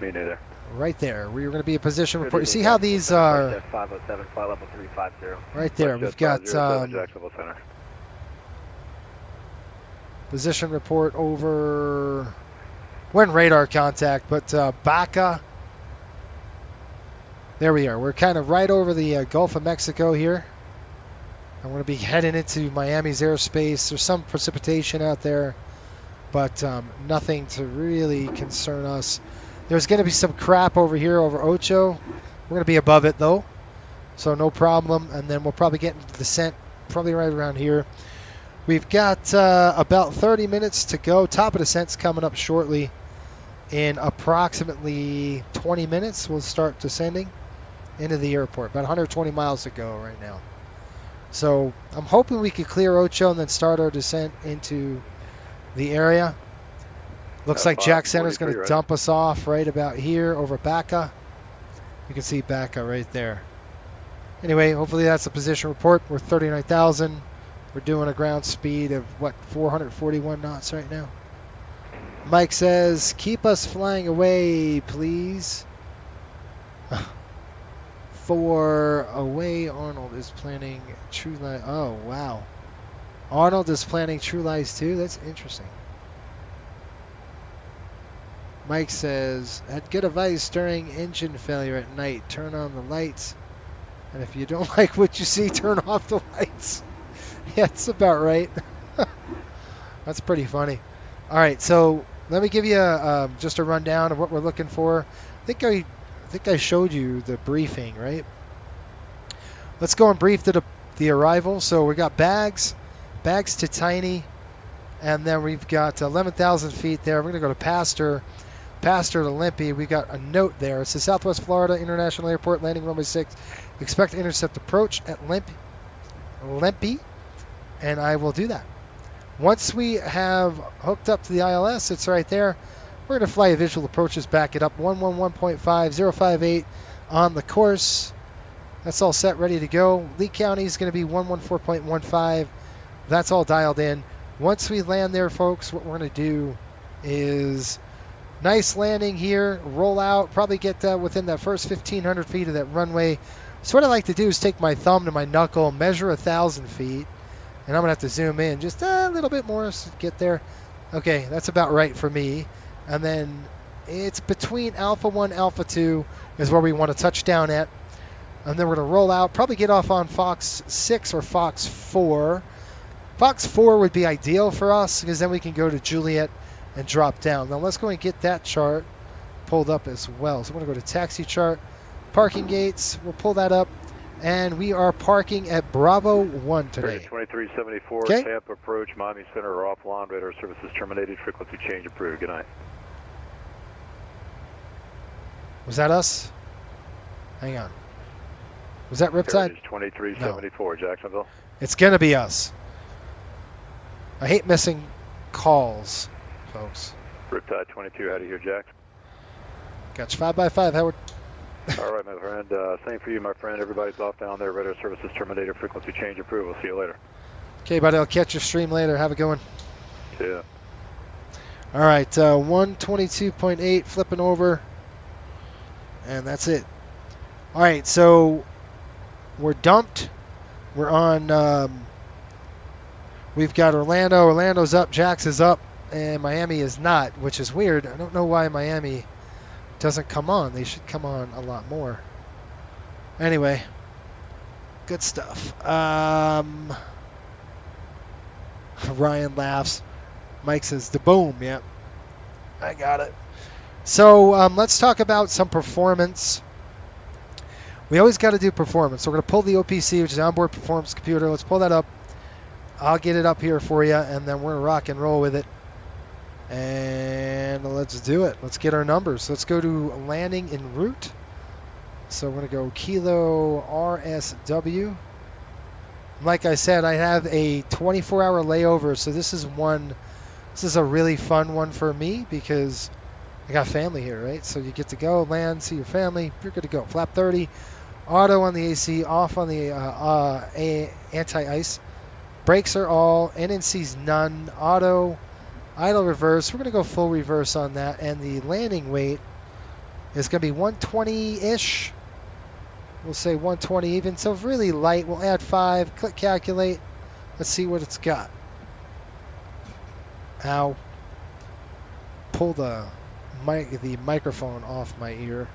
Me neither. Right there. We're going to be a position report. You see how these are... 507, flight level 350. Right there. We've got... Jacksonville Center. Position report over... We're in radar contact, but Baca... There we are. We're kind of right over the Gulf of Mexico here. I'm going to be heading into Miami's airspace. There's some precipitation out there, but nothing to really concern us. There's going to be some crap over here over Ocho. We're going to be above it, though, so no problem. And then we'll probably get into descent probably right around here. We've got about 30 minutes to go. Top of descent's coming up shortly. In approximately 20 minutes, we'll start descending into the airport. About 120 miles to go right now. So I'm hoping we could clear Ocho and then start our descent into the area. Looks like Jack Center's going to dump us off right about here over Baca. You can see Baca right there. Anyway, hopefully that's a position report. We're 39,000. We're doing a ground speed of, 441 knots right now. Mike says, keep us flying away, please. For away, Arnold is planning True Lies. Oh, wow. Arnold is planning True Lies too? That's interesting. Mike says, at good advice during engine failure at night, turn on the lights. And if you don't like what you see, turn off the lights. Yeah, that's about right. That's pretty funny. All right, so let me give you just a rundown of what we're looking for. I think I showed you the briefing, right? Let's go and brief the arrival. So we got bags to Tiny, and then we've got 11,000 feet there. We're going to go to Pastor to Limpy. We got a note there. It says Southwest Florida International Airport, landing runway 6. Expect to intercept approach at Limpy, and I will do that. Once we have hooked up to the ILS, it's right there. We're going to fly a visual approaches, back it up 111.5, 058 on the course. That's all set, ready to go. Lee County is going to be 114.15. That's all dialed in. Once we land there, folks, what we're going to do is nice landing here, roll out, probably get within that first 1,500 feet of that runway. So what I like to do is take my thumb to my knuckle, measure 1,000 feet, and I'm going to have to zoom in just a little bit more to get there. Okay, that's about right for me. And then it's between Alpha 1, Alpha 2 is where we want to touch down at. And then we're going to roll out, probably get off on Fox 6 or Fox 4. Fox 4 would be ideal for us because then we can go to Juliet and drop down. Now let's go and get that chart pulled up as well. So I'm going to go to taxi chart, parking gates. We'll pull that up. And we are parking at Bravo 1 today. 2374, okay. Tampa approach, Miami Center are offline. Radar services terminated. Frequency change approved. Good night. Was that us? Hang on. Was that Riptide? 2374, no. Jacksonville. It's going to be us. I hate missing calls, folks. Riptide 22, out of here, Jack. Gotcha. 5x5, Howard. All right, my friend. Same for you, my friend. Everybody's off down there. Radar services terminated. Frequency change approved. We'll see you later. Okay, buddy. I'll catch your stream later. Have a good one. Yeah. All right. 122.8 flipping over. And that's it. All right. So we're dumped. We're on. We've got Orlando. Orlando's up. Jax is up. And Miami is not, which is weird. I don't know why Miami doesn't come on. They should come on a lot more. Anyway, good stuff. Ryan laughs. Mike says the boom. Yep, I got it. So let's talk about some performance. We always got to do performance. So we're going to pull the OPC, which is onboard performance computer. Let's pull that up. I'll get it up here for you, and then we're going to rock and roll with it. And let's do it. Let's get our numbers. Let's go to landing en route. So we're going to go Kilo RSW. Like I said, I have a 24-hour layover, so this is a really fun one for me because I got family here, right? So you get to go, land, see your family, you're good to go. Flap 30, auto on the AC, off on the anti-ice. Brakes are all, NNC's none, auto, idle reverse. We're going to go full reverse on that, and the landing weight is going to be 120-ish. We'll say 120 even, so really light. We'll add 5, click calculate. Let's see what it's got. Ow. Pull the microphone off my ear.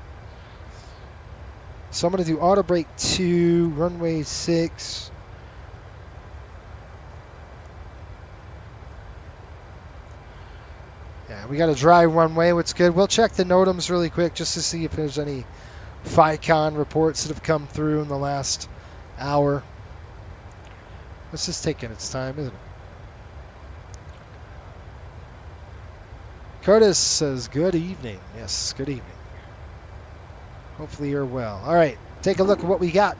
So I'm going to do auto brake 2, runway 6. Yeah, we got a dry runway, what's good. We'll check the NOTAMs really quick just to see if there's any FICON reports that have come through in the last hour. This is taking its time, isn't it? Curtis says, good evening. Yes, good evening. Hopefully you're well. All right, take a look at what we got.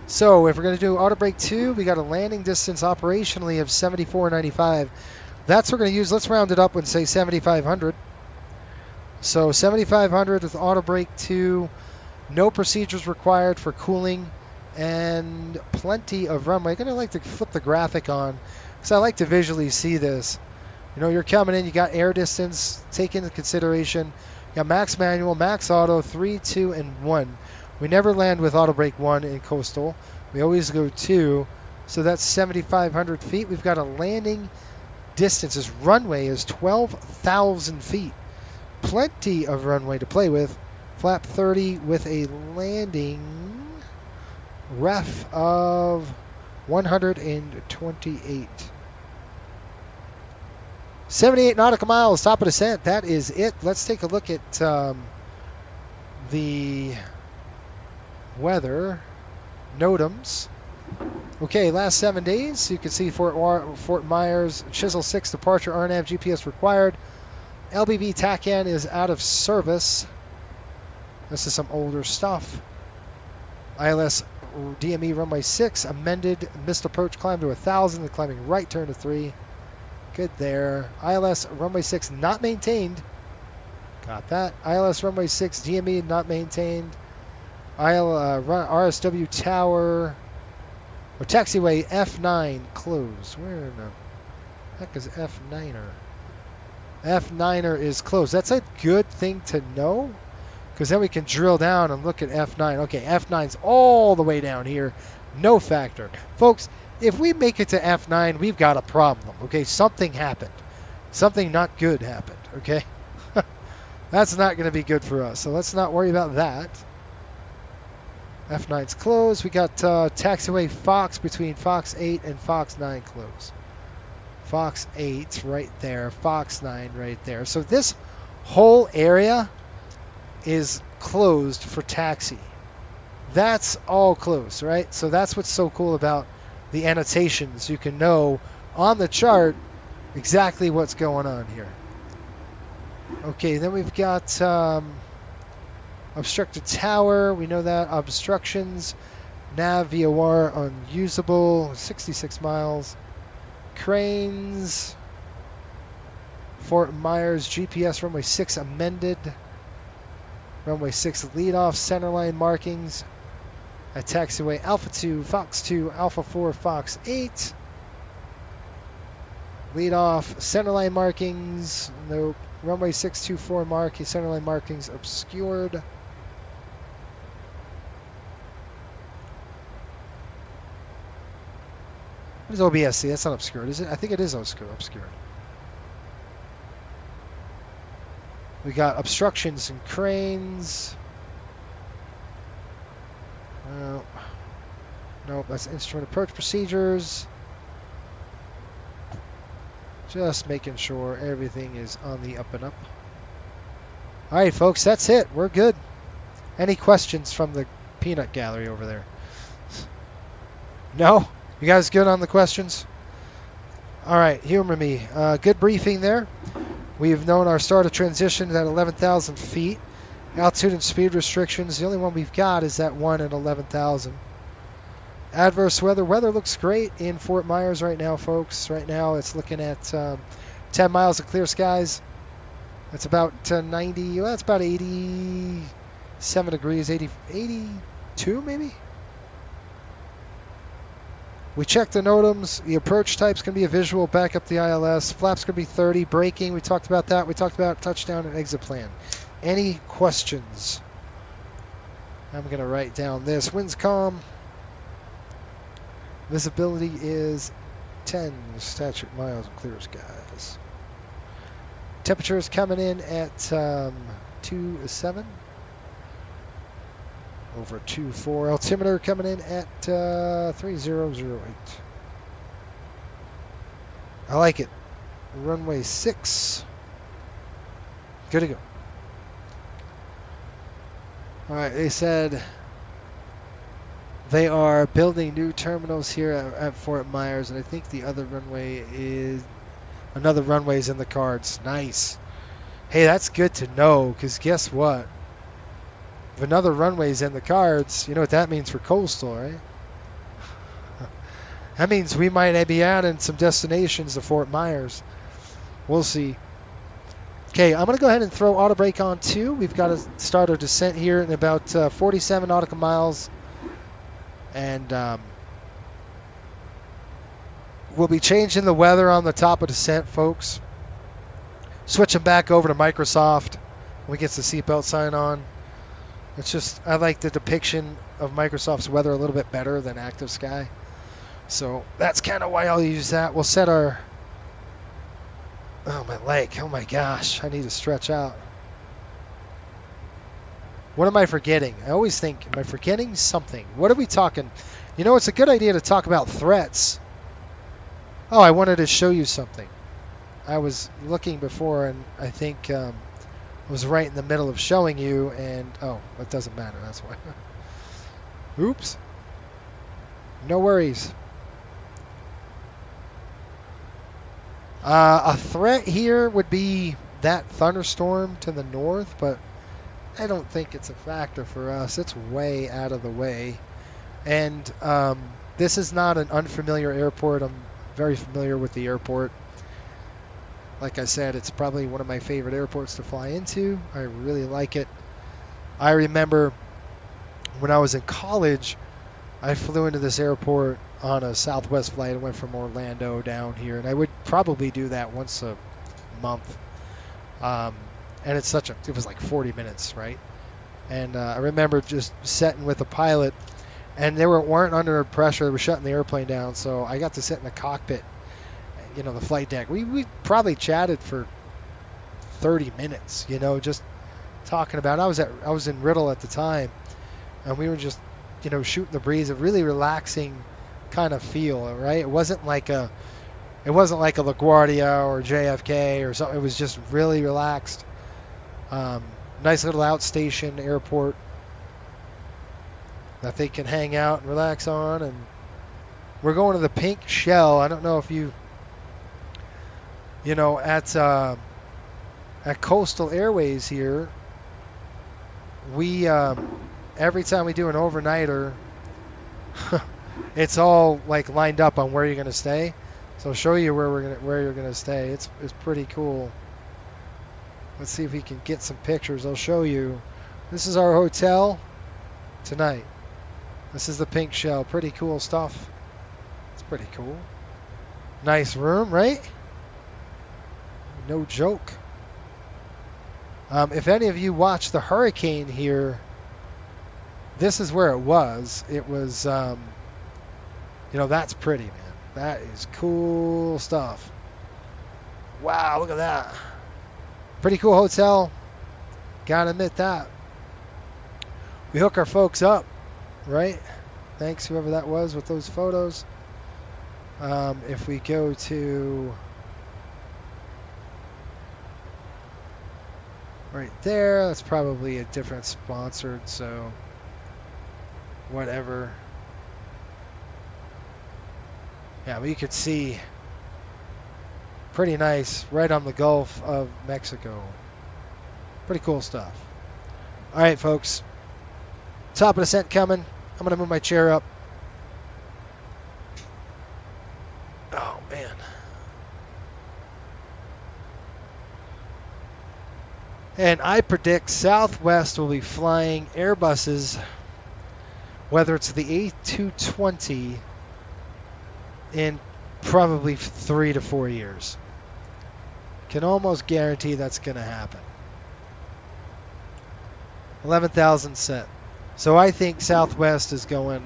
So if we're going to do auto brake 2, we got a landing distance operationally of 74.95. That's what we're going to use. Let's round it up and say 7,500. So 7,500 with auto brake 2. No procedures required for cooling and plenty of runway. I'm going to like to flip the graphic on because I like to visually see this. You know, you're coming in, you got air distance, take into consideration. You got max manual, max auto, 3, 2, and 1. We never land with auto brake 1 in coastal. We always go 2. So that's 7,500 feet. We've got a landing distance. This runway is 12,000 feet. Plenty of runway to play with. Flap 30 with a landing ref of 128. 78 nautical miles, top of descent. That is it. Let's take a look at the weather NOTAMs. Okay, last 7 days. You can see Fort Myers, Chisel 6 departure, RNAV GPS required. LBV TACAN is out of service. This is some older stuff. ILS DME runway 6 amended. Missed approach climb to 1,000. The climbing right turn to 3. Good there. ILS runway 6 not maintained. Got that. ILS runway 6 DME not maintained. RSW tower or taxiway F9 closed. Where in the heck is F9er? F9er is closed. That's a good thing to know because then we can drill down and look at F9. Okay, F9's all the way down here. No factor. Folks, if we make it to F9, we've got a problem. Okay, something happened. Something not good happened. Okay, that's not going to be good for us. So let's not worry about that. F9's closed. We got taxiway Fox between Fox 8 and Fox 9 closed. Fox 8 right there. Fox 9 right there. So this whole area is closed for taxi. That's all closed, right? So that's what's so cool about the annotations. You can know on the chart exactly what's going on here. Okay, then we've got obstructed tower. We know that. Obstructions. Nav VOR unusable. 66 miles. Cranes. Fort Myers GPS runway 6 amended. Runway 6 lead off centerline markings. At taxiway Alpha 2, Fox 2, Alpha 4, Fox 8. Lead off centerline markings. Nope. Runway 624 marking. Centerline markings obscured. What is OBSC? That's not obscured, is it? I think it is obscured. We got obstructions and cranes. Nope, that's instrument approach procedures. Just making sure everything is on the up and up. All right, folks, that's it. We're good. Any questions from the peanut gallery over there? No? You guys good on the questions? All right, humor me. Good briefing there. We've known our start of transition at 11,000 feet. Altitude and speed restrictions. The only one we've got is that one at 11,000. Adverse weather. Weather looks great in Fort Myers right now, folks. Right now it's looking at 10 miles of clear skies. That's about 90, well, that's about 87 degrees, 82 maybe? We checked the NOTAMs. The approach type's going to be a visual, back up the ILS. Flaps going to be 30. Braking, we talked about that. We talked about touchdown and exit plan. Any questions? I'm going to write down this. Winds calm. Visibility is 10 statute miles of clear skies. Temperatures coming in at 2.7 over 2.4. Altimeter coming in at 3008. I like it. runway 6. Good to go. All right, they said they are building new terminals here at Fort Myers, and I think the other runway is another runway's in the cards. Nice. Hey, that's good to know, because guess what? If another runway's in the cards, you know what that means for Coastal, right? That means we might be adding some destinations to Fort Myers. We'll see. Okay, I'm going to go ahead and throw auto brake on 2. We've got to start our descent here in about 47 nautical miles. And we'll be changing the weather on the top of descent, folks. Switching back over to Microsoft when we get the seatbelt sign on. It's just, I like the depiction of Microsoft's weather a little bit better than Active Sky. So that's kind of why I'll use that. We'll set our... Oh, my leg. Oh, my gosh. I need to stretch out. What am I forgetting? I always think, am I forgetting something? What are we talking? You know, it's a good idea to talk about threats. Oh, I wanted to show you something. I was looking before, and I think was right in the middle of showing you, and oh, it doesn't matter. That's why. Oops. No worries. A threat here would be that thunderstorm to the north, but I don't think it's a factor for us. It's way out of the way. And this is not an unfamiliar airport. I'm very familiar with the airport. Like I said, it's probably one of my favorite airports to fly into. I really like it. I remember when I was in college, I flew into this airport on a Southwest flight. I went from Orlando down here, and I would probably do that once a month. And it's it was like 40 minutes, right? And I remember just sitting with a pilot, and they weren't under pressure. They were shutting the airplane down, so I got to sit in the cockpit, you know, the flight deck. We probably chatted for 30 minutes, you know, just talking about. I was in Riddle at the time, and we were just, you know, shooting the breeze. A really relaxing kind of feel, right? It wasn't like a LaGuardia or JFK or something. It was just really relaxed. Nice little outstation airport that they can hang out and relax on. And we're going to the Pink Shell. I don't know if you know, at Coastal Airways here, we every time we do an overnighter, it's all like lined up on where you're going to stay. So I'll show you where you're gonna stay. It's pretty cool. Let's see if we can get some pictures. I'll show you. This is our hotel tonight. This is the Pink Shell. Pretty cool stuff. It's pretty cool. Nice room, right? No joke. If any of you watched the hurricane here, this is where it was. It was, you know, that's pretty, man. That is cool stuff. Wow, look at that. Pretty cool hotel. Gotta admit that. We hook our folks up, right? Thanks, whoever that was with those photos. If we go to right there, that's probably a different sponsored, so whatever. Yeah, but you could see pretty nice right on the Gulf of Mexico. Pretty cool stuff. All right, folks. Top of descent coming. I'm going to move my chair up. Oh, man. And I predict Southwest will be flying Airbuses, whether it's the A220, in probably 3 to 4 years. Can almost guarantee that's going to happen. 11,000 set. So I think Southwest is going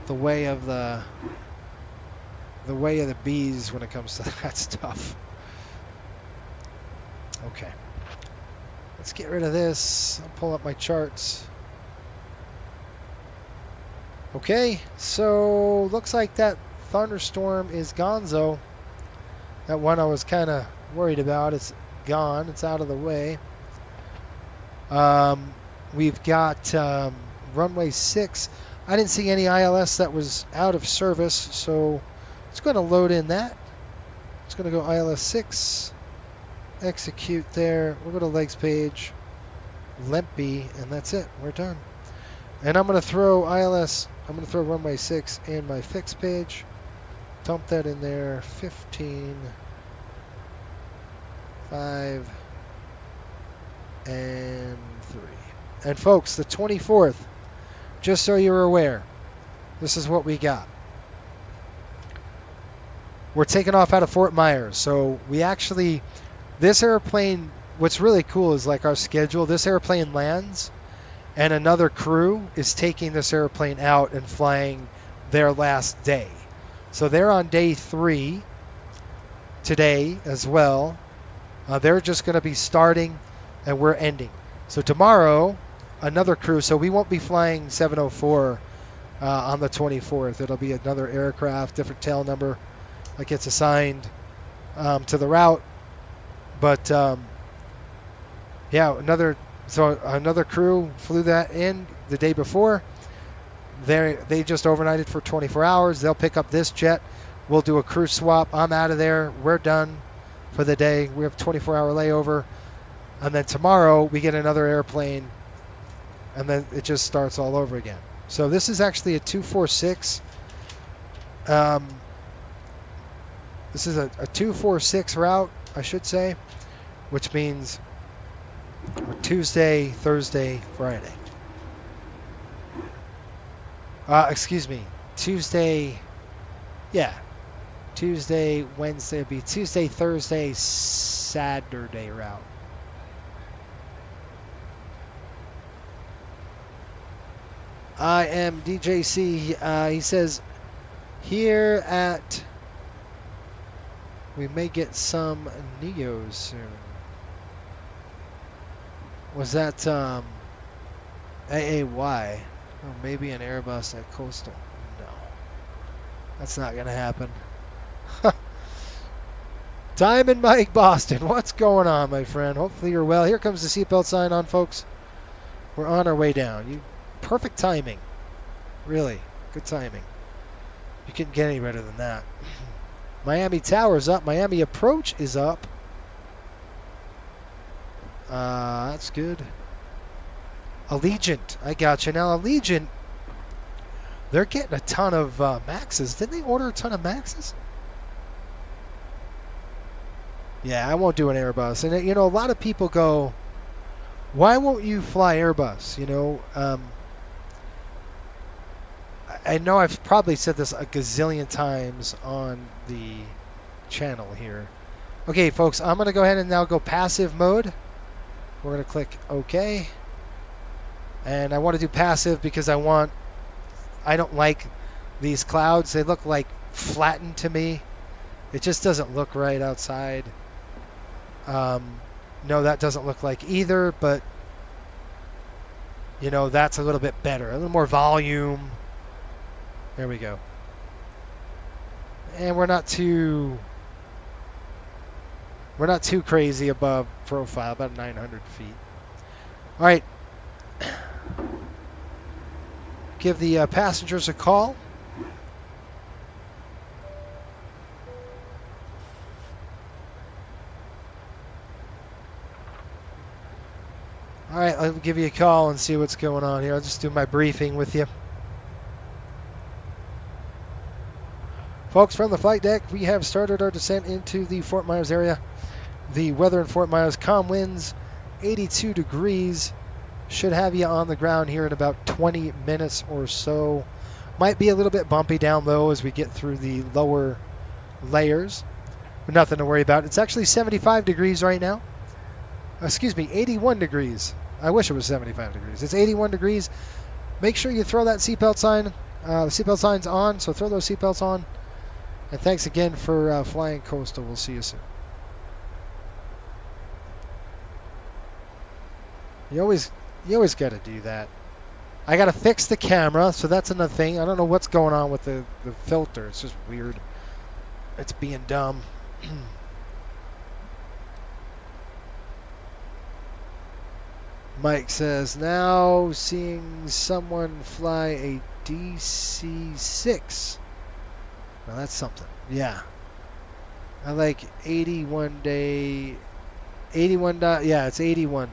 the way of the bees when it comes to that stuff. Okay. Let's get rid of this. I'll pull up my charts. Okay, so looks like that thunderstorm is gonzo. That one I was kind of worried about. It's gone. It's out of the way. We've got runway 6. I didn't see any ILS that was out of service, so it's going to load in that. It's going to go ILS 6, execute there. We'll go to legs page, Lempy, and that's it. We're done. And I'm going to throw runway 6 in my fix page. Dump that in there. 15, 5, and 3. And folks, the 24th, just so you're aware, this is what we got. We're taking off out of Fort Myers. So we actually, this airplane, what's really cool is like our schedule. This airplane lands and another crew is taking this airplane out and flying their last day. So they're on day 3 today as well. They're just going to be starting and we're ending. So tomorrow, another crew. So we won't be flying 704 on the 24th. It'll be another aircraft, different tail number that gets assigned to the route. But yeah, another crew flew that in the day before. They just overnighted for 24 hours. They'll pick up this jet. We'll do a crew swap. I'm out of there. We're done for the day. We have 24-hour layover. And then tomorrow we get another airplane. And then it just starts all over again. So this is actually a 246. This is a 246 route, I should say, which means Tuesday, Thursday, Friday. Excuse me. Tuesday, Wednesday would be Tuesday, Thursday, Saturday route. I am DJC. He says, here at, we may get some Neos soon. Was that AAY? Or maybe an Airbus at Coastal? No. That's not going to happen. Diamond Mike Boston, what's going on, my friend? Hopefully you're well. Here comes the seatbelt sign on, folks. We're on our way down. Perfect timing. Really, good timing. You couldn't get any better than that. Miami Tower's up. Miami Approach is up. That's good. Allegiant, I got you. Now, Allegiant, they're getting a ton of Maxes. Didn't they order a ton of Maxes? Yeah, I won't do an Airbus. And, you know, a lot of people go, why won't you fly Airbus? You know, I know I've probably said this a gazillion times on the channel here. Okay, folks, I'm going to go ahead and now go passive mode. We're going to click OK. And I want to do passive because I don't like these clouds. They look like flattened to me. It just doesn't look right outside. No, that doesn't look like either, but you know, that's a little bit better. A little more volume. There we go. And we're not too crazy above profile, about 900 feet. All right. Give the passengers a call. All right, I'll give you a call and see what's going on here. I'll just do my briefing with you. Folks, from the flight deck, we have started our descent into the Fort Myers area. The weather in Fort Myers, calm winds, 82 degrees. Should have you on the ground here in about 20 minutes or so. Might be a little bit bumpy down low as we get through the lower layers. But nothing to worry about. It's actually 75 degrees right now. Excuse me, 81 degrees. I wish it was 75 degrees. It's 81 degrees. Make sure you throw that seatbelt sign. The seatbelt sign's on, so throw those seatbelts on. And thanks again for flying Coastal. We'll see you soon. You always got to do that. I got to fix the camera, so that's another thing. I don't know what's going on with the filter. It's just weird. It's being dumb. Mike says, now seeing someone fly a DC-6. Now that's something. Yeah. I like 81 day... 81... Yeah, it's 81.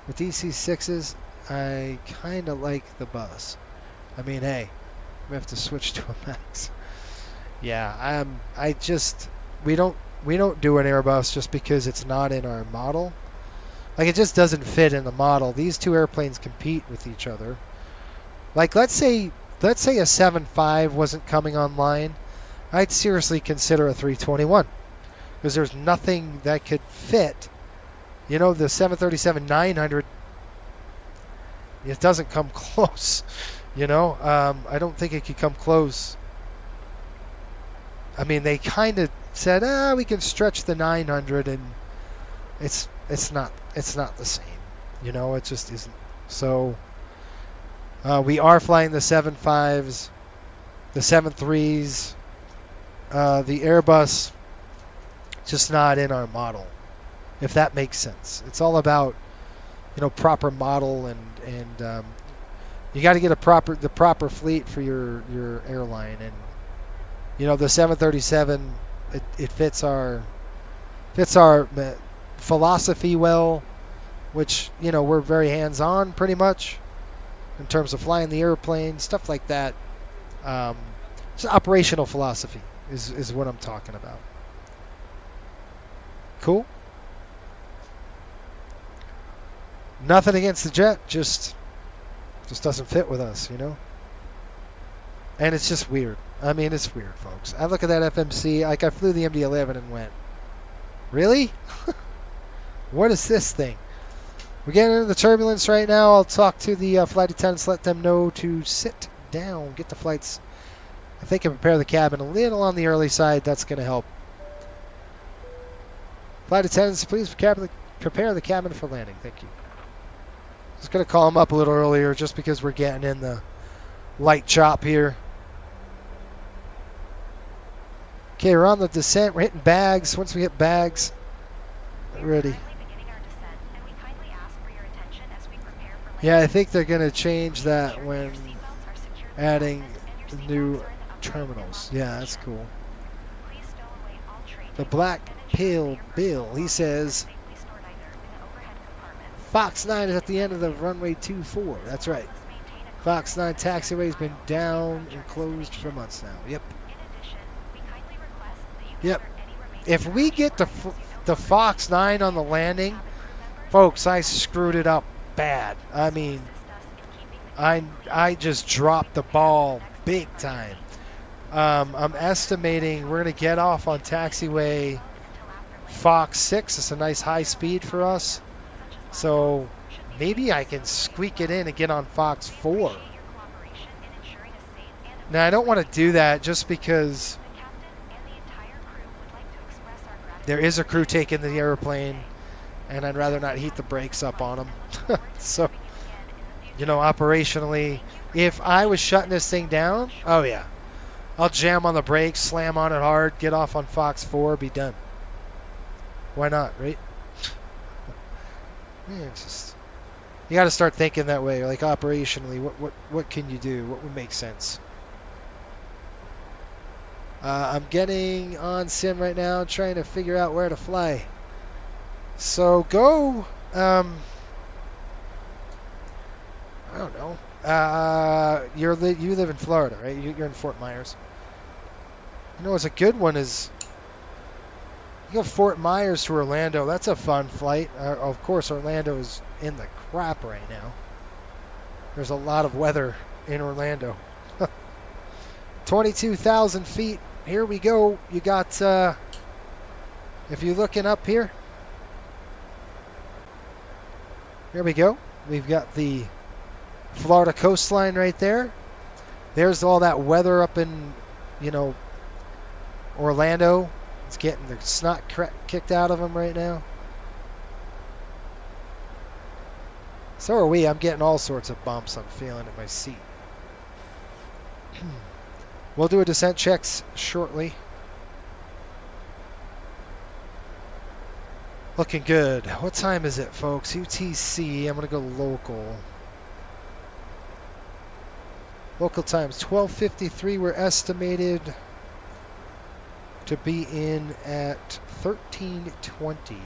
With DC-6s, I kind of like the bus. I mean, hey, we have to switch to a max. Yeah, we don't do an Airbus just because it's not in our model. Like, it just doesn't fit in the model. These two airplanes compete with each other. Like, let's say a 7.5 wasn't coming online, I'd seriously consider a 321 because there's nothing that could fit. You know, the 737-900, it doesn't come close. You know, I don't think it could come close. I mean, they kind of said, we can stretch the 900, and it's not the same. You know, it just isn't. So we are flying the 7.5s, the 7.3s, the Airbus, just not in our model, if that makes sense. It's all about, you know, proper model and you got to get the proper fleet for your airline. And you know, the 737, it fits our philosophy well, which, you know, we're very hands-on pretty much in terms of flying the airplane, stuff like that. It's operational philosophy is what I'm talking about. Cool. Nothing against the jet, just doesn't fit with us, you know. And it's just weird. I mean, it's weird, folks. I look at that FMC, like I flew the MD-11 and went, really? What is this thing? We're getting into the turbulence right now. I'll talk to the flight attendants, let them know to sit down, get the flights, I think, and prepare the cabin a little on the early side. That's going to help. Flight attendants, please prepare the cabin for landing. Thank you. Just going to call them up a little earlier just because we're getting in the light chop here. Okay, we're on the descent. We're hitting bags. Once we hit bags, ready. Yeah, I think they're going to change that when adding new terminals. Yeah, that's cool. The Black Pale Bill, he says, Fox 9 is at the end of the runway 24. That's right. Fox 9 taxiway has been down and closed for months now. Yep. Yep. If we get the Fox 9 on the landing, folks, I screwed it up bad. I mean, I just dropped the ball big time. I'm estimating we're going to get off on taxiway Fox 6. It's a nice high speed for us. So maybe I can squeak it in and get on Fox 4. Now, I don't want to do that just because there is a crew taking the airplane, and I'd rather not heat the brakes up on them. So, you know, operationally, if I was shutting this thing down, oh yeah, I'll jam on the brakes, slam on it hard, get off on Fox 4, be done. Why not, right? Yeah, it's just, you got to start thinking that way. Like, operationally, what can you do? What would make sense? I'm getting on sim right now, trying to figure out where to fly. So go. I don't know. You live in Florida, right? You're in Fort Myers. You know, it's a good one is you go Fort Myers to Orlando. That's a fun flight. Of course, Orlando is in the crap right now. There's a lot of weather in Orlando. 22,000 feet. Here we go. You got, if you're looking up here, here we go. We've got the Florida coastline right there. There's all that weather up in, you know, Orlando. It's getting the snot kicked out of them right now. So are we. I'm getting all sorts of bumps I'm feeling in my seat. We'll do a descent checks shortly. Looking good. What time is it, folks? UTC. I'm going to go local. Local times 12:53. We're estimated to be in at 13:20.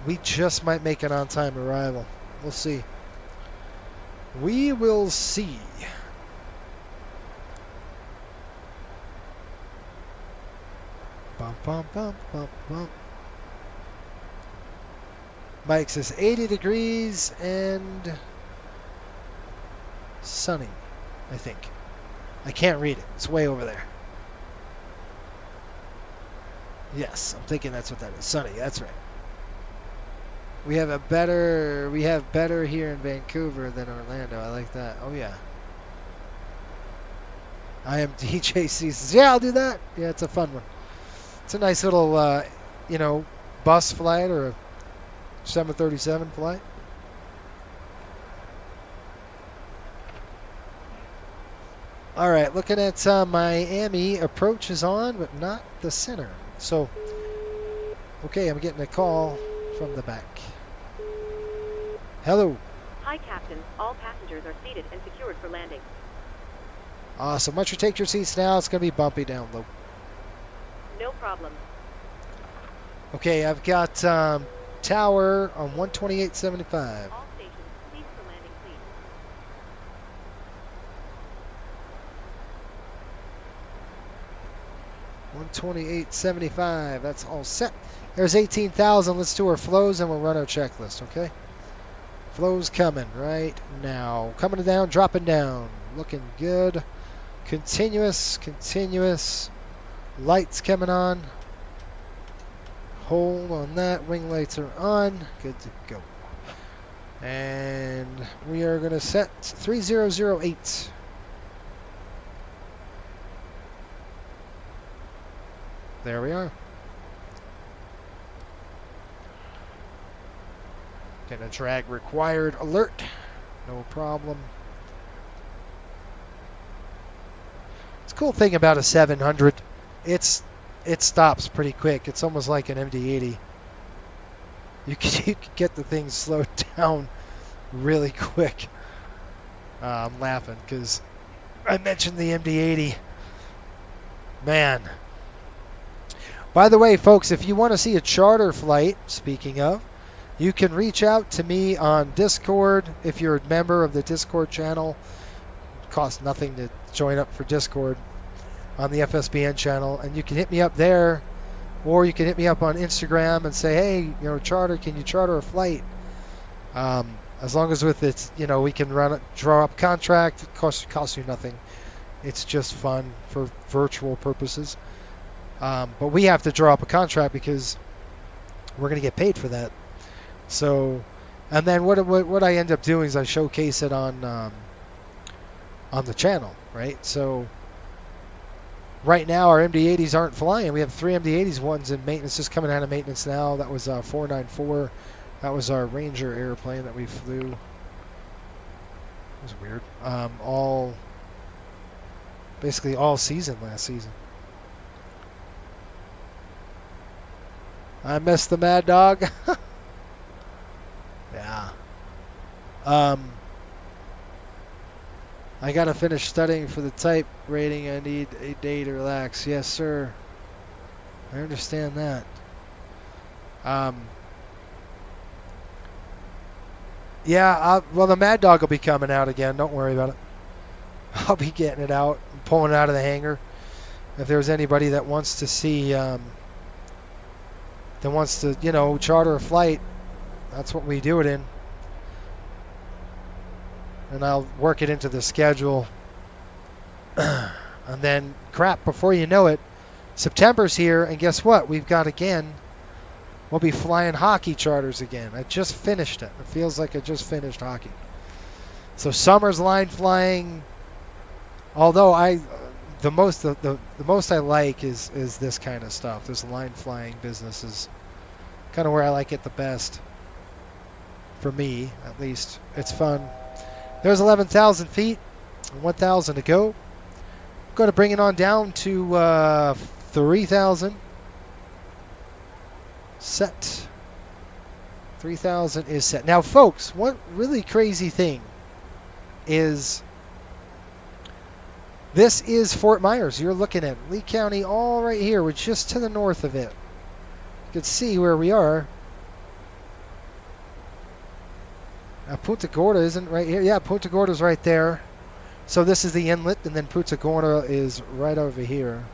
We just might make an on-time arrival. We'll see. We will see. Bum, bum, bum, bum, bum. Mike says 80 degrees and sunny, I think. I can't read it. It's way over there. Yes, I'm thinking that's what that is. Sunny, that's right. We have better here in Vancouver than Orlando. I like that. Oh yeah. I am DJ Seasons. Yeah, I'll do that. Yeah, it's a fun one. It's a nice little, bus flight or a 737 flight. All right, looking at Miami. Approach is on, but not the center. So, okay, I'm getting a call from the back. Hello. Hi, Captain. All passengers are seated and secured for landing. Awesome. Once you take your seats now, it's going to be bumpy down low. No problem. Okay, I've got tower on 128.75. All stations, cease for landing, please. 128.75. That's all set. There's 18,000. Let's do our flows and we'll run our checklist, okay? Flows coming right now. Coming down, dropping down. Looking good. Continuous. Lights coming on. Hold on that. Wing lights are on. Good to go. And we are going to set 3008. There we are. Gonna drag required alert. No problem. It's a cool thing about a 700. It stops pretty quick. It's almost like an MD-80. You can get the thing slowed down really quick. I'm laughing because I mentioned the MD-80. Man. By the way, folks, if you want to see a charter flight, speaking of, you can reach out to me on Discord if you're a member of the Discord channel. It costs nothing to join up for Discord on the FSBN channel, and you can hit me up there, or you can hit me up on Instagram and say, hey, charter, can you charter a flight? As long as with it, we can draw up contract. It costs you nothing. It's just fun for virtual purposes. But we have to draw up a contract because we're going to get paid for that. So, and then what I end up doing is I showcase it on the channel, right? So right now our MD-80s aren't flying. We have 3 MD-80s. One's in maintenance, just coming out of maintenance now. That was 494. That was our Ranger airplane that we flew. It was weird. Basically all season last season. I missed the Mad Dog. Yeah. I gotta finish studying for the type rating. I need a day to relax. Yes, sir. I understand that. Yeah, well, the Mad Dog will be coming out again. Don't worry about it. I'll be getting it out and pulling it out of the hangar. If there's anybody that wants to see, that wants to, charter a flight, that's what we do it in. And I'll work it into the schedule. And then, crap, before you know it, September's here, and guess what? We've got, again, we'll be flying hockey charters again. I just finished it. It feels like I just finished hockey. So summer's line flying, although the most I like is this kind of stuff. This line flying business is kind of where I like it the best. For me, at least. It's fun. There's 11,000 feet, 1,000 to go. I'm going to bring it on down to 3,000. Set. 3,000 is set. Now, folks, one really crazy thing is this is Fort Myers. You're looking at Lee County all right here. We're just to the north of it. You can see where we are. Now, Punta Gorda isn't right here. Yeah, Punta Gorda's right there. So this is the inlet, and then Punta Gorda is right over here.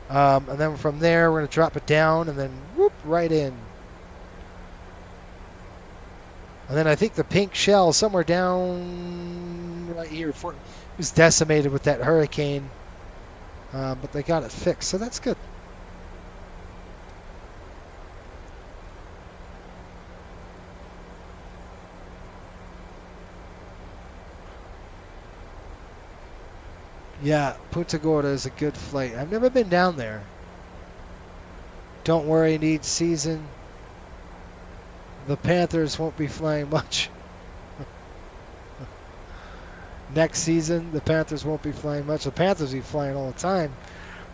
And then from there, we're going to drop it down, and then whoop, right in. And then I think the pink shell somewhere down right here. It was decimated with that hurricane, but they got it fixed, so that's good. Yeah, Punta Gorda is a good flight. I've never been down there. Don't worry, needs season. The Panthers won't be flying much. Next season, the Panthers won't be flying much. The Panthers will be flying all the time.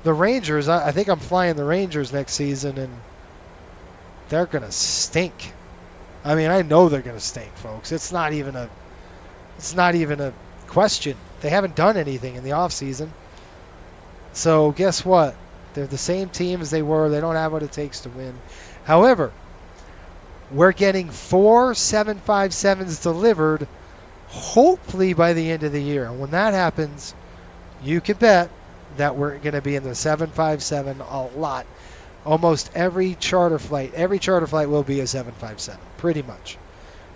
The Rangers, I think I'm flying the Rangers next season, and they're going to stink. I mean, I know they're going to stink, folks. It's not even a question. They haven't done anything in the offseason. So guess what? They're the same team as they were. They don't have what it takes to win. However, we're getting 4 757s delivered, hopefully by the end of the year. And when that happens, you can bet that we're going to be in the 757 a lot. Almost every charter flight will be a 757, pretty much.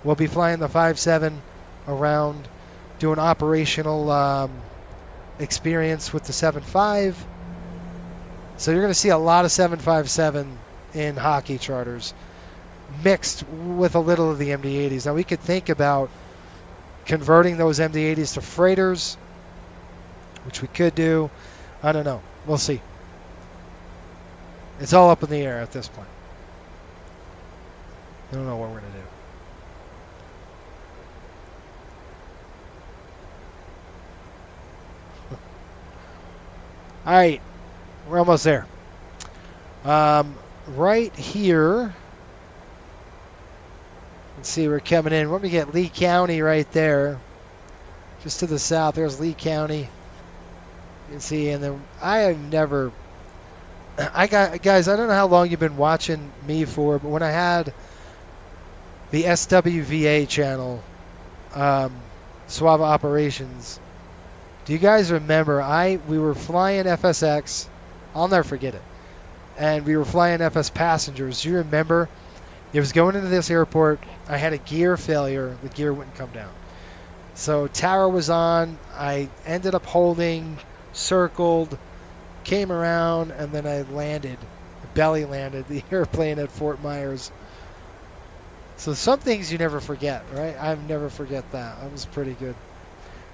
We'll be flying the 57 around, doing operational experience with the 75. So you're going to see a lot of 757 in hockey charters, mixed with a little of the MD-80s. Now we could think about converting those MD-80s to freighters, which we could do. I don't know. We'll see. It's all up in the air at this point. I don't know what we're going to do. All right, we're almost there. Right here, let's see, we're coming in. Let me get Lee County right there, just to the south. There's Lee County. You can see, and then guys, I don't know how long you've been watching me for, but when I had the SWVA channel, Suave Operations, do you guys remember we were flying FSX? I'll never forget it. And we were flying FS Passengers. Do you remember? It was going into this airport. I had a gear failure. The gear wouldn't come down. So tower was on. I ended up holding, circled, came around, and then I landed, belly landed the airplane at Fort Myers. So some things you never forget, right? I never forget that. That was pretty good.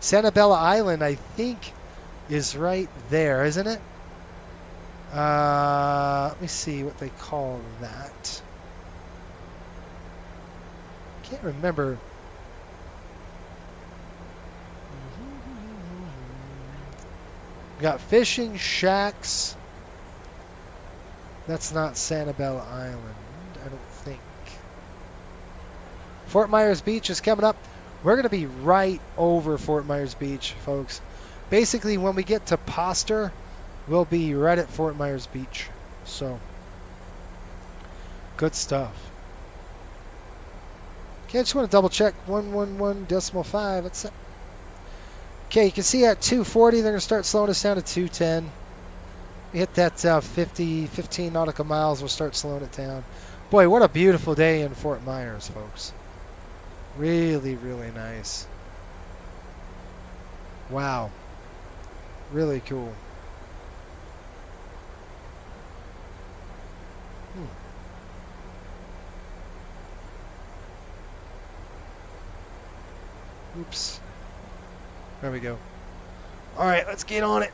Sanibel Island, I think, is right there, isn't it? Let me see what they call that. Can't remember. We got fishing shacks. That's not Sanibel Island, I don't think. Fort Myers Beach is coming up. We're going to be right over Fort Myers Beach, folks. Basically, when we get to Poster, we'll be right at Fort Myers Beach. So, good stuff. Okay, I just want to double check. 111.5. That's it. Okay, you can see at 240, they're going to start slowing us down to 210. We hit that 15 nautical miles, we'll start slowing it down. Boy, what a beautiful day in Fort Myers, folks. Really, really nice. Wow. Really cool. Oops. There we go. All right, let's get on it.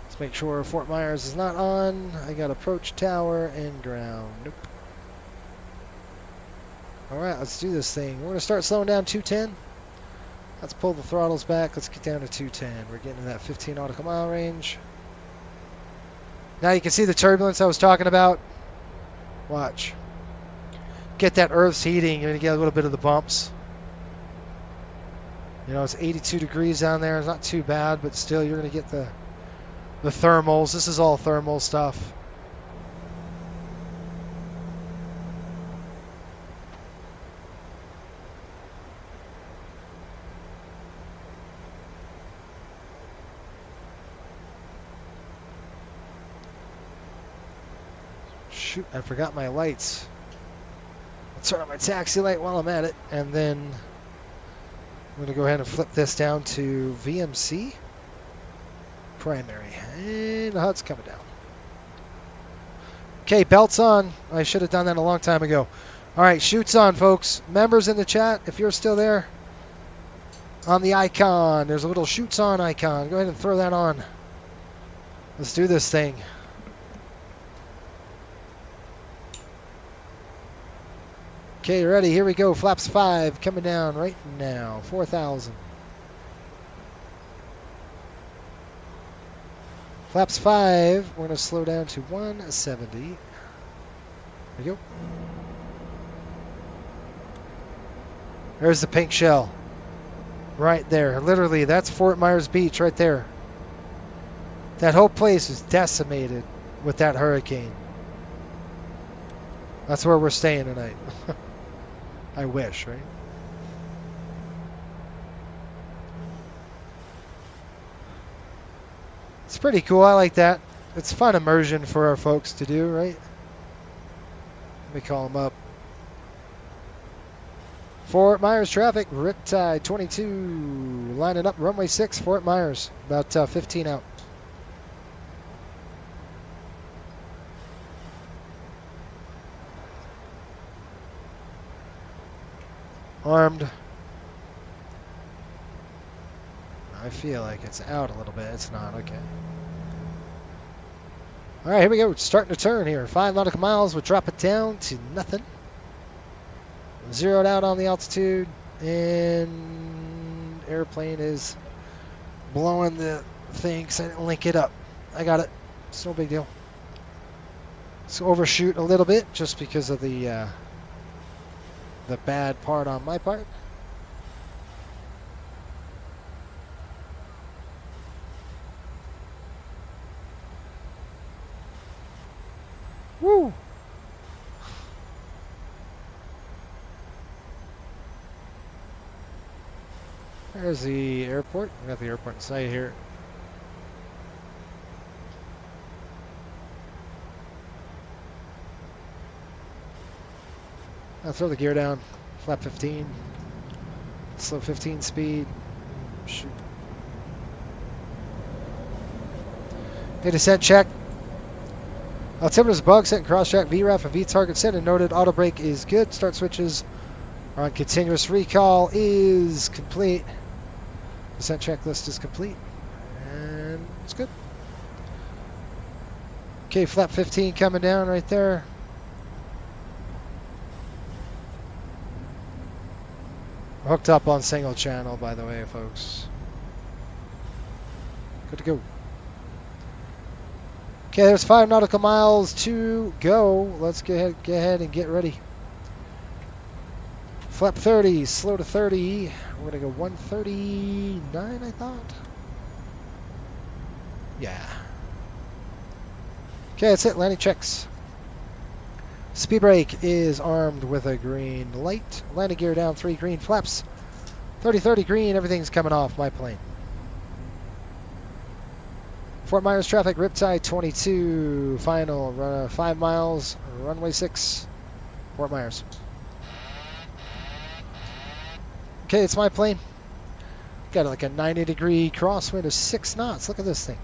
Let's make sure Fort Myers is not on. I got approach tower and ground. Nope. All right, let's do this thing. We're going to start slowing down 210. Let's pull the throttles back. Let's get down to 210. We're getting to that 15 nautical mile range. Now you can see the turbulence I was talking about. Watch. Get that Earth's heating. You're going to get a little bit of the bumps. You know, it's 82 degrees down there. It's not too bad, but still you're going to get the thermals. This is all thermal stuff. Shoot, I forgot my lights. I'll turn on my taxi light while I'm at it, and then I'm going to go ahead and flip this down to VMC primary, and the HUD's coming down. Okay, belts on. I should have done that a long time ago. All right, chutes on, folks. Members in the chat, if you're still there, on the icon, there's a little chutes on icon. Go ahead and throw that on. Let's do this thing. Okay, ready? Here we go. Flaps 5 coming down right now. 4,000. Flaps 5. We're going to slow down to 170. There we go. There's the pink shell. Right there. Literally, that's Fort Myers Beach right there. That whole place is decimated with that hurricane. That's where we're staying tonight. I wish, right? It's pretty cool. I like that. It's fun immersion for our folks to do, right? Let me call them up. Fort Myers traffic, Riptide 22, lining up runway 6, Fort Myers, about 15 out. Armed. I feel like it's out a little bit. It's not. Okay. All right, here we go. Starting to turn here. 5 nautical miles. We'll drop it down to nothing. Zeroed out on the altitude. And airplane is blowing the thing because I didn't link it up. I got it. It's no big deal. Let's overshoot a little bit just because of the bad part on my part. Woo! There's the airport. We got the airport in sight here. I'll throw the gear down. Flap 15. Slow 15 speed. Shoot. Hey, descent check. Altimeter's bug, set and cross track, VRAF and V target set and noted. Auto brake is good. Start switches are on continuous. Recall is complete. Descent checklist is complete. And it's good. Okay, flap 15 coming down right there. Hooked up on single channel, by the way, folks. Good to go. Okay, there's 5 nautical miles to go. Let's go ahead and get ready. Flap 30, slow to 30. We're going to go 139, I thought. Yeah. Okay, that's it. Landing checks. Speed brake is armed with a green light. Landing gear down 3 green flaps. 30-30 green. Everything's coming off my plane. Fort Myers traffic, Riptide 22. Final 5 miles. Runway 6. Fort Myers. Okay, it's my plane. Got like a 90-degree crosswind of 6 knots. Look at this thing.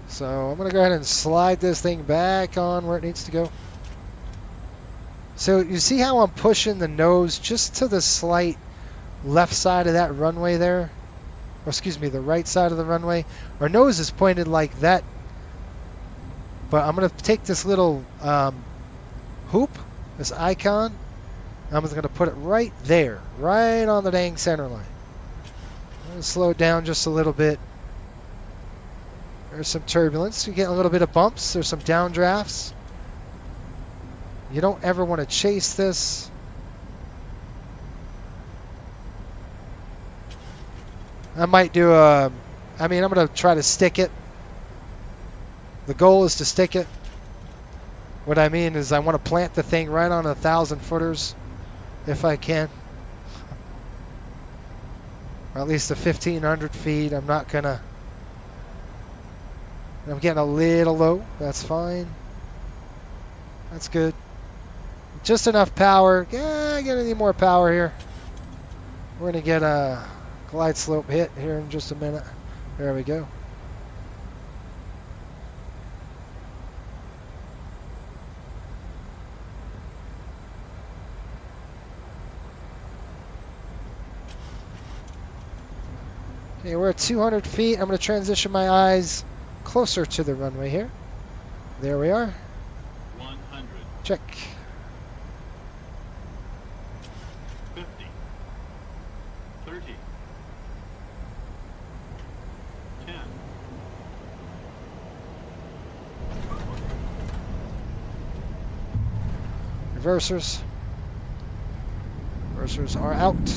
So I'm going to go ahead and slide this thing back on where it needs to go. So you see how I'm pushing the nose just to the slight left side of that runway there? or excuse me, the right side of the runway. Our nose is pointed like that, but I'm going to take this little hoop, this icon, I'm just going to put it right there, right on the dang center line. I'm going to slow it down just a little bit. There's some turbulence. You get a little bit of bumps. There's some downdrafts. You don't ever want to chase this. I might do I'm going to try to stick it. The goal is to stick it. What I mean is I want to plant the thing right on 1,000 footers if I can. Or at least 1,500 feet. I'm not going to. I'm getting a little low. That's fine. That's good. Just enough power. Yeah, I get any more power here. We're going to get a glide slope hit here in just a minute. There we go. Okay, we're at 200 feet. I'm going to transition my eyes closer to the runway here. There we are. 100. Check. 50. 30. 10. Reversers. Reversers are out.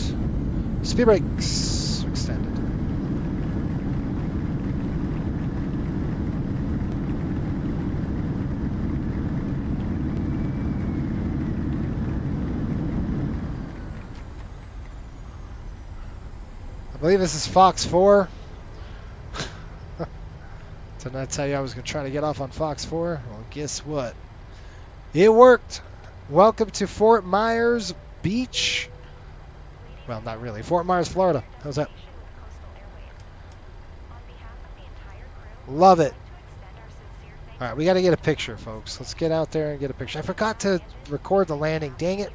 Speed brakes extended. I believe this is Fox 4. Didn't I tell you I was going to try to get off on Fox 4? Well, guess what? It worked. Welcome to Fort Myers Beach. Well, not really. Fort Myers, Florida. How's that? Love it. All right, we got to get a picture, folks. Let's get out there and get a picture. I forgot to record the landing. Dang it.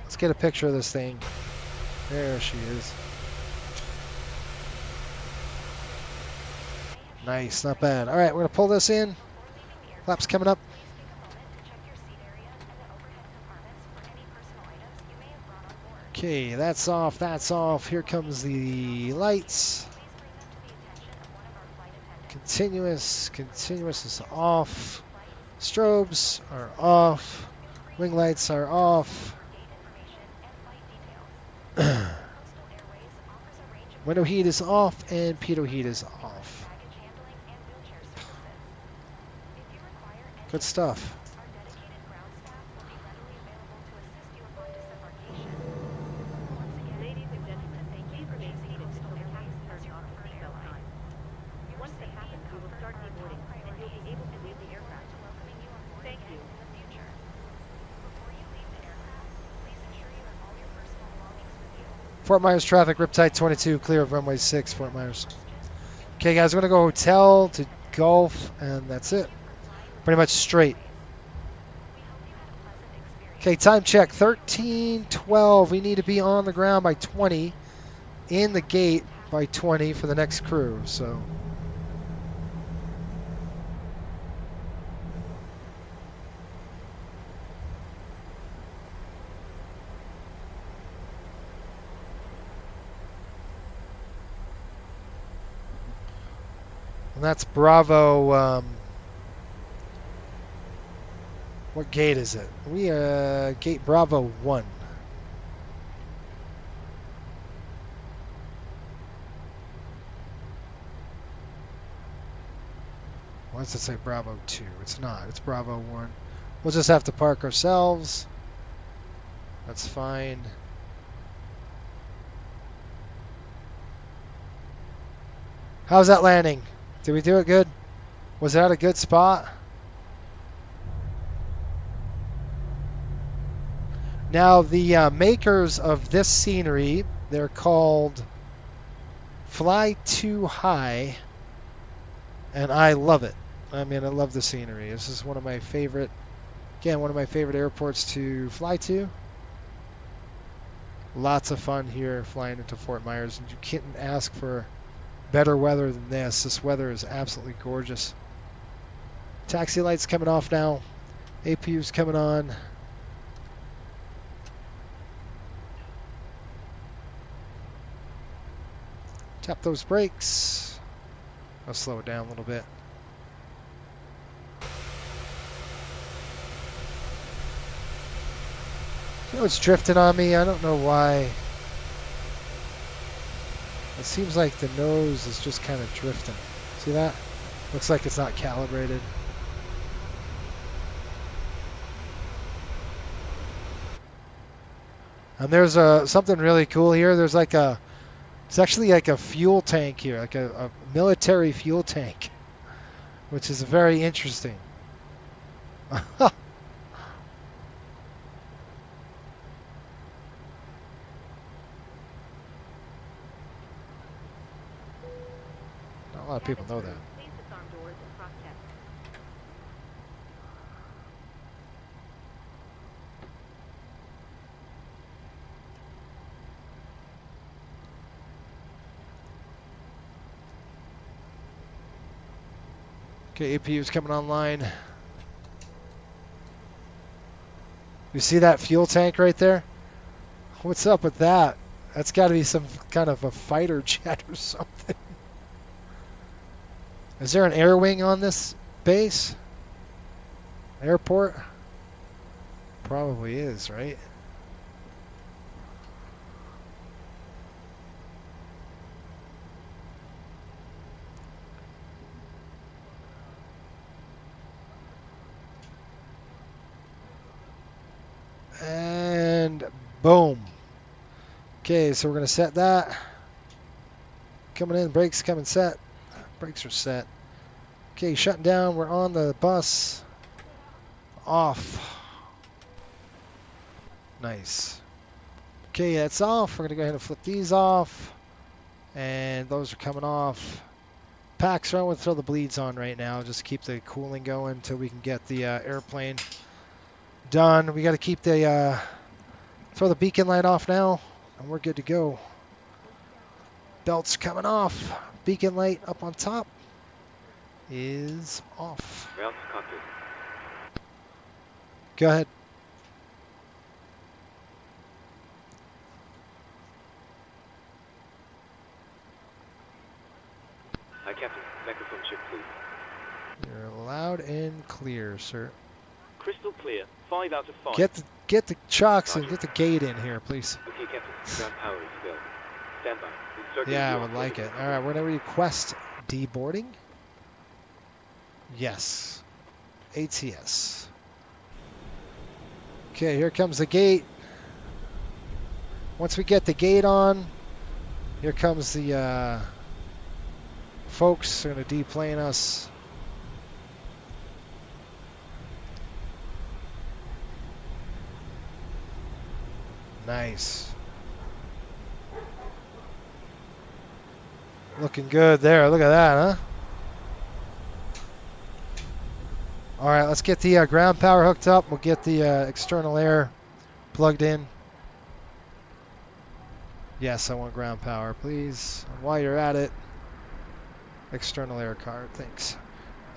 Let's get a picture of this thing. There she is. Nice, not bad. All right, we're going to pull this in. Flaps coming up. Okay, that's off, that's off. Here comes the lights. Continuous is off. Strobes are off. Wing lights are off. Window heat is off and pitot heat is off. Good stuff. Ladies and gentlemen, please remain seated until the captain turns off the seatbelt sign. Once that happens, we will start deboarding, and you'll be able to leave the aircraft. Thank you. Fort Myers traffic, Riptide 22, clear of runway 6, Fort Myers. Okay, guys, we're going to go hotel to Gulf, and that's it. Pretty much straight. Okay, time check, 13:12. We need to be on the ground by 20, in the gate by 20 for the next crew, so. And that's Bravo. What gate is it? We gate Bravo 1. Why does it say Bravo 2? It's not. It's Bravo 1. We'll just have to park ourselves. That's fine. How's that landing? Did we do it good? Was that a good spot? Now, the makers of this scenery, they're called Fly Too High, and I love it. I mean, I love the scenery. This is one of my favorite, again, one of my favorite airports to fly to. Lots of fun here flying into Fort Myers, and you can't ask for better weather than this. This weather is absolutely gorgeous. Taxi lights coming off now. APU's coming on. Tap those brakes. I'll slow it down a little bit. You know, it's drifting on me. I don't know why. It seems like the nose is just kind of drifting. See that? Looks like it's not calibrated. And there's something really cool here. There's like it's actually like a fuel tank here, like a military fuel tank, which is very interesting. Not a lot of people know that. Please disarm doors and cross-check. Okay, APU's coming online. You see that fuel tank right there? What's up with that? That's got to be some kind of a fighter jet or something. Is there an air wing on this base? Airport? Probably is, right? And boom. Okay, so we're going to set that. Coming in, brakes coming set. Brakes are set. Okay, shutting down. We're on the bus. Off. Nice. Okay, that's off. We're going to go ahead and flip these off. And those are coming off. Packs around, we'll throw the bleeds on right now. Just keep the cooling going until we can get the airplane done. We got to keep the throw the beacon light off now, and we're good to go. Belts coming off. Beacon light up on top is off. Route to cockpit. Go ahead. Hi, Captain. Microphone check, please. You're loud and clear, sir. Crystal clear. 5 out of 5. Get the chocks and get the gate in here, please. Okay, Captain. Ground power is go. Stand by. Yeah, I would like it. All right, we're going to request deboarding. Yes. ATS. Okay, here comes the gate. Once we get the gate on, here comes the folks. They're going to deplane us. Nice. Looking good there. Look at that, huh? All right, let's get the ground power hooked up. We'll get the external air plugged in. Yes, I want ground power, please. And while you're at it, external air card, thanks.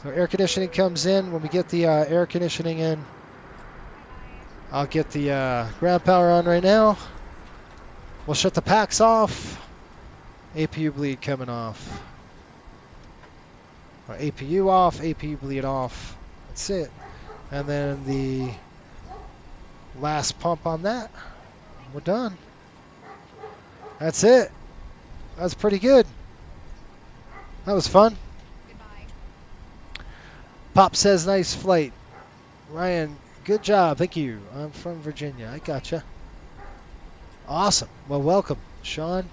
So air conditioning comes in. When we get the air conditioning in, I'll get the ground power on right now. We'll shut the packs off. APU bleed coming off. Or APU off, APU bleed off. That's it. And then the last pump on that. We're done. That's it. That's pretty good. That was fun. Pop says nice flight. Ryan, good job. Thank you. I'm from Virginia. I gotcha. Awesome. Well, welcome, Sean.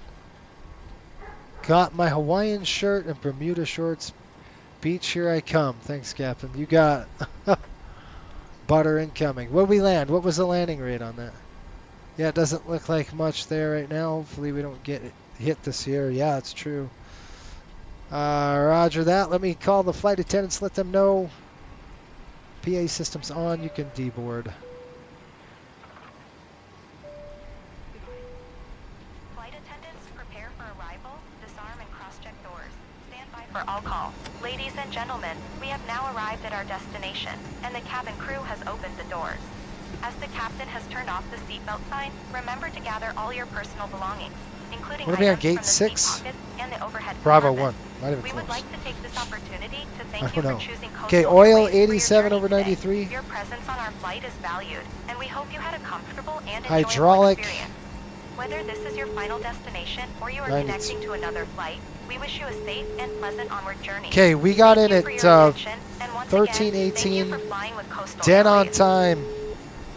Got my Hawaiian shirt and Bermuda shorts. Beach, here I come. Thanks, Captain. You got butter incoming. Where'd we land? What was the landing rate on that? Yeah, it doesn't look like much there right now. Hopefully we don't get hit this year. Yeah, it's true. Roger that. Let me call the flight attendants. Let them know. PA system's on. You can deboard. attendants, prepare for arrival, disarm and cross-check doors. Stand by for all calls. Ladies and gentlemen, we have now arrived at our destination, and the cabin crew has opened the doors. As the captain has turned off the seatbelt sign, remember to gather all your personal belongings, including What are we on, items gate from the seat 6? pockets and the overhead Bravo compartments. 1. Not even We close. would like to take this opportunity to I thank you don't for know. choosing Okay, Coastal oil Airways for your 87 journey over today. 93. Your presence on our flight is valued, and we hope you had a comfortable and Hydraulic. enjoyable experience. Whether this is your final destination or you are 92. connecting to another flight, we wish you a safe and pleasant onward journey. Okay, we got Thank in you for at your attention, and once 13:18. again, thank you for flying with Coastal Dead on Airways. time.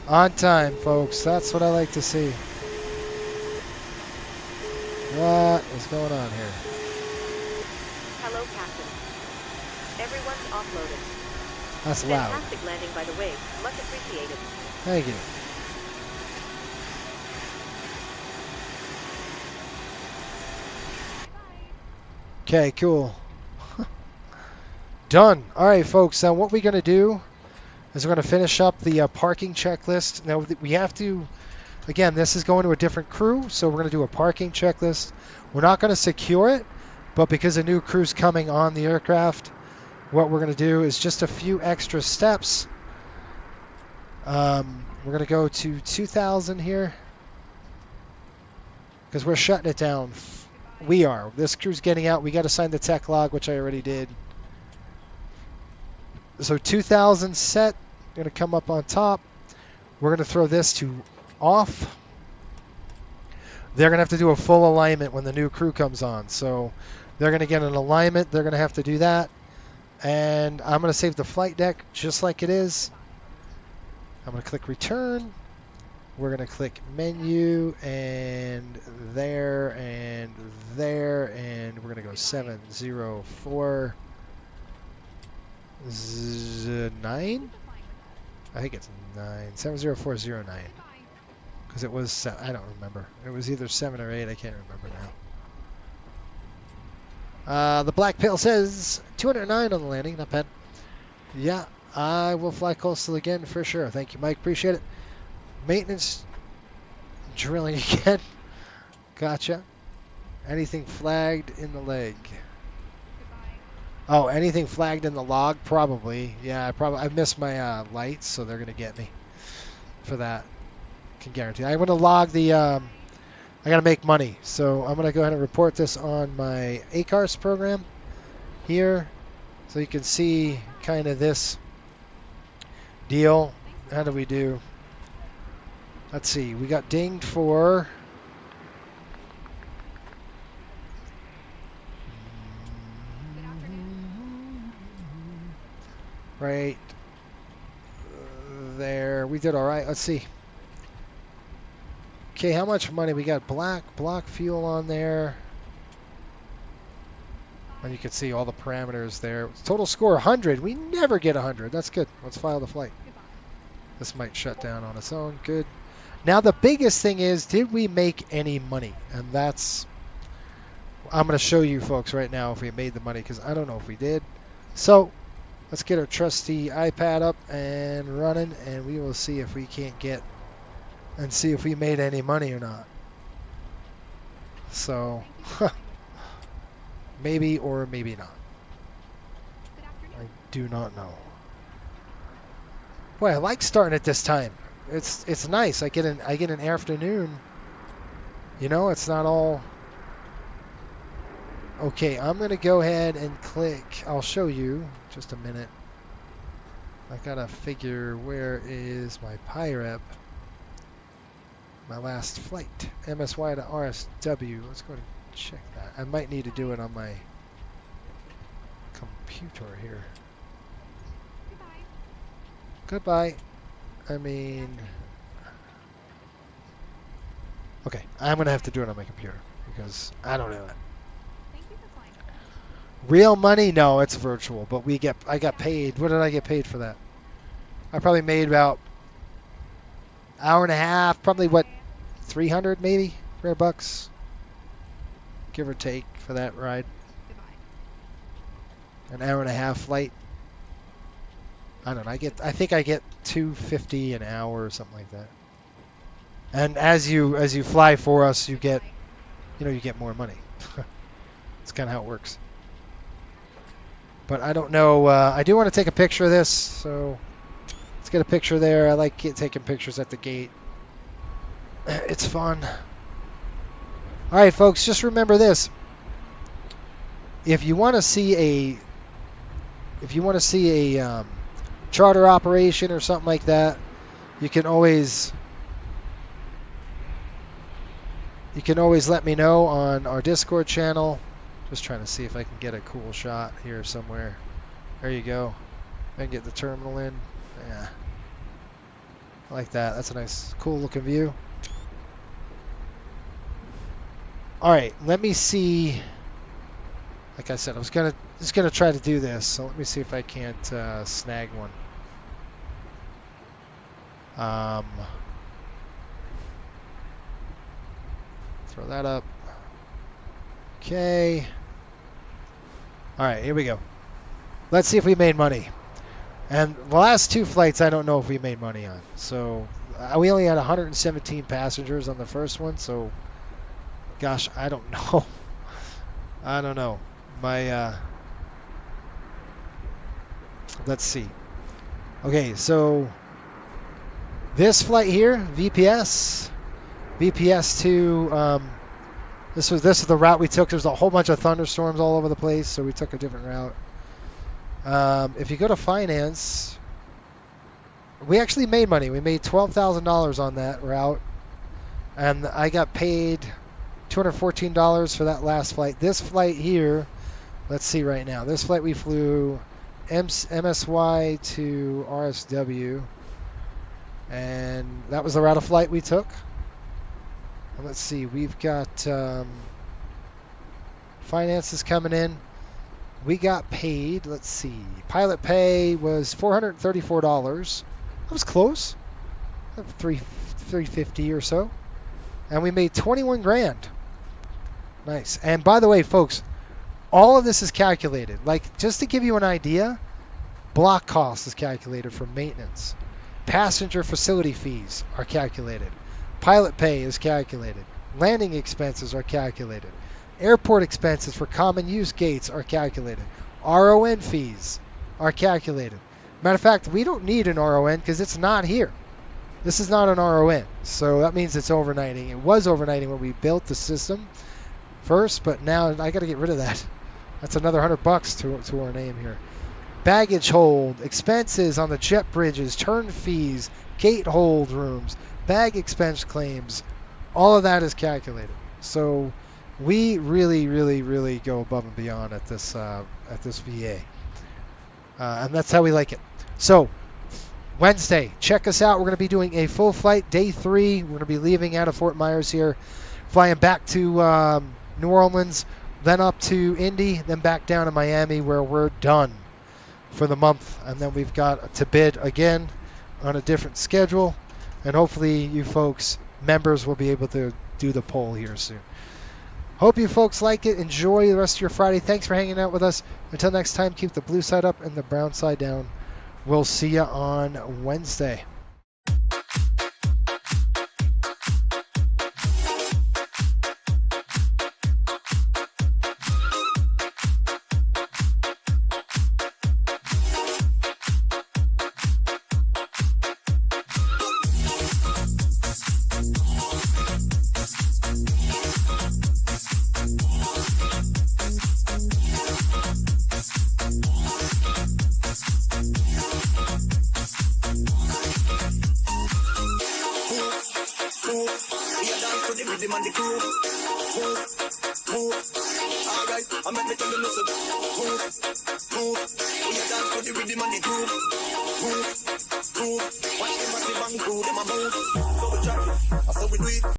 On time, folks. That's what I like to see. What is going on here? Hello, Captain. Everyone's offloaded. That's loud. Fantastic landing, by the way. Much appreciated. Thank you. Okay, cool. Done. All right, folks. Now what we're going to do is we're going to finish up the parking checklist. Now we have to, again, this is going to a different crew, so we're going to do a parking checklist. We're not going to secure it, but because a new crew's coming on the aircraft, what we're going to do is just a few extra steps. We're going to go to 2,000 here because we're shutting it down. We are. This crew's getting out. We got to sign the tech log, which I already did. So 2,000 set. Going to come up on top. We're going to throw this to off. They're going to have to do a full alignment when the new crew comes on. So they're going to get an alignment. They're going to have to do that. And I'm going to save the flight deck just like it is. I'm going to click return. We're going to click menu and there and there. And we're going to go 70409. I think it's 9. 70409. Because it was, I don't remember. It was either 7 or 8. I can't remember now. The Black Pill says 209 on the landing. Not bad. Yeah, I will fly coastal again for sure. Thank you, Mike. Appreciate it. Maintenance drilling again. Gotcha. Anything flagged in the leg? Oh, anything flagged in the log? Probably. Yeah, I missed my lights, so they're gonna get me for that. Can guarantee. I'm gonna log the. I gotta make money, so I'm gonna go ahead and report this on my ACARS program here, so you can see kind of this deal. How do we do? Let's see. We got dinged for. Right there. We did all right. Let's see. Okay, how much money? We got block fuel on there. And you can see all the parameters there. Total score 100. We never get 100. That's good. Let's file the flight. This might shut down on its own. Good. Now the biggest thing is, did we make any money? And that's, I'm going to show you folks right now if we made the money, because I don't know if we did. So let's get our trusty iPad up and running, and we will see if we can't get and see if we made any money or not. So maybe or maybe not. I do not know. Boy, I like starting at this time. It's nice. I get an afternoon. You know, it's not all. Okay, I'm gonna go ahead and click. I'll show you just a minute. I gotta figure where is my PIREP. My last flight, MSY to RSW. Let's go and check that. I might need to do it on my computer here. Goodbye. I mean, okay, I'm gonna have to do it on my computer because I don't know that. Real money? No, it's virtual, but I got paid. What did I get paid for that? I probably made about hour and a half, probably what, 300 maybe, $300, give or take for that ride. An hour and a half flight. I don't know. I think I get $250 an hour or something like that. And as you fly for us, you get you get more money. That's kind of how it works. But I don't know. I do want to take a picture of this, so let's get a picture there. I like taking pictures at the gate. It's fun. All right, folks, just remember this. If you want to see a charter operation or something like that, you can always let me know on our Discord channel. Just trying to see if I can get a cool shot here somewhere. There you go. I can get the terminal in. Yeah. I like that. That's a nice, cool looking view. All right, let me see. Like I said, I was just gonna try to do this. So let me see if I can't snag one. Throw that up. Okay. All right, here we go. Let's see if we made money. And the last two flights, I don't know if we made money on. So we only had 117 passengers on the first one. So, gosh, I don't know. I don't know. Let's see. Okay, so this flight here, VPS to this is the route we took. There's a whole bunch of thunderstorms all over the place, so we took a different route. If you go to finance, we actually made money. We made $12,000 on that route, and I got paid $214 for that last flight. This flight here, let's see right now. This flight we flew MSY to RSW, and that was the route of flight we took. And let's see, we've got finances coming in. We got paid, let's see, pilot pay was $434. That was close, $350 or so. And we made 21 grand. Nice. And by the way, folks, all of this is calculated. Like, just to give you an idea, block cost is calculated for maintenance. Passenger facility fees are calculated. Pilot pay is calculated. Landing expenses are calculated. Airport expenses for common use gates are calculated. RON fees are calculated. Matter of fact, we don't need an RON because it's not here. This is not an RON, so that means it's overnighting. It was overnighting when we built the system first, but now I got to get rid of that. That's another $100 to our name here. Baggage hold, expenses on the jet bridges, turn fees, gate hold rooms, bag expense claims, all of that is calculated. So we really, really, really go above and beyond at this VA, and that's how we like it. So Wednesday, check us out. We're going to be doing a full flight, day 3. We're going to be leaving out of Fort Myers here, flying back to New Orleans, then up to Indy, then back down to Miami, where we're done for the month. And then we've got to bid again on a different schedule. And hopefully you folks, members, will be able to do the poll here soon. Hope you folks like it. Enjoy the rest of your Friday. Thanks for hanging out with us. Until next time, keep the blue side up and the brown side down. We'll see you on Wednesday.